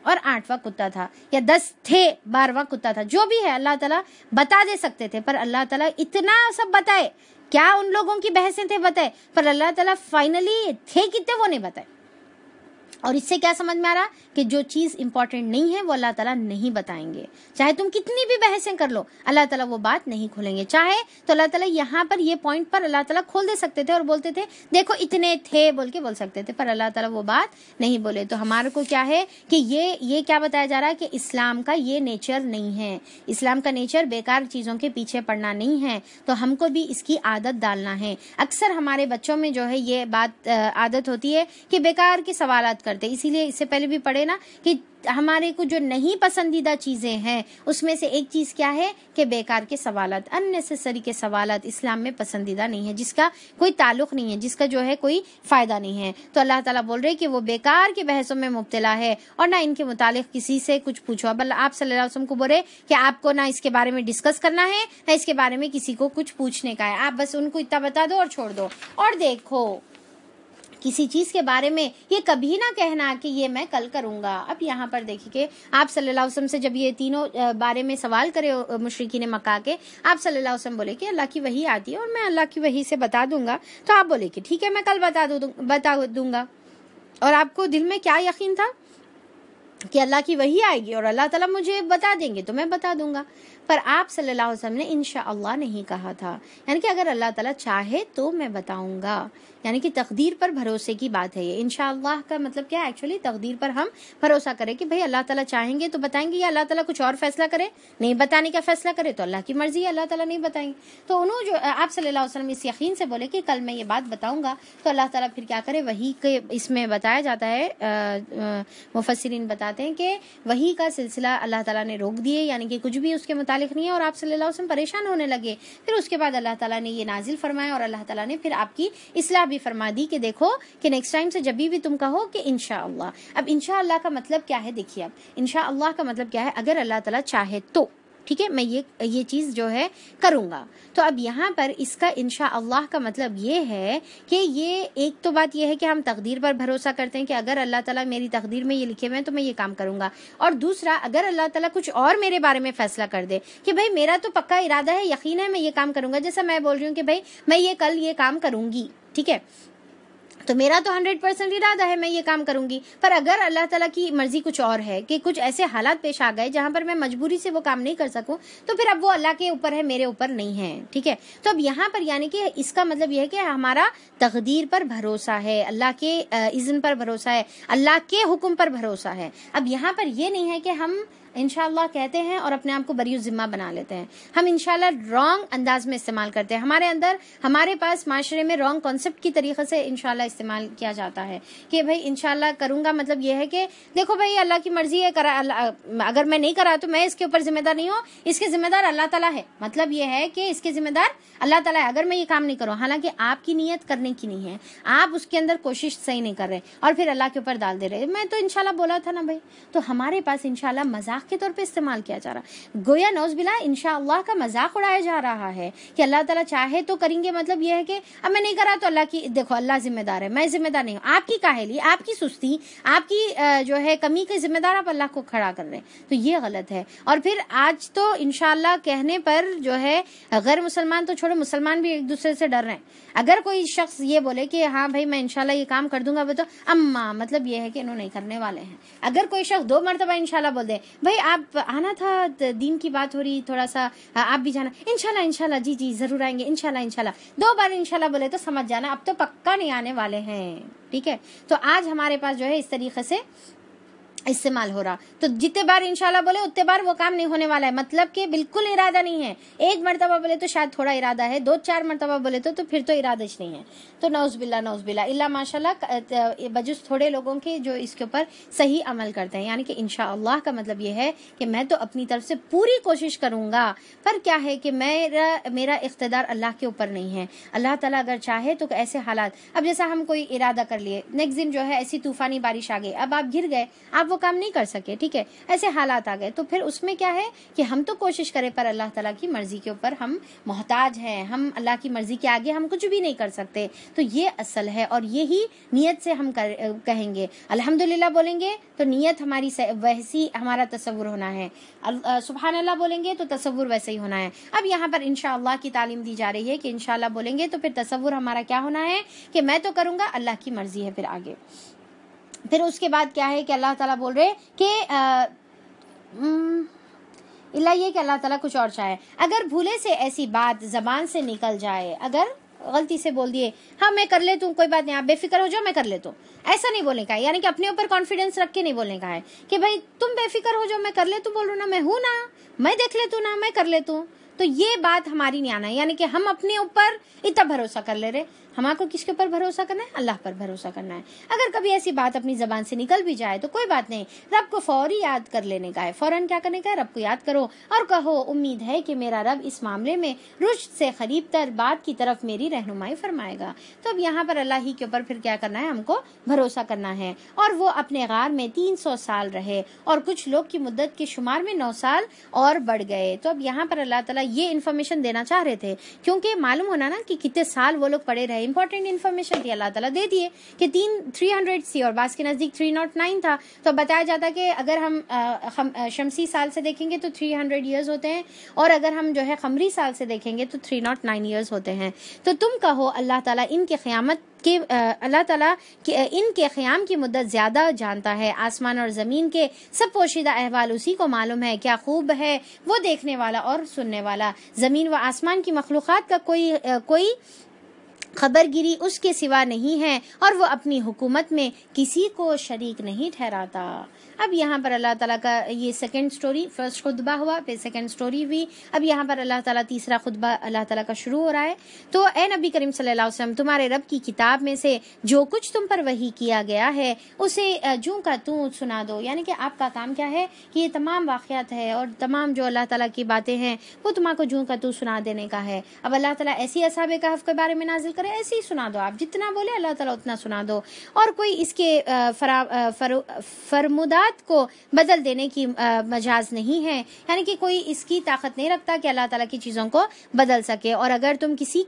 اور 8واں کتا تھا, یا 10 تھے 12واں کتا تھا, جو بھی ہے اللہ تعالیٰ بتا دے سکتے تھے. پر اللہ تعالیٰ اتنا سب بتائے, کیا ان لوگوں کی بحثیں تھے بتائے, پر اللہ تعالیٰ فائنلی تھے کتنے وہ نہیں بتائے. اور اس سے کیا سمجھ میں آ رہا کہ جو چیز امپورٹنٹ نہیں ہے وہ اللہ تعالیٰ نہیں بتائیں گے. چاہے تم کتنی بھی بحثیں کر لو, اللہ تعالیٰ وہ بات نہیں کھولیں گے. چاہے تو اللہ تعالیٰ یہاں پر یہ پوائنٹ پر اللہ تعالیٰ کھول دے سکتے تھے اور بولتے تھے دیکھو اتنے تھے بول کے بول سکتے تھے, پر اللہ تعالیٰ وہ بات نہیں بولے. تو ہمارے کو کیا ہے کہ یہ کیا بتایا جا رہا ہے کہ اسلام کا یہ نیچر نہیں ہے. اسلام کا نیچر بیکار چیزوں کے پیچھے پڑنا نہیں ہے, تو ہم کو بھی اس کی عادت ڈالنا ہے. اکثر ہمارے بچوں میں جو ہے یہ بات عادت ہوتی ہے کہ بیکار کے سوالات کرتے. اسی لیے اس سے پہلے بھی پڑھے نا کہ ہمارے کو جو نہیں پسندیدہ چیزیں ہیں اس میں سے ایک چیز کیا ہے کہ بیکار کے سوالات, اننیسیسری کے سوالات اسلام میں پسندیدہ نہیں ہے, جس کا کوئی تعلق نہیں ہے, جس کا جو ہے کوئی فائدہ نہیں ہے. تو اللہ تعالیٰ بول رہے کہ وہ بیکار کے بحثوں میں مبتلا ہے اور نہ ان کے متعلق کسی سے کچھ پوچھو. اب آپ صلی اللہ علیہ وسلم کو بول رہے کہ آپ کو نہ اس کے بارے میں ڈسکس کرنا ہے نہ اس کے بارے میں کسی کو کچھ پوچھنے کا ہے, آپ بس ان کو اتنا بتا دو اور چھوڑ دو. اور دیکھو کسی چیز کے بارے میں یہ کبھی نہ کہنا کہ یہ میں کل کروں گا. اب یہاں پر دیکھیے کہ آپ صلی اللہ علیہ وسلم سے جب یہ تینوں بارے میں سوال کرے مشرکین مکہ کے, آپ صلی اللہ علیہ وسلم بولے کہ اللہ کی وحی آتی ہے اور میں اللہ کی وحی سے بتا دوں گا. تو آپ بولے کہ ٹھیک ہے میں کل بتا دوں گا. اور آپ کو دل میں کیا یقین تھا کہ اللہ کی وحی آئے گی اور اللہ تعالیٰ مجھے بتا دیں گے تو میں بتا دوں گا. پر آپ صلی اللہ علیہ وسلم نے انشاءاللہ نہیں کہا تھا, یعنی کہ اگر اللہ تعالیٰ چاہے تو میں بتاؤں گا, یعنی کہ تقدیر پر بھروسے کی بات ہے یہ. انشاءاللہ کا مطلب کیا ہے, ایکچولی تقدیر پر ہم بھروسہ کریں کہ بھئی اللہ تعالیٰ چاہیں گے تو بتائیں گے, یا اللہ تعالیٰ کچھ اور فیصلہ کرے, نہیں بتانے کا فیصلہ کرے تو اللہ کی مرضی ہے, اللہ تعالیٰ نہیں بتائیں گے. تو انہوں جو آپ صلی اللہ علیہ وسلم اس یقین سے بولے کہ کل میں یہ بات بتاؤں گا, تو اللہ تعالیٰ پھر کیا کرے, وحی کے اس میں بتایا جاتا ہے, مفسرین بتاتے ہیں کہ وحی کا سلسلہ اللہ تعالیٰ نے روک دیے, یعنی کہ کچھ بھی اس کے متعلق نہیں ہے, اور آپ صلی اللہ علیہ وسلم پریشان ہونے لگے. پھر اس کے بعد اللہ تعالیٰ نے یہ نازل فرمایا اور اللہ تعالیٰ نے پھر آپ کی اصلاح بھی فرما دی کہ دیکھو کہ نیکسٹ ٹائم سے جب بھی تم کہو کہ انشاءاللہ. اب انشاءاللہ کا مطلب کیا ہے, دیکھیے اب انشاءاللہ کا مطلب کیا ہے, اگر اللہ تعالیٰ چاہے تو ٹھیک ہے میں یہ چیز جو ہے کروں گا. تو اب یہاں پر اس کا انشاءاللہ کا مطلب یہ ہے کہ یہ ایک تو بات یہ ہے کہ ہم تقدیر پر بھروسہ کرتے ہیں کہ اگر اللہ تعالیٰ میری تقدیر میں یہ لکھے ہوئے ہیں تو میں یہ کام کروں گا. اور دوسرا, اگر اللہ تعالیٰ کچھ اور میرے بارے میں فیصلہ کر دے کہ بھائی میرا تو پکا ارادہ ہے, یقین ہے میں یہ کام کروں گا, جیسا میں بول رہی ہوں کہ بھائی میں یہ کل یہ کام کروں گی, ٹھیک ہے تو میرا تو 100% ارادہ ہے میں یہ کام کروں گی. پر اگر اللہ تعالیٰ کی مرضی کچھ اور ہے کہ کچھ ایسے حالات پیش آ گئے جہاں پر میں مجبوری سے وہ کام نہیں کر سکوں, تو پھر اب وہ اللہ کے اوپر ہے, میرے اوپر نہیں ہے, ٹھیک ہے. تو اب یہاں پر یعنی کہ اس کا مطلب یہ ہے کہ ہمارا تقدیر پر بھروسہ ہے, اللہ کے اذن پر بھروسہ ہے, اللہ کے حکم پر بھروسہ ہے. اب یہاں پر یہ نہیں ہے کہ ہم انشاءاللہ کہتے ہیں اور اپنے آپ کو بری ذمہ بنا لیتے ہیں. ہم انشاءاللہ رانگ انداز میں استعمال کرتے ہیں. ہمارے پاس معاشرے میں رانگ کانسیپٹ کی طریقے سے انشاءاللہ استعمال کیا جاتا ہے کہ بھائی انشاءاللہ کروں گا، مطلب یہ ہے کہ دیکھو بھائی اللہ کی مرضی ہے، اگر میں نہیں کرا تو میں اس کے اوپر ذمہ دار نہیں ہوں، اس کے ذمہ دار اللہ تعالیٰ ہے. مطلب یہ ہے کہ اس کے ذمہ دار اللہ تعالیٰ ہے اگر میں یہ کام نہیں کروں. حالانکہ آپ کی نیت کرنے کی نہیں ہے، آپ اس کے اندر کوشش صحیح نہیں کر رہے اور پھر اللہ کے اوپر ڈال دے رہے. میں تو انشاءاللہ بولا تھا نا بھائی. تو ہمارے پاس انشاءاللہ مذاق کے طور پہ استعمال کیا جا رہا، گویا نعوذ باللہ انشاءاللہ کا مذاق اڑایا جا رہا ہے کہ اللہ تعالیٰ چاہے تو کریں گے. مطلب یہ ہے کہ اب میں نہیں کرا تو اللہ کی، دیکھو اللہ ذمہ دار ہے، میں ذمہ دار نہیں ہوں. آپ کی کاہلی، آپ کی سستی، آپ کی جو ہے کمی کے ذمہ دار آپ اللہ کو کھڑا کر رہے ہیں. تو یہ غلط ہے. اور پھر آج تو انشاءاللہ کہنے پر جو ہے غیر مسلمان تو چھوڑو، مسلمان بھی ایک دوسرے سے ڈر رہے ہیں. اگر کوئی شخص یہ بولے کہ ہاں بھائی میں انشاءاللہ یہ کام کر دوں گا، وہ تو اما مطلب یہ ہے کہ انہوں نہیں کرنے والے ہیں. اگر کوئی شخص 2 مرتبہ انشاءاللہ بول دے بھائی آپ آنا تھا، دین کی بات ہو رہی، تھوڑا سا آپ بھی جانا، انشاءاللہ جی ضرور آئیں گے انشاءاللہ 2 بار انشاءاللہ بولے تو سمجھ جانا اب تو پکا نہیں آنے والے ہیں. ٹھیک ہے. تو آج ہمارے پاس جو ہے اس طریقے سے استعمال ہو رہا. تو جتنے بار انشاءاللہ بولے اتنے بار وہ کام نہیں ہونے والا ہے. مطلب کہ بالکل ارادہ نہیں ہے. 1 مرتبہ بولے تو شاید تھوڑا ارادہ ہے، 2-4 مرتبہ بولے تو پھر تو ارادہ ہی نہیں ہے. تو نعوذ باللہ اللہ ماشاءاللہ بجز تھوڑے لوگوں کے جو اس کے اوپر صحیح عمل کرتے ہیں. یعنی کہ انشاءاللہ کا مطلب یہ ہے کہ میں تو اپنی طرف سے پوری کوشش کروں گا، پر کیا ہے کہ میرا اقتدار اللہ کے اوپر نہیں ہے. اللہ تعالیٰ اگر چاہے تو ایسے حالات، اب جیسا ہم کوئی ارادہ کر لیے، نیکسٹ دن جو ہے ایسی طوفانی بارش آ گئی، اب آپ گر گئے، آپ وہ کام نہیں کر سکے. ٹھیک ہے. ایسے حالات آ گئے تو پھر اس میں کیا ہے کہ ہم تو کوشش کریں پر اللہ تعالیٰ کی مرضی کے اوپر ہم محتاج ہیں. ہم اللہ کی مرضی کے آگے ہم کچھ بھی نہیں کر سکتے. تو یہ اصل ہے اور یہی نیت سے ہم کہیں گے الحمدللہ بولیں گے تو نیت ہماری ویسی ہمارا تصور ہونا ہے. سبحان اللہ بولیں گے تو تصور ویسے ہی ہونا ہے. اب یہاں پر انشاءاللہ کی تعلیم دی جا رہی ہے کہ انشاءاللہ بولیں گے تو پھر تصور ہمارا کیا ہونا ہے کہ میں تو کروں گا، اللہ کی مرضی ہے. پھر آگے پھر اس کے بعد کیا ہے کہ اللہ تعالیٰ بول رہے کہ اللہ یہ کہ اللہ تعالیٰ کچھ اور چاہے. اگر بھولے سے ایسی بات زبان سے نکل جائے، اگر غلطی سے بول دیے ہاں میں کر لیتا ہوں کوئی بات نہیں، آپ بے فکر ہو جاؤ میں کر لیتا ہوں، ایسا نہیں بولنے کا ہے. یعنی کہ اپنے اوپر کانفیڈینس رکھ کے نہیں بولنے کا ہے کہ بھائی تم بے فکر ہو جاؤ میں کر لیتا ہوں، بولوں نا میں ہوں نا، میں دیکھ لیتا ہوں نا، میں کر لیتا ہوں. تو یہ بات ہماری نہیں آنا ہے. یعنی کہ ہم اپنے اوپر اتنا بھروسہ کر لے رہے. ہمارے کو کس کے اوپر بھروسہ کرنا ہے؟ اللہ پر بھروسہ کرنا ہے. اگر کبھی ایسی بات اپنی زبان سے نکل بھی جائے تو کوئی بات نہیں، رب کو فوری یاد کر لینے کا ہے. فوراً کیا کرنے کا ہے؟ رب کو یاد کرو اور کہو امید ہے کہ میرا رب اس معاملے میں رشد سے قریب تر بات کی طرف میری رہنمائی فرمائے گا. تو اب یہاں پر اللہ ہی کے اوپر پھر کیا کرنا ہے؟ ہم کو بھروسہ کرنا ہے. اور وہ اپنے غار میں 300 سال رہے اور کچھ لوگ کی مدت کے شمار میں 9 سال اور بڑھ گئے. تو اب یہاں پر اللہ تعالیٰ یہ انفارمیشن دینا چاہ رہے تھے کیونکہ معلوم ہونا نا کہ کتنے سال وہ لوگ پڑے رہے. امپورٹنٹ انفارمیشن تھی، اللہ تعالیٰ دے دیے کہ 300 سی اور بعض کے نزدیک 309 تھا. تو بتایا جاتا کہ اگر ہم شمسی سال سے دیکھیں گے تو 300 ایئرز ہوتے ہیں اور اگر ہم جو ہے قمری سال سے دیکھیں گے تو 309 ایئرز ہوتے ہیں. تو تم کہو اللہ تعالیٰ ان کے قیام کی مدت زیادہ جانتا ہے. آسمان اور زمین کے سب پوشیدہ احوال اسی کو معلوم ہے. کیا خوب ہے وہ دیکھنے والا اور سننے والا. زمین و آسمان کی مخلوقات کا کوئی خبر گیری اس کے سوا نہیں ہے اور وہ اپنی حکومت میں کسی کو شریک نہیں ٹھہراتا. اب یہاں پر اللہ تعالیٰ کا یہ سیکنڈ سٹوری، فرسٹ خطبہ ہوا پھر سیکنڈ سٹوری ہوئی. اب یہاں پر اللہ تعالیٰ تیسرا خطبہ اللہ تعالیٰ کا شروع ہو رہا ہے. تو اے نبی کریم صلی اللہ علیہ وسلم، تمہارے رب کی کتاب میں سے جو کچھ تم پر وحی کیا گیا ہے اسے جوں کا توں سنا دو. یعنی کہ آپ کا کام کیا ہے کہ یہ تمام واقعات ہے اور تمام جو اللہ تعالیٰ کی باتیں ہیں وہ تمہارے کو جوں کا توں سنا دینے کا ہے. اب اللہ تعالیٰ ایسی اصحاب کہف کے بارے میں نازل کرے، ایسے ہی سنا دو. آپ جتنا بولے اللہ تعالیٰ اتنا سنا دو اور کوئی اس کے فرمودات کو بدل دینے کی مجاز نہیں ہے. یعنی کہ کوئی اس کی طاقت نہیں رکھتا کہ اللہ تعالیٰ کی چیزوں کو بدل سکے. اور اگر تم کسی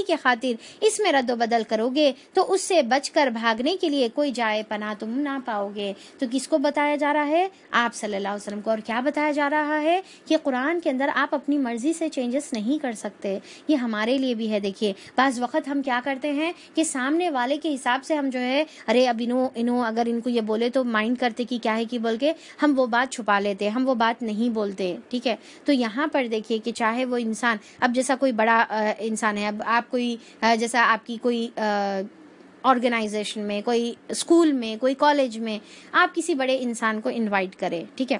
کے خاطر اس میں رد و بدل کرو گے تو اس سے بچ کر بھاگنے کے لیے کوئی جائے پناہ تم نہ پاؤ گے. تو کس کو بتایا جا رہا ہے؟ آپ صلی اللہ علیہ وسلم کو. اور کیا بتایا جا رہا ہے کہ قرآن کے اندر آپ اپنی مرضی سے چینجز نہیں کر سکتے. یہ ہمارے لیے بھی ہے. دیکھیے بعض وقت ہم کیا کرتے ہیں کہ سامنے والے کے حساب سے ہم جو ہے ارے اب انہوں اگر ان کو یہ بولے تو مائنڈ کرتے کہ کیا ہے کہ بول کے ہم وہ بات چھپا لیتے، ہم وہ بات نہیں بولتے. ٹھیک ہے. تو یہاں پر دیکھیے کہ چاہے وہ انسان اب جیسا کوئی بڑا انسان ہے، اب آپ کوئی جیسا آپ کی کوئی آرگنائزیشن میں، کوئی اسکول میں، کوئی کالج میں آپ کسی بڑے انسان کو انوائٹ کرے. ٹھیک ہے.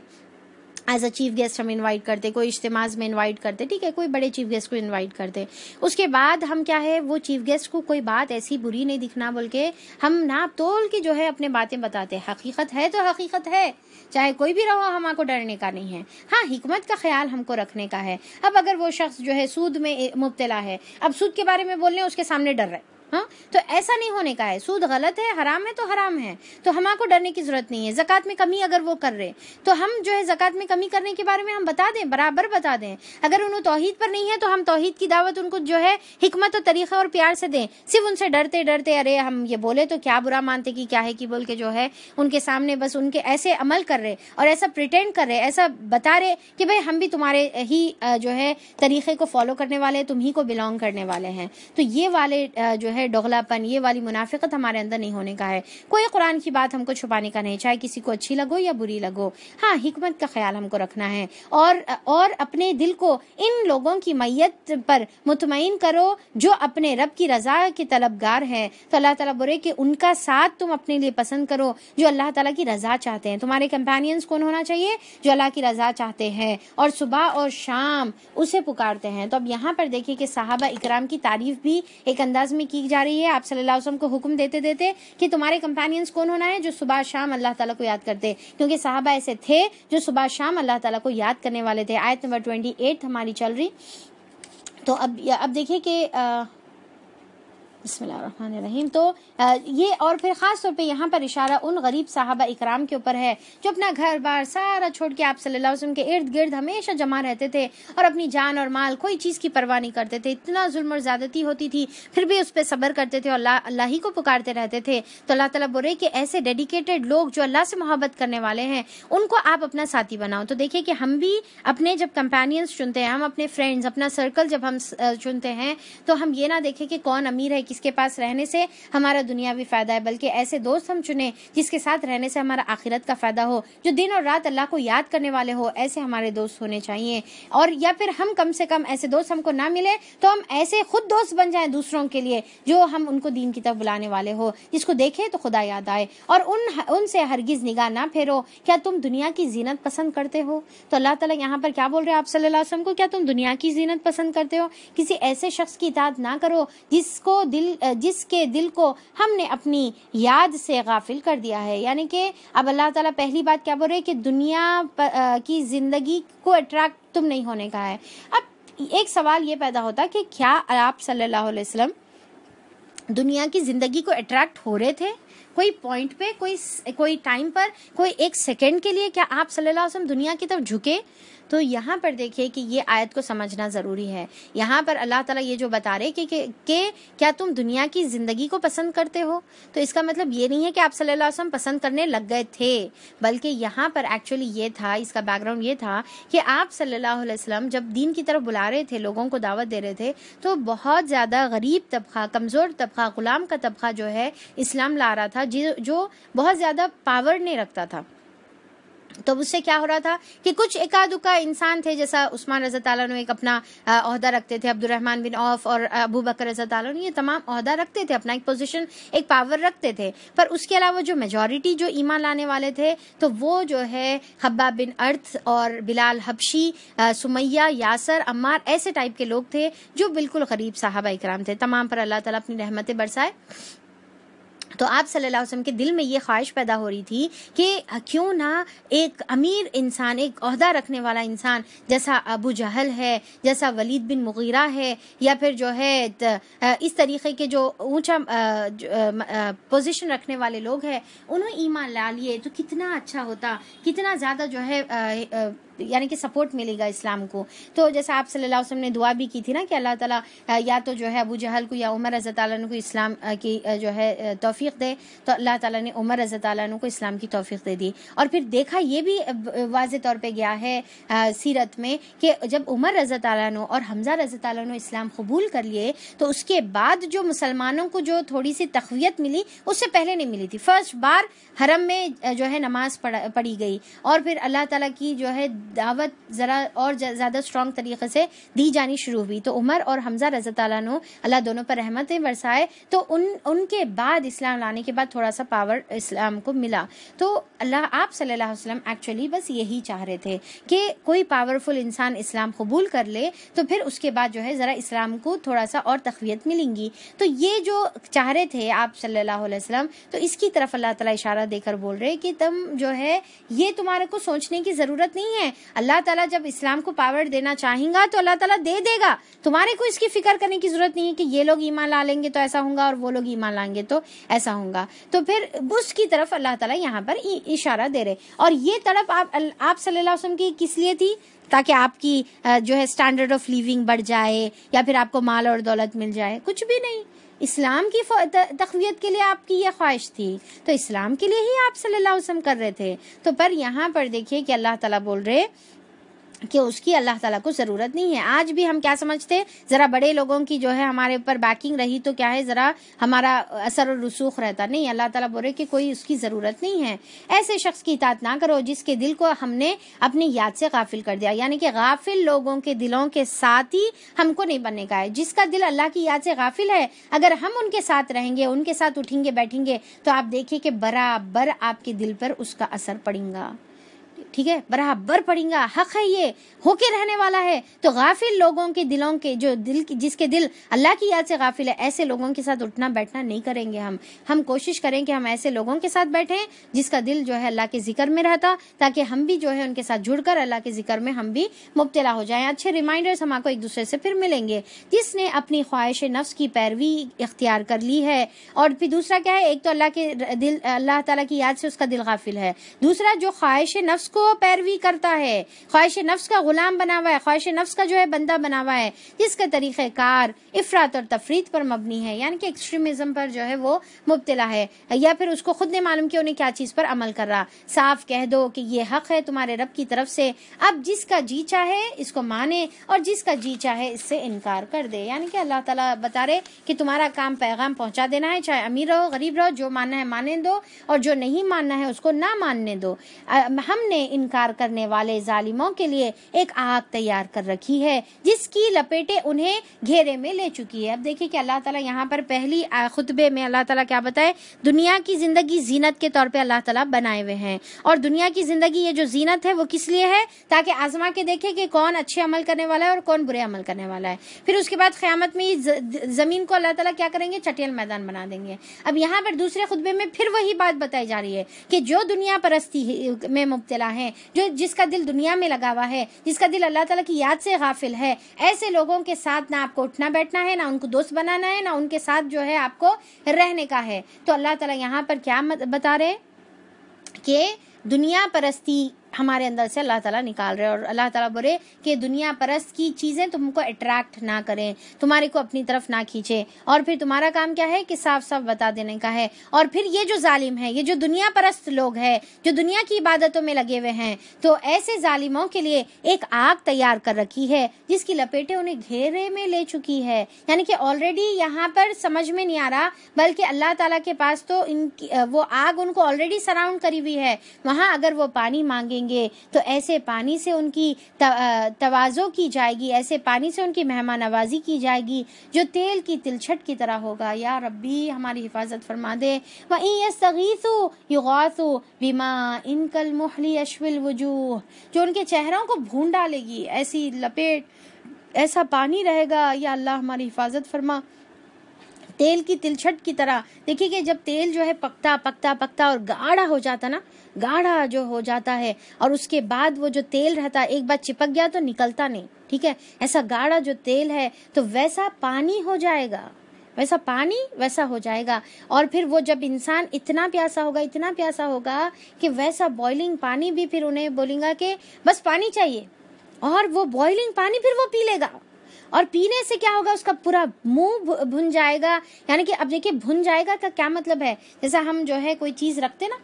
ایز اے چیف گیسٹ ہم انوائٹ کرتے، کوئی اجتماع میں انوائٹ کرتے، ٹھیک ہے، کوئی بڑے چیف گیسٹ کو انوائٹ کرتے، اس کے بعد ہم کیا ہے وہ چیف گیسٹ کو کوئی بات ایسی بری نہیں دکھنا، بلکہ ہم ناپ تول کے جو ہے اپنے باتیں بتاتے، حقیقت ہے تو حقیقت ہے، چاہے کوئی بھی رہو، ہم کو ڈرنے کا نہیں ہے، ہاں حکمت کا خیال ہم کو رکھنے کا ہے۔ اب اگر وہ شخص جو ہے سود میں مبتلا ہے، اب سود کے بارے میں بولنے اس کے سامنے ڈر رہے، ہاں تو ایسا نہیں ہونے کا ہے، سود غلط ہے، حرام ہے تو حرام ہے، تو ہم کو ڈرنے کی ضرورت نہیں ہے۔ زکوٰۃ میں کمی اگر وہ کر رہے تو ہم جو ہے زکوٰۃ میں کمی کرنے کے بارے میں ہم بتا دیں، برابر بتا دیں۔ اگر انہوں توحید پر نہیں ہے تو ہم توحید کی دعوت ان کو جو ہے حکمت اور طریقہ اور پیار سے دیں، صرف ان سے ڈرتے ڈرتے ارے ہم یہ بولے تو کیا برا مانتے کہ کیا ہے کہ بول کے جو ہے ان کے سامنے بس ان کے ایسے عمل کر رہے اور ایسا پریٹینڈ کر رہے، ایسا بتا رہے کہ بھئی ہم بھی تمہارے ہی جو ہے طریقے کو فالو کرنے والے، تم ہی کو بلانگ کرنے والے ہیں، تو یہ والے جو ہے دوغلا پن، یہ والی منافقت ہمارے اندر نہیں ہونے کا ہے۔ کوئی قرآن کی بات ہم کو چھپانے کا نہیں، چاہے کسی کو اچھی لگو یا بری لگو، ہاں حکمت کا خیال ہم کو رکھنا ہے، اور اپنے دل کو ان لوگوں کی میت پر مطمئن کرو جو اپنے رب کی رضا کے طلبگار ہیں، تو اللہ تعالیٰ بولے کہ ان کا ساتھ تم اپنے لیے پسند کرو جو اللہ تعالیٰ کی رضا چاہتے ہیں۔ تمہارے کمپینینز کون ہونا چاہیے؟ جو اللہ کی رضا چاہتے ہیں اور صبح اور شام اسے پکارتے ہیں۔ تو اب یہاں پر دیکھیے کہ صحابہ اکرام کی تعریف بھی ایک انداز میں کی جا رہی ہے، آپ صلی اللہ علیہ وسلم کو حکم دیتے دیتے کہ تمہارے کمپینینز کون ہونا ہے؟ جو صبح شام اللہ تعالیٰ کو یاد کرتے، کیونکہ صحابہ ایسے تھے جو صبح شام اللہ تعالیٰ کو یاد کرنے والے تھے۔ آیت نمبر 28 ہماری چل رہی، تو اب دیکھیے کہ بسم اللہ الرحمن الرحیم، تو یہ اور پھر خاص طور پہ یہاں پر اشارہ ان غریب صحابہ اکرام کے اوپر ہے جو اپنا گھر بار سارا چھوڑ کے آپ صلی اللہ علیہ وسلم کے ارد گرد ہمیشہ جمع رہتے تھے اور اپنی جان اور مال کوئی چیز کی پرواہ نہیں کرتے تھے، اتنا ظلم اور زیادتی ہوتی تھی پھر بھی اس پہ صبر کرتے تھے اور اللہ ہی کو پکارتے رہتے تھے۔ تو اللہ تعالیٰ بول رہے کہ ایسے ڈیڈیکیٹڈ لوگ جو اللہ سے محبت کرنے والے ہیں ان کو آپ اپنا ساتھی بناؤ۔ تو دیکھیے کہ ہم بھی اپنے جب کمپینینز چنتے ہیں، ہم اپنے فرینڈز، اپنا سرکل جب ہم چنتے ہیں تو ہم یہ نہ دیکھیں کہ کون امیر ہے، کس کے پاس رہنے سے ہمارا دنیاوی فائدہ ہے، بلکہ ایسے دوست ہم چنیں جس کے ساتھ رہنے سے ہمارا آخرت کا فائدہ ہو، جو دن اور رات اللہ کو یاد کرنے والے ہو، ایسے ہمارے دوست ہونے چاہیے۔ اور یا پھر ہم کم سے کم ایسے دوست ہم کو نہ ملے تو ہم ایسے خود دوست بن جائیں دوسروں کے لیے جو ہم ان کو دین کی طرف بلانے والے ہو، جس کو دیکھے تو خدا یاد آئے، اور ان سے ہرگز نگاہ نہ پھیرو۔ کیا تم دنیا کی زینت پسند کرتے ہو؟ تو اللہ تعالیٰ یہاں پر کیا بول رہے ہیں آپ صلی اللہ علیہ وسلم کو؟ کیا تم دنیا کی زینت پسند کرتے ہو؟ کسی ایسے شخص کی اطاعت نہ کرو جس کے دل کو ہم نے اپنی یاد سے غافل کر دیا ہے۔ یعنی کہ اب اللہ تعالیٰ پہلی بات کیا بول رہے ہیں کہ دنیا کی زندگی کو اٹریکٹ تم نہیں ہونے کا ہے۔ اب ایک سوال یہ پیدا ہوتا کہ کیا آپ صلی اللہ علیہ وسلم دنیا کی زندگی کو اٹریکٹ ہو رہے تھے؟ کوئی پوائنٹ پہ، کوئی ٹائم پر، کوئی ایک سیکنڈ کے لیے کیا آپ صلی اللہ علیہ وسلم دنیا کی طرف جھکے؟ تو یہاں پر دیکھیے کہ یہ آیت کو سمجھنا ضروری ہے۔ یہاں پر اللہ تعالیٰ یہ جو بتا رہے کہ کیا تم دنیا کی زندگی کو پسند کرتے ہو، تو اس کا مطلب یہ نہیں ہے کہ آپ صلی اللہ علیہ وسلم پسند کرنے لگ گئے تھے، بلکہ یہاں پر ایکچولی یہ تھا، اس کا بیک گراؤنڈ یہ تھا کہ آپ صلی اللہ علیہ وسلم جب دین کی طرف بلا رہے تھے، لوگوں کو دعوت دے رہے تھے، تو بہت زیادہ غریب طبقہ، کمزور طبقہ، غلام کا طبقہ جو ہے اسلام لا رہا تھا، جو بہت زیادہ پاور نہیں رکھتا تھا۔ تو اس سے کیا ہو رہا تھا کہ کچھ اکا انسان تھے، جیسا عثمان رضی اللہ عنہ ایک اپنا عہدہ رکھتے تھے، عبد الرحمن بن عوف اور ابو بکر رضی اللہ عنہ، یہ تمام عہدہ رکھتے تھے، اپنا ایک پوزیشن، ایک پاور رکھتے تھے، پر اس کے علاوہ جو میجورٹی جو ایمان لانے والے تھے تو وہ جو ہے خباب بن ارت اور بلال حبشی، سمیہ، یاسر، عمار، ایسے ٹائپ کے لوگ تھے جو بالکل غریب صحابہ اکرام تھے۔ تمام پر اللہ تعالیٰ اپنی رحمتیں برسائے۔ تو آپ صلی اللہ علیہ وسلم کے دل میں یہ خواہش پیدا ہو رہی تھی کہ کیوں نہ ایک امیر انسان، ایک عہدہ رکھنے والا انسان جیسا ابو جہل ہے، جیسا ولید بن مغیرہ ہے، یا پھر جو ہے اس طریقے کے جو اونچا پوزیشن رکھنے والے لوگ ہیں، انہوں ایمان لا لیے تو کتنا اچھا ہوتا، کتنا زیادہ جو ہے یعنی کہ سپورٹ ملے گا اسلام کو۔ تو جیسا آپ صلی اللہ علیہ وسلم نے دعا بھی کی تھی نا کہ اللہ تعالیٰ یا تو جو ہے ابو جہل کو یا عمر رضی اللہ عنہ کو اسلام کی جو ہے توفیق دے، تو اللہ تعالیٰ نے عمر رضی اللہ عنہ کو اسلام کی توفیق دے دی۔ اور پھر دیکھا یہ بھی واضح طور پہ گیا ہے سیرت میں کہ جب عمر رضی اللہ عنہ اور حمزہ رضی اللہ عنہ اسلام قبول کر لیے تو اس کے بعد جو مسلمانوں کو جو تھوڑی سی تقویت ملی اس سے پہلے نہیں ملی تھی۔ فرسٹ بار حرم میں جو ہے نماز پڑھی گئی، اور پھر اللہ تعالیٰ کی جو ہے دعوت ذرا اور زیادہ اسٹرانگ طریقے سے دی جانی شروع ہوئی. تو عمر اور حمزہ رضی اللہ عنہ اللہ دونوں پر رحمتیں برسائے. تو ان کے بعد اسلام لانے کے بعد تھوڑا سا پاور اسلام کو ملا. تو آپ صلی اللہ علیہ وسلم ایکچولی بس یہی چاہ رہے تھے کہ کوئی پاورفل انسان اسلام قبول کر لے تو پھر اس کے بعد جو ہے ذرا اسلام کو تھوڑا سا اور تقویت ملیں گی. تو یہ جو چاہ رہے تھے آپ صلی اللہ علیہ وسلم, تو اس کی طرف اللہ تعالیٰ اشارہ دے کر بول رہے کہ تم جو ہے یہ تمہارے کو سوچنے کی ضرورت نہیں ہے. اللہ تعالیٰ جب اسلام کو پاور دینا چاہیں گا تو اللہ تعالیٰ دے دے گا. تمہارے کو اس کی فکر کرنے کی ضرورت نہیں ہے کہ یہ لوگ ایمان لا لیں گے تو ایسا ہوگا اور وہ لوگ ایمان لائیں گے تو ایسا ہوگا. تو پھر اس کی طرف اللہ تعالیٰ یہاں پر اشارہ دے رہے. اور یہ تڑپ آپ صلی اللہ علیہ وسلم کی کس لیے تھی؟ تاکہ آپ کی جو ہے اسٹینڈرڈ آف لیونگ بڑھ جائے یا پھر آپ کو مال اور دولت مل جائے. کچھ بھی نہیں, اسلام کی تقویت کے لیے آپ کی یہ خواہش تھی. تو اسلام کے لیے ہی آپ صلی اللہ علیہ وسلم کر رہے تھے. تو پر یہاں پر دیکھیے کہ اللہ تعالیٰ بول رہے کہ اس کی اللہ تعالیٰ کو ضرورت نہیں ہے. آج بھی ہم کیا سمجھتے, ذرا بڑے لوگوں کی جو ہے ہمارے اوپر بیکنگ رہی تو کیا ہے ذرا ہمارا اثر و رسوخ رہتا. نہیں, اللہ تعالیٰ بول رہے کہ کوئی اس کی ضرورت نہیں ہے. ایسے شخص کی اطاعت نہ کرو جس کے دل کو ہم نے اپنی یاد سے غافل کر دیا. یعنی کہ غافل لوگوں کے دلوں کے ساتھ ہی ہم کو نہیں بننے کا ہے. جس کا دل اللہ کی یاد سے غافل ہے, اگر ہم ان کے ساتھ رہیں گے, ان کے ساتھ اٹھیں گے بیٹھیں گے, تو آپ دیکھیں کہ برابر آپ کے دل پر اس کا اثر پڑے گا. ٹھیک ہے, برابر پڑیں گا. حق ہے, یہ ہو کے رہنے والا ہے. تو غافل لوگوں کے دلوں کے جو دل جس کے دل اللہ کی یاد سے غافل ہے, ایسے لوگوں کے ساتھ اٹھنا بیٹھنا نہیں کریں گے. ہم کوشش کریں کہ ہم ایسے لوگوں کے ساتھ بیٹھیں جس کا دل جو ہے اللہ کے ذکر میں رہتا, تاکہ ہم بھی جو ہے ان کے ساتھ جڑ کر اللہ کے ذکر میں ہم بھی مبتلا ہو جائیں. اچھے ریمائنڈرز ہم کو ایک دوسرے سے پھر ملیں گے. جس نے اپنی خواہش نفس کی پیروی اختیار کر لی ہے, اور پھر دوسرا کیا ہے, ایک تو اللہ تعالیٰ کی یاد سے اس کا دل غافل ہے. دوسرا جو خواہش نفس کو پیروی کرتا ہے, خواہش نفس کا غلام بنا ہوا ہے, خواہش نفس کا جو ہے بندہ بنا ہوا ہے, جس کا طریقہ کار افراط اور تفریط پر مبنی ہے, یعنی کہ ایکسٹریمزم پر جو ہے وہ مبتلا ہے, یا پھر اس کو خود نے معلوم کہ انہیں کیا چیز پر عمل کر رہا. صاف کہہ دو کہ یہ حق ہے تمہارے رب کی طرف سے. اب جس کا جی چاہے اس کو مانے اور جس کا جی چاہے اس سے انکار کر دے. یعنی کہ اللہ تعالیٰ بتا رہے کہ تمہارا کام پیغام پہنچا دینا ہے, چاہے امیر رہو غریب رہو, جو ماننا ہے ماننے دو اور جو نہیں ماننا ہے اس کو نہ ماننے دو. ہم نے انکار کرنے والے ظالموں کے لیے ایک آگ تیار کر رکھی ہے جس کی لپیٹیں انہیں گھیرے میں لے چکی ہے. اب دیکھیں کہ اللہ تعالیٰ یہاں پر پہلی خطبے میں اللہ تعالیٰ کیا بتائے, دنیا کی زندگی زینت کے طور پہ اللہ تعالیٰ بنائے ہوئے ہیں. اور دنیا کی زندگی یہ جو زینت ہے وہ کس لیے ہے, تاکہ آزما کے دیکھے کہ کون اچھے عمل کرنے والا ہے اور کون برے عمل کرنے والا ہے. پھر اس کے بعد قیامت میں زمین کو اللہ تعالیٰ کیا کریں گے, چٹیل میدان بنا دیں گے. اب یہاں پر دوسرے خطبے میں پھر وہی بات بتائی جا رہی ہے کہ جو دنیا پرستی میں مبتلا ہے, جس کا دل دنیا میں لگا ہوا ہے, جس کا دل اللہ تعالیٰ کی یاد سے غافل ہے, ایسے لوگوں کے ساتھ نہ آپ کو اٹھنا بیٹھنا ہے, نہ ان کو دوست بنانا ہے, نہ ان کے ساتھ جو ہے آپ کو رہنے کا ہے. تو اللہ تعالیٰ یہاں پر کیا بتا رہے کہ دنیا پرستی ہمارے اندر سے اللہ تعالیٰ نکال رہے, اور اللہ تعالیٰ بولے کہ دنیا پرست کی چیزیں تم کو اٹریکٹ نہ کریں, تمہارے کو اپنی طرف نہ کھینچے. اور پھر تمہارا کام کیا ہے کہ صاف صاف بتا دینے کا ہے. اور پھر یہ جو ظالم ہے, یہ جو دنیا پرست لوگ ہیں جو دنیا کی عبادتوں میں لگے ہوئے ہیں, تو ایسے ظالموں کے لیے ایک آگ تیار کر رکھی ہے جس کی لپیٹیں انہیں گھیرے میں لے چکی ہے. یعنی کہ آلریڈی یہاں پر سمجھ میں نہیں آ رہا, بلکہ اللہ تعالیٰ کے پاس تو وہ آگ ان کو آلریڈی سراؤنڈ کری ہوئی ہے. وہاں اگر وہ پانی مانگیں گے تو ایسے پانی سے ان کی تواضع کی جائے گی, ایسے پانی سے ان کی مہمان نوازی کی جائے گی جو تیل کی تلچھٹ کی طرح ہوگا. یا ربی ہماری حفاظت فرما دے. وَإِن يَسْتَغِيثُوا يُغَاثُوا بِمَاءٍ كَالْمُهْلِ يَشْوِي الْوُجُوهِ, جو ان کے چہروں کو بھون ڈالے گی, ایسی لپیٹ, ایسا پانی رہے گا. یا اللہ ہماری حفاظت فرما. تیل کی تلچھٹ کی طرح. دیکھیے کہ جب تیل جو ہے پکتا پکتا پکتا اور گاڑھا ہو جاتا نا, گاڑھا جو ہو جاتا ہے, اور اس کے بعد وہ جو تیل رہتا ہے ایک بار چپک گیا تو نکلتا نہیں, ٹھیک ہے, ایسا گاڑھا جو تیل ہے تو ویسا پانی ہو جائے گا, ویسا پانی ویسا ہو جائے گا. اور پھر وہ جب انسان اتنا پیاسا ہوگا کہ ویسا بوائلنگ پانی بھی پھر انہیں بولیں گا کہ بس پانی چاہیے, اور وہ بوائلنگ پانی پھر وہ پی لے گا. اور پینے سے کیا ہوگا, اس کا پورا منہ بھن جائے گا. یعنی کہ اب دیکھیے بھن جائے گا کا کیا مطلب ہے, جیسا ہم جو ہے کوئی چیز رکھتے نا,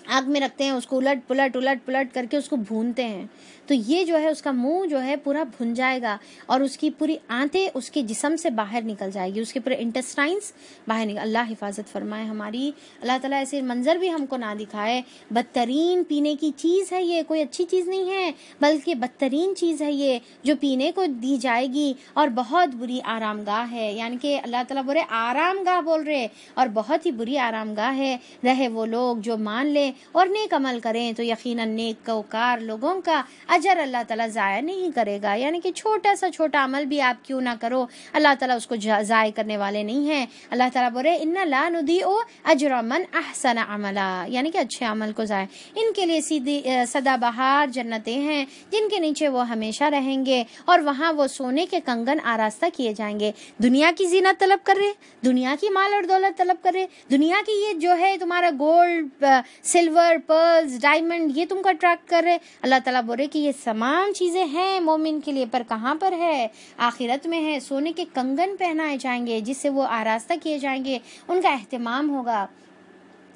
آگ میں رکھتے ہیں، اس کو الٹ پلٹ کر کے اس کو بھونتے ہیں، تو یہ جو ہے اس کا منہ جو ہے پورا بھن جائے گا اور اس کی پوری آنتیں اس کے جسم سے باہر نکل جائے گی، اس کے پورے انٹسٹائنس باہر نکل. اللہ حفاظت فرمائے ہماری. اللہ تعالیٰ ایسے منظر بھی ہم کو نہ دکھائے. بدترین پینے کی چیز ہے یہ، کوئی اچھی چیز نہیں ہے بلکہ بدترین چیز ہے یہ جو پینے کو دی جائے گی، اور بہت بری آرام گاہ ہے. یعنی کہ اللہ تعالیٰ بول رہے آرام گاہ بول رہے، اور بہت ہی بری آرام گاہ ہے. رہے وہ لوگ جو مان لیں اور نیک عمل کریں تو یقیناً نیک وقار لوگوں کا اجر اللہ تعالیٰ ضائع نہیں کرے گا. یعنی کہ چھوٹا سا چھوٹا عمل بھی آپ کیوں نہ کرو، اللہ تعالیٰ اس کو ضائع کرنے والے نہیں ہیں. اللہ تعالیٰ بول رہے ان لا نضیع اجر من احسن عملا، یعنی کہ اچھے عمل کو ضائع. ان کے لیے سیدھی سدا بہار جنتیں ہیں جن کے نیچے وہ ہمیشہ رہیں گے، اور وہاں وہ سونے کے کنگن آراستہ کیے جائیں گے. دنیا کی زینت طلب کر رہے، دنیا کی مال اور دولت طلب کر رہے، دنیا کی یہ جو ہے تمہارا گولڈ، سلور، پرلز، ڈائمنڈ، یہ تم کو اٹریکٹ کر رہے. اللہ تعالیٰ بول رہے کہ یہ تمام چیزیں ہیں مومن کے لیے، پر کہاں پر ہے؟ آخرت میں ہے. سونے کے کنگن پہنائے جائیں گے جس سے وہ آراستہ کیے جائیں گے، ان کا اہتمام ہوگا.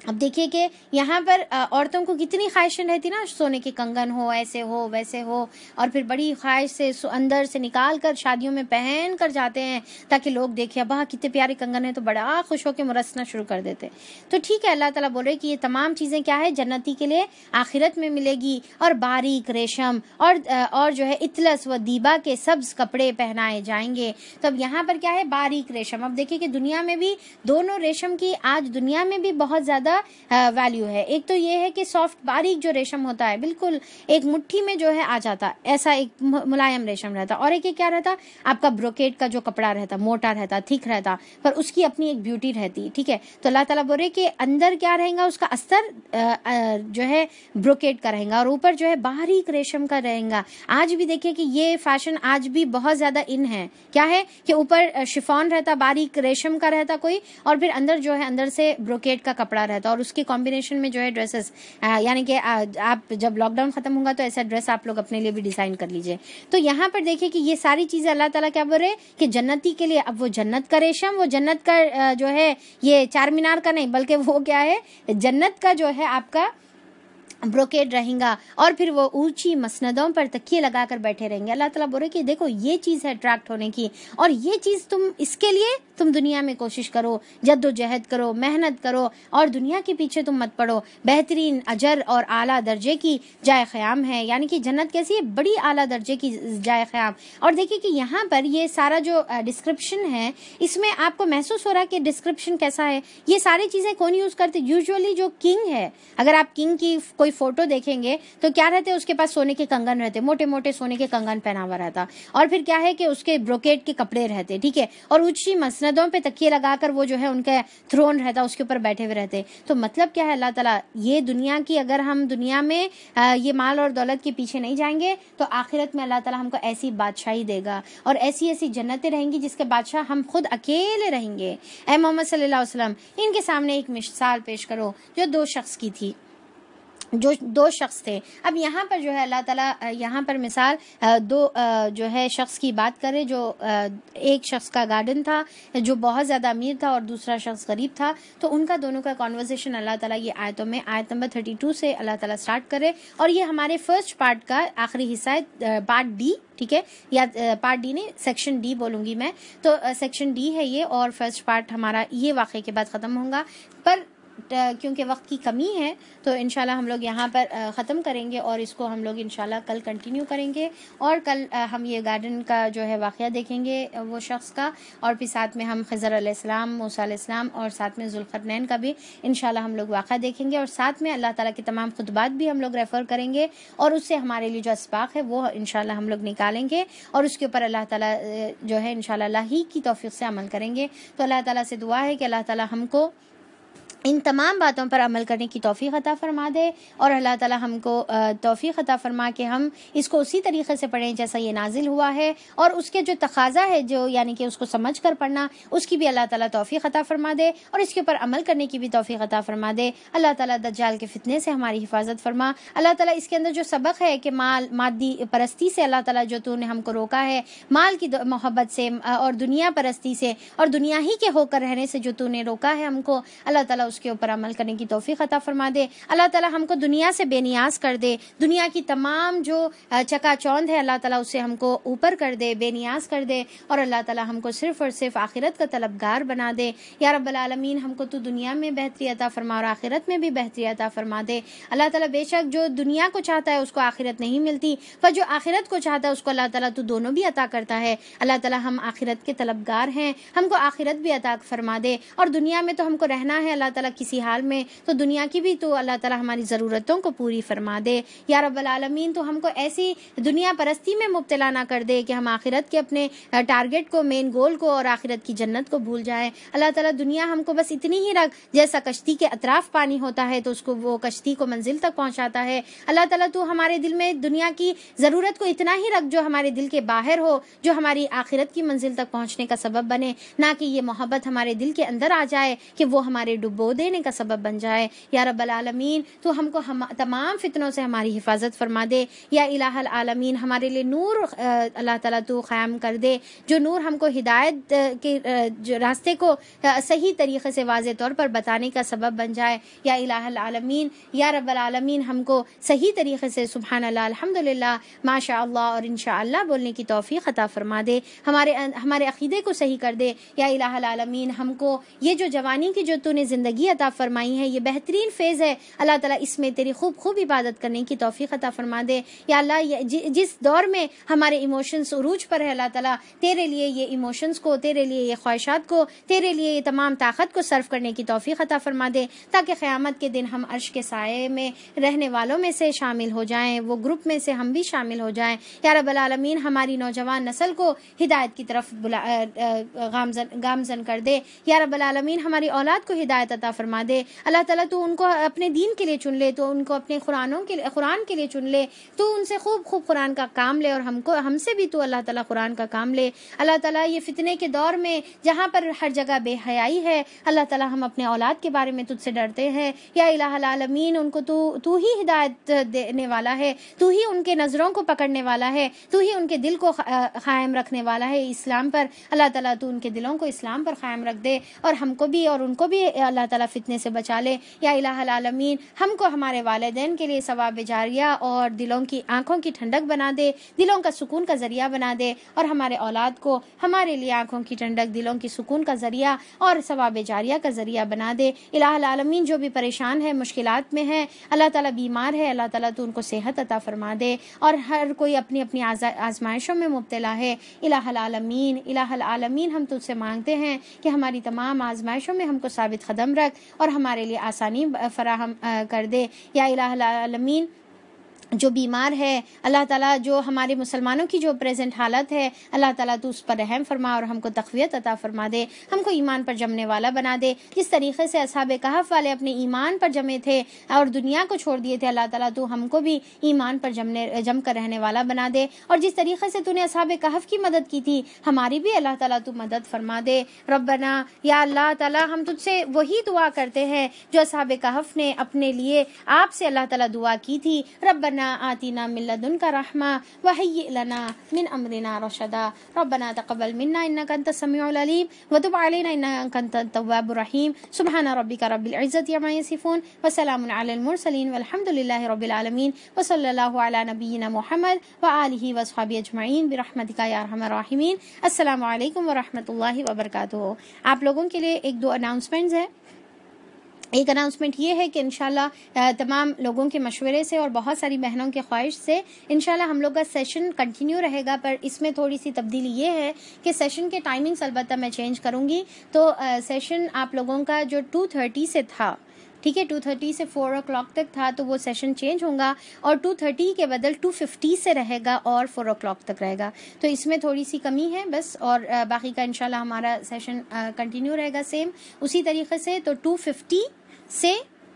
اب دیکھیے کہ یہاں پر عورتوں کو کتنی خواہشیں رہتی نا، سونے کے کنگن ہو، ایسے ہو ویسے ہو، اور پھر بڑی خواہش سے اندر سے نکال کر شادیوں میں پہن کر جاتے ہیں تاکہ لوگ دیکھیں ابا کتنے پیارے کنگن ہیں، تو بڑا خوش ہو کے مرسنا شروع کر دیتے. تو ٹھیک ہے، اللہ تعالیٰ بول رہے کہ یہ تمام چیزیں کیا ہے، جنتی کے لیے آخرت میں ملے گی. اور باریک ریشم اور جو ہے اطلس و دیبا کے سبز کپڑے پہنائے جائیں گے. تو اب یہاں پر کیا ہے، باریک ریشم. اب دیکھیے کہ دنیا میں بھی دونوں ریشم کی آج دنیا میں بھی بہت زیادہ ویلیو ہے. ایک تو یہ ہے کہ سافٹ باریک جو ریشم ہوتا ہے بالکل ایک مٹھی میں جو ہے آ جاتا، ایسا ایک ملائم ریشم رہتا. اور ایک کیا رہتا، آپ کا بروکیٹ کا جو کپڑا رہتا، موٹا رہتا، تھک رہتا، پر اس کی اپنی ایک بیوٹی رہتی. ٹھیک ہے، تو اللہ تعالیٰ بول رہے کہ اندر کیا رہیں گا، اس کا استر جو ہے بروکیٹ کا رہیں گا، اور اوپر جو ہے باریک ریشم کا رہیں گا. آج بھی دیکھیں کہ یہ فیشن آج بھی بہت زیادہ ان ہے. کیا ہے کہ اوپر شفون رہتا، باریک ریشم کا رہتا کوئی، اور پھر اندر جو ہے اندر سے بروکیٹ کا کپڑا رہتا، اور اس کے کمبینیشن میں جو ہے ڈریسز. یعنی کہ آپ جب لاک ڈاؤن ختم ہوگا تو ایسا ڈریس آپ لوگ اپنے لیے بھی ڈیزائن کر لیجئے. تو یہاں پر دیکھیں کہ یہ ساری چیزیں اللہ تعالیٰ کیا بول رہے کہ جنتی کے لیے. اب وہ جنت کا ریشم، وہ جنت کا جو ہے یہ چار مینار کا نہیں، بلکہ وہ کیا ہے، جنت کا جو ہے آپ کا بروکیڈ رہیں گا، اور پھر وہ اونچی مسندوں پر تکیے لگا کر بیٹھے رہیں گے. اللہ تعالیٰ بول رہے کہ دیکھو یہ چیز ہے اٹریکٹ ہونے کی، اور یہ چیز تم اس کے لیے تم دنیا میں کوشش کرو، جد و جہد کرو، محنت کرو، اور دنیا کے پیچھے تم مت پڑو. بہترین اجر اور اعلیٰ درجے کی جائے قیام ہے. یعنی کہ جنت کیسی ہے، بڑی اعلیٰ درجے کی جائے قیام. اور دیکھیے کہ یہاں پر یہ سارا جو ڈسکرپشن ہے، اس میں آپ کو محسوس ہو رہا ہے کہ ڈسکرپشن کیسا ہے. یہ ساری چیزیں کون یوز کرتے؟ یوزولی جو کنگ ہے، اگر آپ کنگ کی کوئی فوٹو دیکھیں گے تو کیا رہتے، اس کے پاس سونے کے کنگن رہتے، موٹے موٹے سونے کے کنگن پہنا ہوا رہتا، اور پھر کیا ہے کہ اس کے بروکیٹ کے کپڑے رہتے. ٹھیک ہے، اور اونچی مسندوں پہ تکیے لگا کر وہ جو ہے ان کا تھرون رہتا، اس کے اوپر بیٹھے ہوئے رہتے. تو مطلب کیا ہے، اللہ تعالیٰ یہ دنیا کی، اگر ہم دنیا میں یہ مال اور دولت کے پیچھے نہیں جائیں گے تو آخرت میں اللہ تعالیٰ ہم کو ایسی بادشاہی دے گا، اور ایسی ایسی جنتیں رہیں گی جس کے بادشاہ ہم خود اکیلے رہیں گے. اے محمد صلی اللہ علیہ وسلم، ان کے سامنے ایک مثال پیش کرو جو دو شخص تھے. اب یہاں پر جو ہے اللہ تعالیٰ یہاں پر مثال دو جو ہے شخص کی بات کرے، جو ایک شخص کا گارڈن تھا جو بہت زیادہ امیر تھا، اور دوسرا شخص غریب تھا. تو ان کا دونوں کا کانورسیشن اللہ تعالیٰ یہ آیتوں میں آیت نمبر 32 سے اللہ تعالیٰ سٹارٹ کرے، اور یہ ہمارے فرسٹ پارٹ کا آخری حصہ ہے، پارٹ ڈی. ٹھیک ہے، یا پارٹ ڈی نہیں، سیکشن ڈی بولوں گی میں، تو سیکشن ڈی ہے یہ، اور فرسٹ پارٹ ہمارا یہ واقعے کے بعد ختم ہوگا. پر کیونکہ وقت کی کمی ہے تو انشاءاللہ ہم لوگ یہاں پر ختم کریں گے، اور اس کو ہم لوگ انشاءاللہ کل کنٹینیو کریں گے. اور کل ہم یہ گارڈن کا جو ہے واقعہ دیکھیں گے وہ شخص کا، اور پھر ساتھ میں ہم خضر علیہ السلام، موسیٰ علیہ السلام، اور ساتھ میں ذوالقرنین کا بھی انشاءاللہ ہم لوگ واقعہ دیکھیں گے. اور ساتھ میں اللہ تعالیٰ کے تمام خطبات بھی ہم لوگ ریفر کریں گے، اور اس سے ہمارے لیے جو اسباق ہے وہ انشاءاللہ ہم لوگ نکالیں گے، اور اس کے اوپر اللہ تعالیٰ جو ہے انشاءاللہ اللہ ہی کی توفیق سے عمل کریں گے. تو اللہ تعالیٰ سے دعا ہے کہ اللہ تعالیٰ ہم کو ان تمام باتوں پر عمل کرنے کی توفیق عطا فرما دے، اور اللہ تعالیٰ ہم کو توفیق عطا فرما کہ ہم اس کو اسی طریقے سے پڑھیں جیسا یہ نازل ہوا ہے، اور اس کے جو تقاضا ہے، جو یعنی کہ اس کو سمجھ کر پڑھنا، اس کی بھی اللہ تعالیٰ توفیق عطا فرما دے، اور اس کے اوپر عمل کرنے کی بھی توفیق عطا فرما دے. اللہ تعالیٰ دجال کے فتنے سے ہماری حفاظت فرما. اللہ تعالیٰ اس کے اندر جو سبق ہے کہ مادی پرستی سے اللہ تعالیٰ جو تو نے ہم کو روکا ہے، مال کی محبت سے اور دنیا پرستی سے اور دنیا ہی کے ہو کر رہنے سے جو تو نے روکا ہے ہم کو، اللہ تعالیٰ اس کے اوپر عمل کرنے کی توفیق عطا فرما دے. اللہ تعالیٰ ہم کو دنیا سے بے نیاز کر دے, دنیا کی تمام جو چکا چوند ہے اللہ تعالیٰ اسے ہم کو اوپر کر دے, بے نیاز کر دے, اور اللہ تعالیٰ ہم کو صرف اور صرف آخرت کا طلبگار بنا دے. یا رب العالمین ہم کو تو دنیا میں بہتری عطا فرما اور آخرت میں بھی بہتری عطا فرما دے. اللہ تعالیٰ بے شک جو دنیا کو چاہتا ہے اس کو آخرت نہیں ملتی, پر جو آخرت کو چاہتا ہے اس کو اللہ تعالیٰ تو دونوں بھی عطا کرتا ہے. اللہ تعالیٰ ہم آخرت کے طلبگار ہیں, ہم کو آخرت بھی عطا فرما دے, اور دنیا میں تو ہم کو رہنا ہے اللہ تعالیٰ کسی حال میں, تو دنیا کی بھی تو اللہ تعالیٰ ہماری ضرورتوں کو پوری فرما دے. یا رب العالمین تو ہم کو ایسی دنیا پرستی میں مبتلا نہ کر دے کہ ہم آخرت کے اپنے ٹارگٹ کو, مین گول کو اور آخرت کی جنت کو بھول جائیں. اللہ تعالیٰ دنیا ہم کو بس اتنی ہی رکھ جیسا کشتی کے اطراف پانی ہوتا ہے تو اس کو وہ کشتی کو منزل تک پہنچاتا ہے. اللہ تعالیٰ تو ہمارے دل میں دنیا کی ضرورت کو اتنا ہی رکھ جو ہمارے دل کے باہر ہو, جو ہماری آخرت کی منزل تک پہنچنے کا سبب بنے, نہ کہ یہ محبت ہمارے دل کے اندر آ جائے کہ وہ ہمارے ڈبو دینے کا سبب بن جائے. یا رب العالمین تو ہم کو تمام فتنوں سے ہماری حفاظت فرما دے. یا الہ العالمین ہمارے لیے نور اللہ تعالیٰ تو قائم کر دے, جو نور ہم کو ہدایت کے راستے کو صحیح طریقے سے واضح طور پر بتانے کا سبب بن جائے. یا الہ العالمین یا رب العالمین ہم کو صحیح طریقے سے سبحان اللہ, الحمدللہ, ماشاء اللہ اور انشاءاللہ بولنے کی توفیق عطا فرما دے. ہمارے عقیدے کو صحیح کر دے. یا الہ العالمین ہم کو یہ جو جوانی کی جو تو نے زندگی عطا فرمائی ہے یہ بہترین فیز ہے, اللہ تعالیٰ اس میں تیری خوب عبادت کرنے کی توفیق عطا فرما دے. یا اللہ جس دور میں ہمارے ایموشنز عروج پر ہے اللہ تعالیٰ تیرے لیے یہ ایموشنز کو, تیرے لیے یہ خواہشات کو, تیرے لیے یہ تمام طاقت کو صرف کرنے کی توفیق عطا فرما دے, تاکہ قیامت کے دن ہم عرش کے سائے میں رہنے والوں میں سے شامل ہو جائیں, وہ گروپ میں سے ہم بھی شامل ہو جائیں. یا رب العالمین ہماری نوجوان نسل کو ہدایت کی طرف گامزن کر دے. یا رب العالمین ہماری اولاد کو ہدایت عطا فرما دے. اللہ تعالیٰ تو ان کو اپنے دین کے لیے چن لے, تو ان کو اپنے قرآن کے لیے چن لے, تو ان سے خوب قرآن کا کام لے, اور ہم سے بھی تو اللہ تعالیٰ قرآن کا کام لے. اللہ تعالیٰ یہ فتنے کے دور میں جہاں پر ہر جگہ بے حیائی ہے, اللہ تعالیٰ ہم اپنے اولاد کے بارے میں تجھ سے ڈرتے ہیں. یا الہ العالمین ان کو تو ہی ہدایت دینے والا ہے, تو ہی ان کے نظروں کو پکڑنے والا ہے, تو ہی ان کے دل کو قائم رکھنے والا ہے اسلام پر. اللہ تعالیٰ تو ان کے دلوں کو اسلام پر قائم رکھ دے, اور ہم کو بھی اور ان کو بھی اللہ تعالیٰ فتنے سے بچا لے. یا الہ العالمین ہم کو ہمارے والدین کے لیے ثواب جاریہ اور دلوں کی آنکھوں کی ٹھنڈک بنا دے, دلوں کا سکون کا ذریعہ بنا دے, اور ہمارے اولاد کو ہمارے لیے آنکھوں کی ٹھنڈک, دلوں کی سکون کا ذریعہ اور ثواب جاریہ کا ذریعہ بنا دے. الہ العالمین جو بھی پریشان ہے, مشکلات میں ہے, اللہ تعالیٰ بیمار ہے, اللہ تعالیٰ تو ان کو صحت عطا فرما دے, اور ہر کوئی اپنی اپنی آزمائشوں میں مبتلا ہے. الہ العالمین ہم تجھ سے مانگتے ہیں کہ ہماری تمام آزمائشوں میں ہم کو ثابت قدم رکھ اور ہمارے لیے آسانی فراہم کر دے. یا الہ العالمین جو بیمار ہے, اللہ تعالیٰ جو ہمارے مسلمانوں کی جو پریزنٹ حالت ہے, اللہ تعالیٰ تو اس پر رحم فرما اور ہم کو تقویت عطا فرما دے, ہم کو ایمان پر جمنے والا بنا دے. جس طریقے سے اصحاب کہف والے اپنے ایمان پر جمے تھے اور دنیا کو چھوڑ دیے تھے, اللہ تعالیٰ تو ہم کو بھی ایمان پر جم کر رہنے والا بنا دے. اور جس طریقے سے تو نے اصحاب کہف کی مدد کی تھی, ہماری بھی اللہ تعالیٰ تو مدد فرما دے. ربنا یا اللہ تعالیٰ ہم تجھ سے وہی دعا کرتے ہیں جو اصحاب کہف نے اپنے لیے آپ سے اللہ تعالیٰ دعا کی تھی. ربنا آتنا من لدنک رحمہ وہیئ لنا من امرنا رشدا. ربنا تقبل منا انک انت السمیع العلیم وتب علینا انک انت التواب الرحیم. سبحان ربک رب العزة عما یصفون وسلام علی المرسلین والحمد للہ رب العالمین وصلی اللہ علی نبینا محمد وآلہ وصحبہ اجمعین برحمتک یا ارحم الراحمین. السلام علیکم ورحمۃ اللہ وبرکاتہ. آپ لوگوں کے لیے ایک دو اناؤنسمنٹس ہیں. ایک اناؤنسمنٹ یہ ہے کہ انشاءاللہ تمام لوگوں کے مشورے سے اور بہت ساری بہنوں کے خواہش سے انشاءاللہ ہم لوگ کا سیشن کنٹینیو رہے گا, پر اس میں تھوڑی سی تبدیلی یہ ہے کہ سیشن کے ٹائمنگز البتہ میں چینج کروں گی. تو سیشن آپ لوگوں کا جو 2:30 سے تھا, ٹھیک ہے, 2:30 سے 4 o'clock تک تھا, تو وہ سیشن چینج ہوگا اور 2:30 کے بدل 2:50 سے رہے گا اور 4 o'clock تک رہے گا. تو اس میں تھوڑی سی کمی ہے بس, اور باقی کا انشاءاللہ ہمارا سیشن کنٹینیو رہے گا سیم اسی طریقے سے. تو 2:50 سے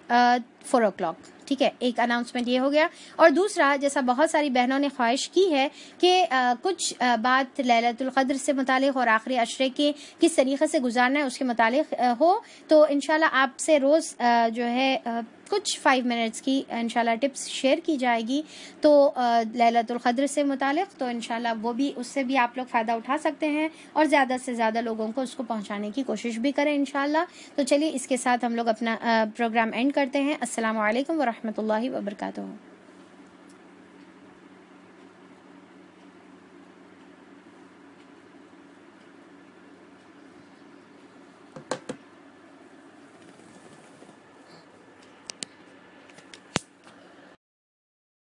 4 o'clock, ٹھیک ہے. ایک اناؤنسمنٹ یہ ہو گیا. اور دوسرا, جیسا بہت ساری بہنوں نے خواہش کی ہے کہ کچھ بات لیلۃ القدر سے متعلق اور آخری عشرے کے کس طریقے سے گزارنا ہے اس کے متعلق ہو, تو انشاءاللہ آپ سے روز جو ہے کچھ 5 منٹس کی انشاءاللہ ٹپس شیئر کی جائے گی تو لیلۃ القدر سے متعلق، تو انشاءاللہ وہ بھی، اس سے بھی آپ لوگ فائدہ اٹھا سکتے ہیں اور زیادہ سے زیادہ لوگوں کو اس کو پہنچانے کی کوشش بھی کریں انشاءاللہ۔ تو چلیے اس کے ساتھ ہم لوگ اپنا پروگرام اینڈ کرتے ہیں۔ السلام علیکم ورحمۃ اللہ وبرکاتہ۔